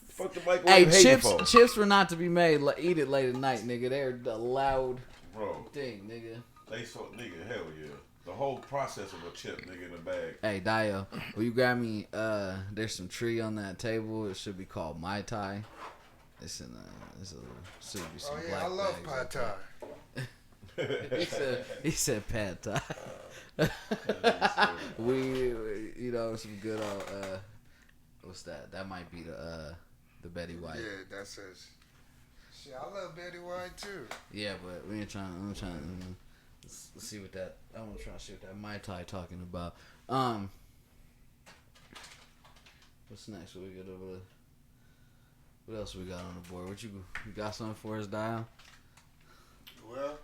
fuck the Hey, microwave hating for. chips were not to be made. Eat it late at night, nigga. They're the loud Bro, thing, nigga. they so nigga, hell yeah. The whole process of a chip, nigga, in a bag. Hey, Dio, will you grab me? There's some tree on that table. It should be called Mai Tai. It's in should be some black I love bags. pad thai. He said pad thai. we some good old what's that? That might be the Betty White. Yeah, that says. Shit, I love Betty White too. Yeah, but we ain't trying. I'm trying. Let's see what that. I want to try to see what that Mai Tai talking about. What's next? What we got over there? What else we got on the board? What you got something for us, Dial? Well.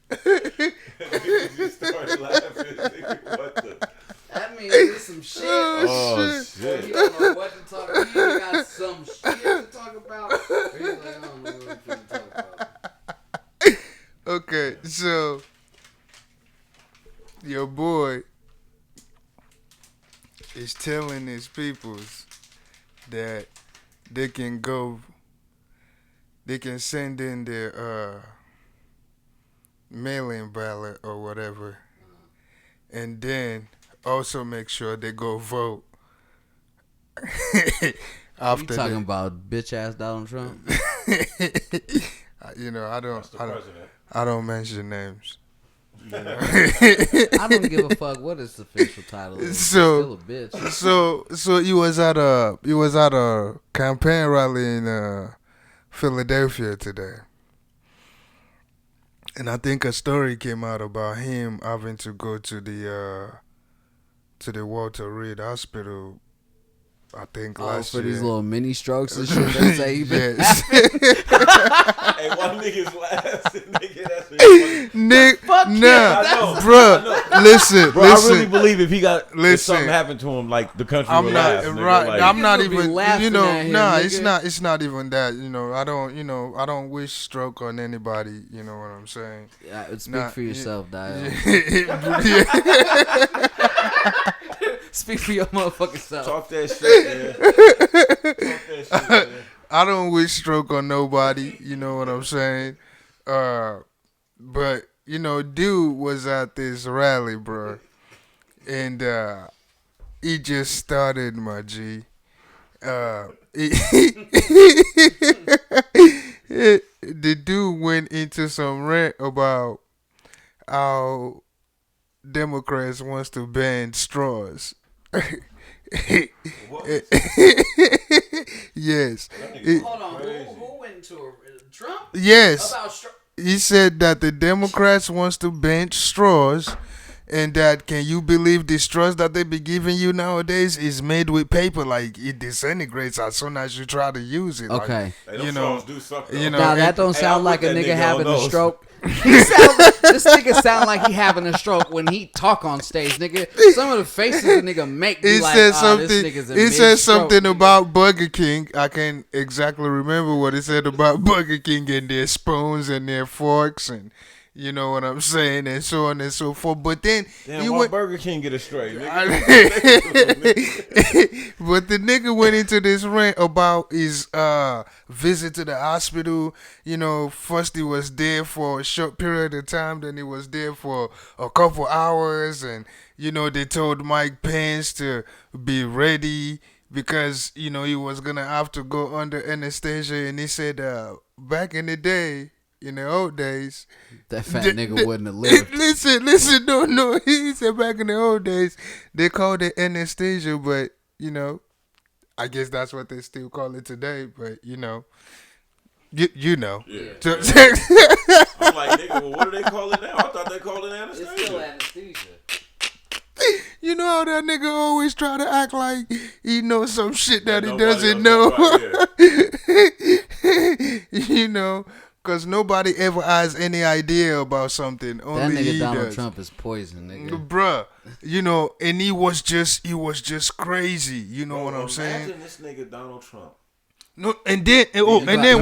You started laughing, nigga. What the? That means there's some shit. Oh, You shit. don't know what to talk about. You got some shit to talk about. Or you like, I don't know what to talk about. Okay, so your boy is telling his peoples that they can send in their mail-in ballot or whatever, and then also make sure they go vote. You talking about bitch ass Donald Trump? You know, I That's the president. mention names. I don't give a fuck what his official title is. So- He's still a bitch. So he was at a campaign rally in Philadelphia today, and I think a story came out about him having to go to the Walter Reed Hospital. I think last for year. these little mini strokes and shit they say he been Yes. Hey, why niggas laughing, nigga? That's really funny. Nick, fuck nah, yeah, bruh, listen, Bro, listen. I really believe if if Listen. something happened to him, like the country I'm would not laugh. Nigga, right. like, I'm not Niggas would be even. laughing You know, at him, nah. nigga. It's not even that. You know, I don't wish stroke on anybody. You know what I'm saying? Speak Nah, for yourself, Dial. Yeah. Speak for your motherfucking self. talk that shit, man. Talk that shit, man. I don't wish stroke on nobody. You know what I'm saying? But you know, dude was at this rally, bro, and he just started, my G. The dude went into some rant about how Democrats wants to ban straws. What? Yes. That nigga Hold on, crazy. who went into a Trump? Yes. About He said that the Democrats wants to ban straws, and that can you believe the straws that they be giving you nowadays is made with paper, like it disintegrates as soon as you try to use it. Okay. Hey, them You know, songs do suck, you though. know, Now that don't Hey, sound I'll like put a that nigga nigga on having a those. stroke. This nigga sound like he having a stroke when he talk on stage, nigga. Some of the faces the nigga make be He like, said this something. nigga's in He said mid-stroke, something nigga. about Burger King. I can't exactly remember what he said about Burger King and their spoons and their forks, and you know what I'm saying, and so on and so forth. But then Damn, he why went. Burger King get a straight, nigga? But the nigga went into this rant about his visit to the hospital. You know, first he was there for a short period of time, then he was there for a couple hours, and you know they told Mike Pence to be ready because you know he was gonna have to go under anesthesia, and he said back in the day in the old days, that fat nigga wouldn't have lived. Listen, no. He said back in the old days, they called it anesthesia, but I guess that's what they still call it today. But you know. Yeah. So, I'm like, nigga, well, what do they call it now? I thought they called it anesthesia. It's still anesthesia. you know how that nigga always try to act like he knows some shit that he nobody doesn't know. Because nobody ever has any idea about something. Only that nigga he Donald does. Trump is poison, nigga. Bruh, and he was just crazy. You know what I'm saying? Imagine this nigga Donald Trump. No, and then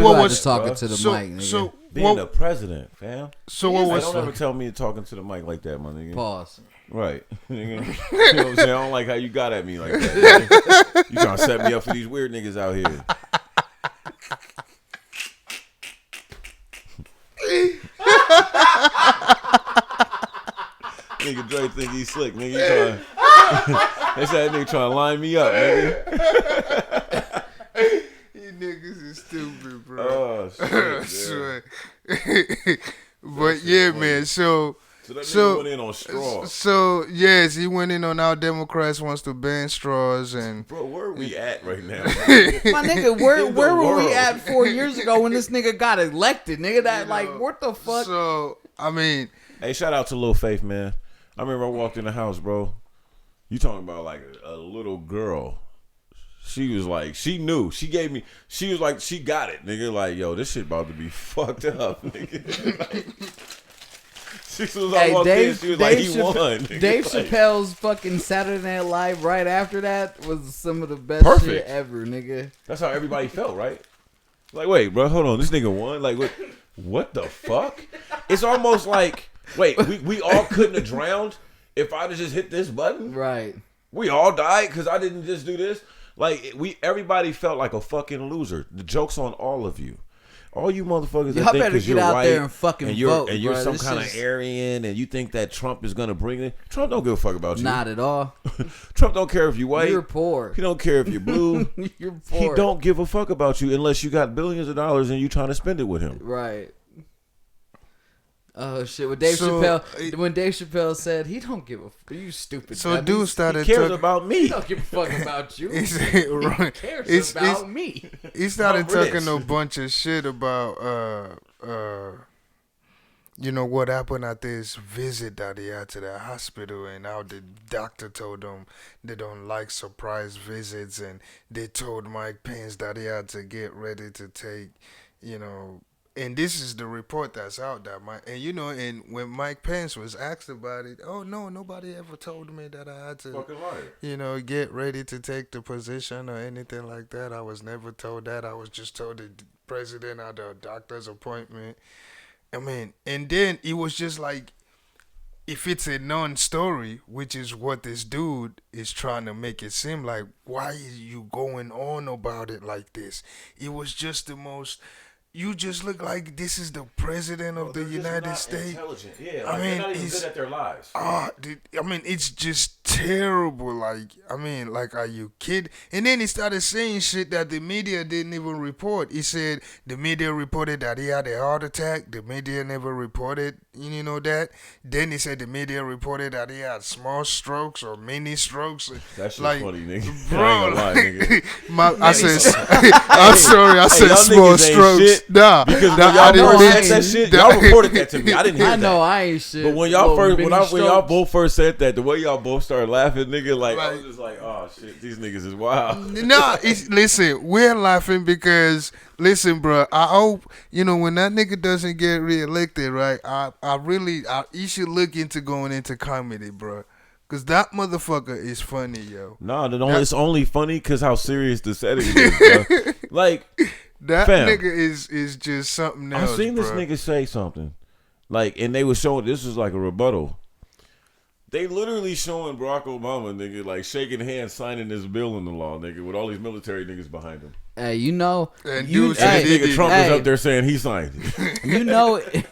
what was talking to the mic, nigga. So being the president, fam. So what was? Don't ever tell me talking to the mic like that, my nigga. Pause. Right. You know what I'm saying? I don't like how you got at me like that. Man. You trying to set me up for these weird niggas out here. Nigga Dre think he's slick, nigga. They said that nigga trying to line me up, nigga. You niggas is stupid, bro. Oh shit. But yeah, man. So that nigga went in on straws. So yes, he went in on our Democrats wants to ban straws and. Bro, where are we at right now? My nigga, where were we at 4 years ago when this nigga got elected? Nigga, that what the fuck? So I mean, hey, shout out to Lil Faith, man. I remember I walked in the house, bro. You talking about like a little girl. She was like, she knew. She was like, she got it, nigga. Like, yo, this shit about to be fucked up, nigga. Like, as soon as I walked in, she was like, he won. Nigga. Dave Chappelle's fucking Saturday Night Live right after that was some of the best shit ever, nigga. That's how everybody felt, right? Like, wait, bro, hold on. This nigga won? Like, what the fuck? It's almost like, wait, we all couldn't have drowned if I'd have just hit this button? Right. We all died because I didn't just do this? Like, everybody felt like a fucking loser. The joke's on all of you. All you motherfuckers that think because you're white there and fucking vote, and you're bro. some kind of Aryan and you think that Trump is going to bring it. Trump don't give a fuck about you. Not at all. Trump don't care if you're white. You're poor. He don't care if you're blue. You're poor. He don't give a fuck about you unless you got billions of dollars and you trying to spend it with him. Right. Oh shit! When Dave Chappelle said he don't give a you stupid. So dude started. He cares about me. He don't give a fuck about you. He cares about me. He started talking a bunch of shit about what happened at this visit that he had to the hospital and how the doctor told him they don't like surprise visits and they told Mike Pence that he had to get ready to take, And this is the report that's out there, and when Mike Pence was asked about it, oh no, nobody ever told me that I had to, get ready to take the position or anything like that. I was never told that. I was just told the president had a doctor's appointment. I mean, and then it was just like, if it's a non-story, which is what this dude is trying to make it seem like, why are you going on about it like this? It was just the most. You just look like this is the president of the United States. Intelligent. Yeah, like they're not even good at their lives. It's just terrible. Like, are you kidding? And then he started saying shit that the media didn't even report. He said the media reported that he had a heart attack. The media never reported, that. Then he said the media reported that he had small strokes or mini strokes. That shit's funny, nigga. Bro, I ain't gonna lie, nigga. I'm sorry, I said small strokes. Nah, because when y'all first said that shit, y'all reported that to me. I didn't hear that. I know I ain't shit. But when y'all both first said that, the way y'all both started laughing, nigga, like I was just like, oh shit, these niggas is wild. Nah, listen, we're laughing because listen, bro. I hope when that nigga doesn't get reelected, right? You should look into going into comedy, bro. Cause that motherfucker is funny, yo. Nah, it's only funny cause how serious the setting is, bro. Like. That nigga is just something else. I've seen this nigga say something, and they were showing this was like a rebuttal. They literally showing Barack Obama, nigga, like shaking hands, signing this bill in the law, nigga, with all these military niggas behind him. Hey, and this nigga Trump was up there saying he signed it.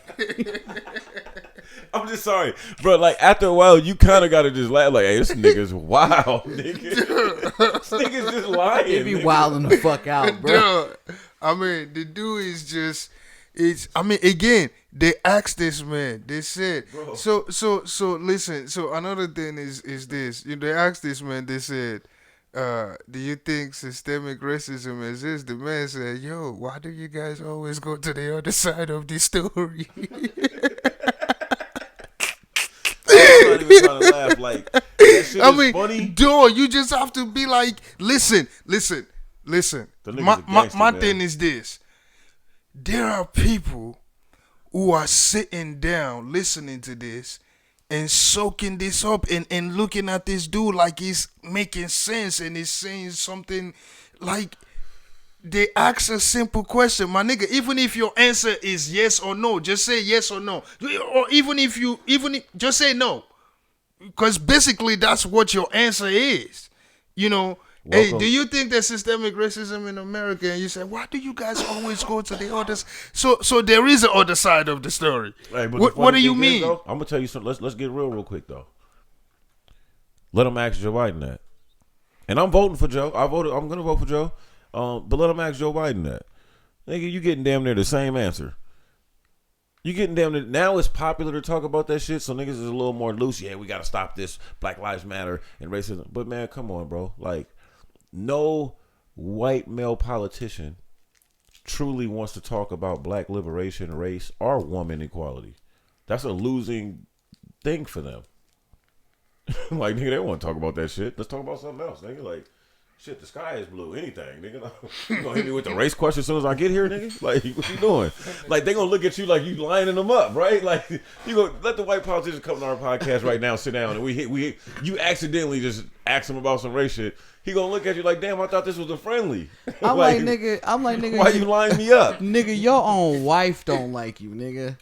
I'm just sorry, bro. Like after a while, you kind of gotta just laugh. Like, hey, this nigga's wild, nigga. This nigga's just lying. He be wilding the fuck out, bro. I mean, the dude is just It's. I mean, again, they asked this man. They said. Bro. So listen. So another thing is this. They asked this man. They said, "Do you think systemic racism exists?" The man said, "Yo, why do you guys always go to the other side of the story?" I'm not even trying to laugh. Like, that shit is funny. Dude, you just have to be like, listen. My thing is this. There are people who are sitting down listening to this and soaking this up and looking at this dude like he's making sense and he's saying something like they ask a simple question, my nigga. Even if your answer is yes or no, just say yes or no. Or even if just say no. Because basically that's what your answer is. Hey, do you think there's systemic racism in America? And you say, why do you guys always go to the others? So there is an other side of the story. Hey, what do you mean? I'm gonna tell you something. Let's get real quick though. Let them ask Joe Biden that, and I'm voting for Joe. I'm gonna vote for Joe. But let them ask Joe Biden that. Nigga, you getting damn near the same answer. You getting damn near. Now it's popular to talk about that shit, so niggas is a little more loose. Yeah, we gotta stop this Black Lives Matter and racism. But man, come on, bro. Like, no white male politician truly wants to talk about black liberation, race, or woman equality. That's a losing thing for them. Like, nigga, they don't want to talk about that shit. Let's talk about something else, nigga. Like, shit, the sky is blue. Anything, nigga. You gonna hit me with the race question as soon as I get here, nigga? Like, what you doing? Like, they gonna look at you like you lining them up, right? Like, you go let the white politician come to our podcast right now, sit down, and you accidentally just ask him about some race shit. He gonna look at you like, damn, I thought this was a friendly. I'm like, nigga. Why you lining me up? Nigga, your own wife don't like you, nigga.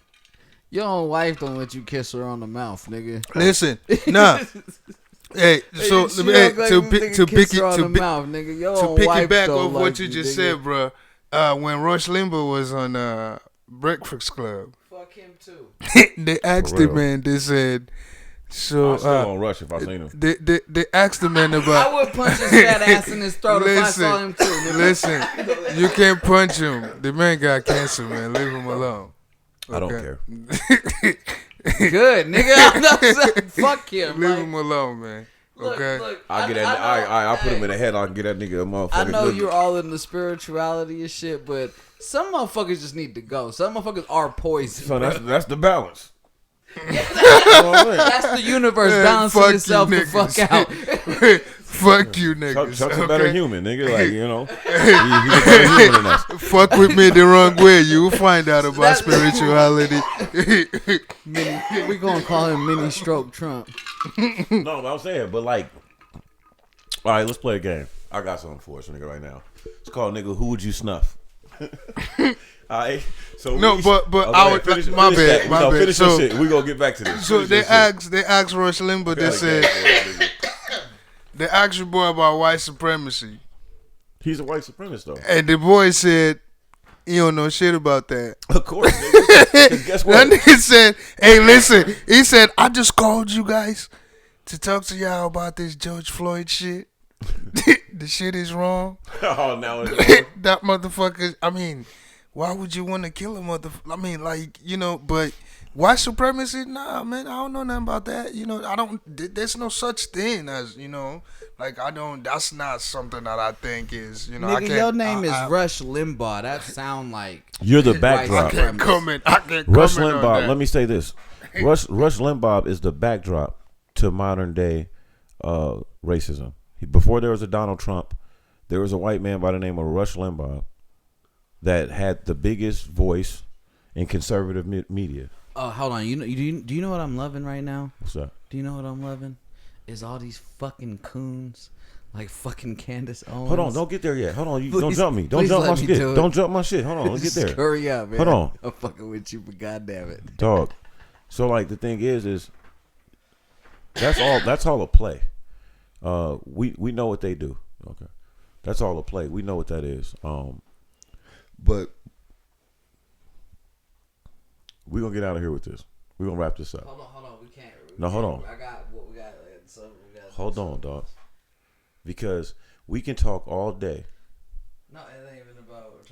Your own wife don't let you kiss her on the mouth, nigga. Listen, nah. Hey, so to pick it back off what you just said, bro. When Rush Limbaugh was on Breakfast Club, fuck him too. They asked the man. They said, "So I still won't rush if I seen him." They asked the man about. I would punch his fat ass in his throat if I saw him too. Nigga. Listen, you can't punch him. The man got cancer, man. Leave him alone. Okay? I don't care. Good, nigga. Fuck him. Leave him alone, man. Okay. Look, I'll get that. I'll put him in the head. I can get that nigga a motherfucker. I know you're all in the spirituality and shit, but some motherfuckers just need to go. Some motherfuckers are poison. So that's the balance. That's the universe balancing itself the fuck out. Fuck you, niggas. Chuck's a better human, nigga. Like, you know, he's a better human than us. Fuck with me the wrong way. You will find out about spirituality. We gonna call him Mini Stroke Trump. No, I'm saying, but like, all right, let's play a game. I got something for us, nigga, right now. It's called, nigga, Who Would You Snuff? Alright, so my bad. Finish So, your shit. We gonna get back to this. So they asked Rush Limbaugh. They said they asked your boy about white supremacy. He's a white supremacist though, and the boy said he don't know shit about that. Of course, nigga. Guess what? That nigga said, "Hey, listen." He said, "I just called you guys to talk to y'all about this George Floyd shit. The shit is wrong." Oh, now it's wrong. That motherfucker. I mean, why would you want to kill a motherfucker? I mean, like, but white supremacy? Nah, man, I don't know nothing about that. I don't. There's no such thing as like I don't. That's not something that I think is. Nigga, your name is Rush Limbaugh. That sound like you're the backdrop. I can't comment. Rush Limbaugh. Let me say this. Rush Limbaugh is the backdrop to modern day racism. Before there was a Donald Trump, there was a white man by the name of Rush Limbaugh that had the biggest voice in conservative media. Oh, hold on. Do you know what I'm loving right now? What's that? Do you know what I'm loving? Is all these fucking coons like fucking Candace Owens. Hold on, don't get there yet. Hold on, don't jump me. Don't jump my shit. Don't jump my shit. Hold on, let's get there. Hurry up, man. Hold on. I'm fucking with you, but goddamn it, dog. So like the thing is that's all a play. We know what they do. Okay, that's all a play. We know what that is. But we're gonna get out of here with this. We're gonna wrap this up. Hold on. We can't. Hold on. I got what we got. So we got. Hold on, dog. Because we can talk all day. No, it ain't even about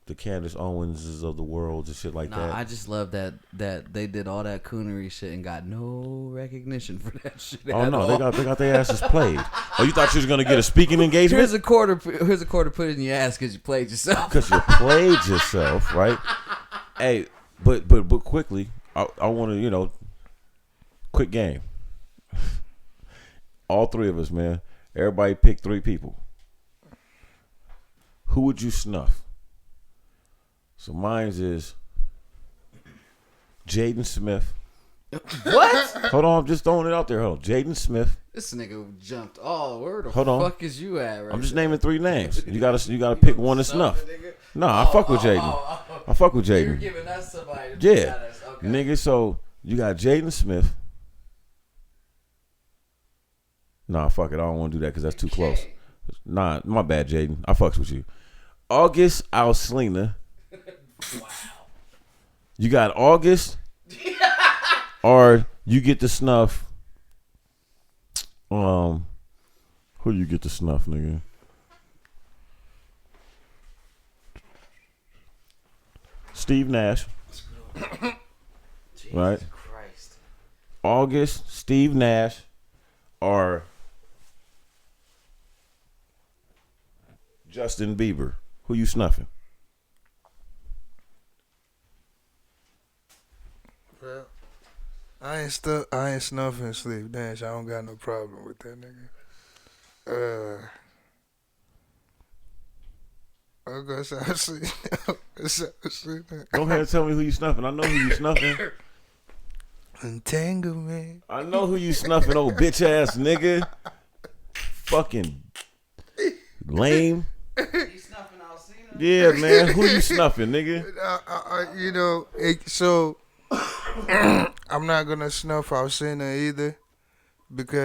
the Candace Owenses of the world and shit like that. I just love that they did all that coonery shit and got no recognition for that shit. Oh no, they got their asses played. Oh, you thought you was gonna get a speaking engagement? Here's a quarter put in your ass because you played yourself. Because you played yourself, right? Hey, but quickly, I want to quick game. All three of us, man. Everybody pick 3 people. Who would you snuff? So mine's is Jaden Smith. What? Hold on, I'm just throwing it out there. Hold on. Jaden Smith. This nigga jumped all. Where the Hold on. fuck is you at right I'm just now? naming 3 names. You gotta pick one to snuff. No, I fuck with Jaden. I fuck with You're Jaden. giving us somebody. Yeah. Okay. Nigga, so you got Jaden Smith. Nah, fuck it. I don't want to do that because that's too close. Nah, my bad, Jaden. I fucks with you. August Alsina. Wow. You got August, or you get the snuff. Who you get the snuff, nigga? Steve Nash. Right. Christ. August, Steve Nash, or Justin Bieber. Who you snuffing? Well, I ain't snuffing Steve Nash. I don't got no problem with that nigga. I'm gonna say Go ahead and tell me who you snuffing. I know who you snuffing. Entanglement. I know who you snuffing, old bitch ass nigga. Fucking lame. You snuffing Alcina? Yeah, man. Who you snuffing, nigga? So I'm not gonna snuff Alcina either because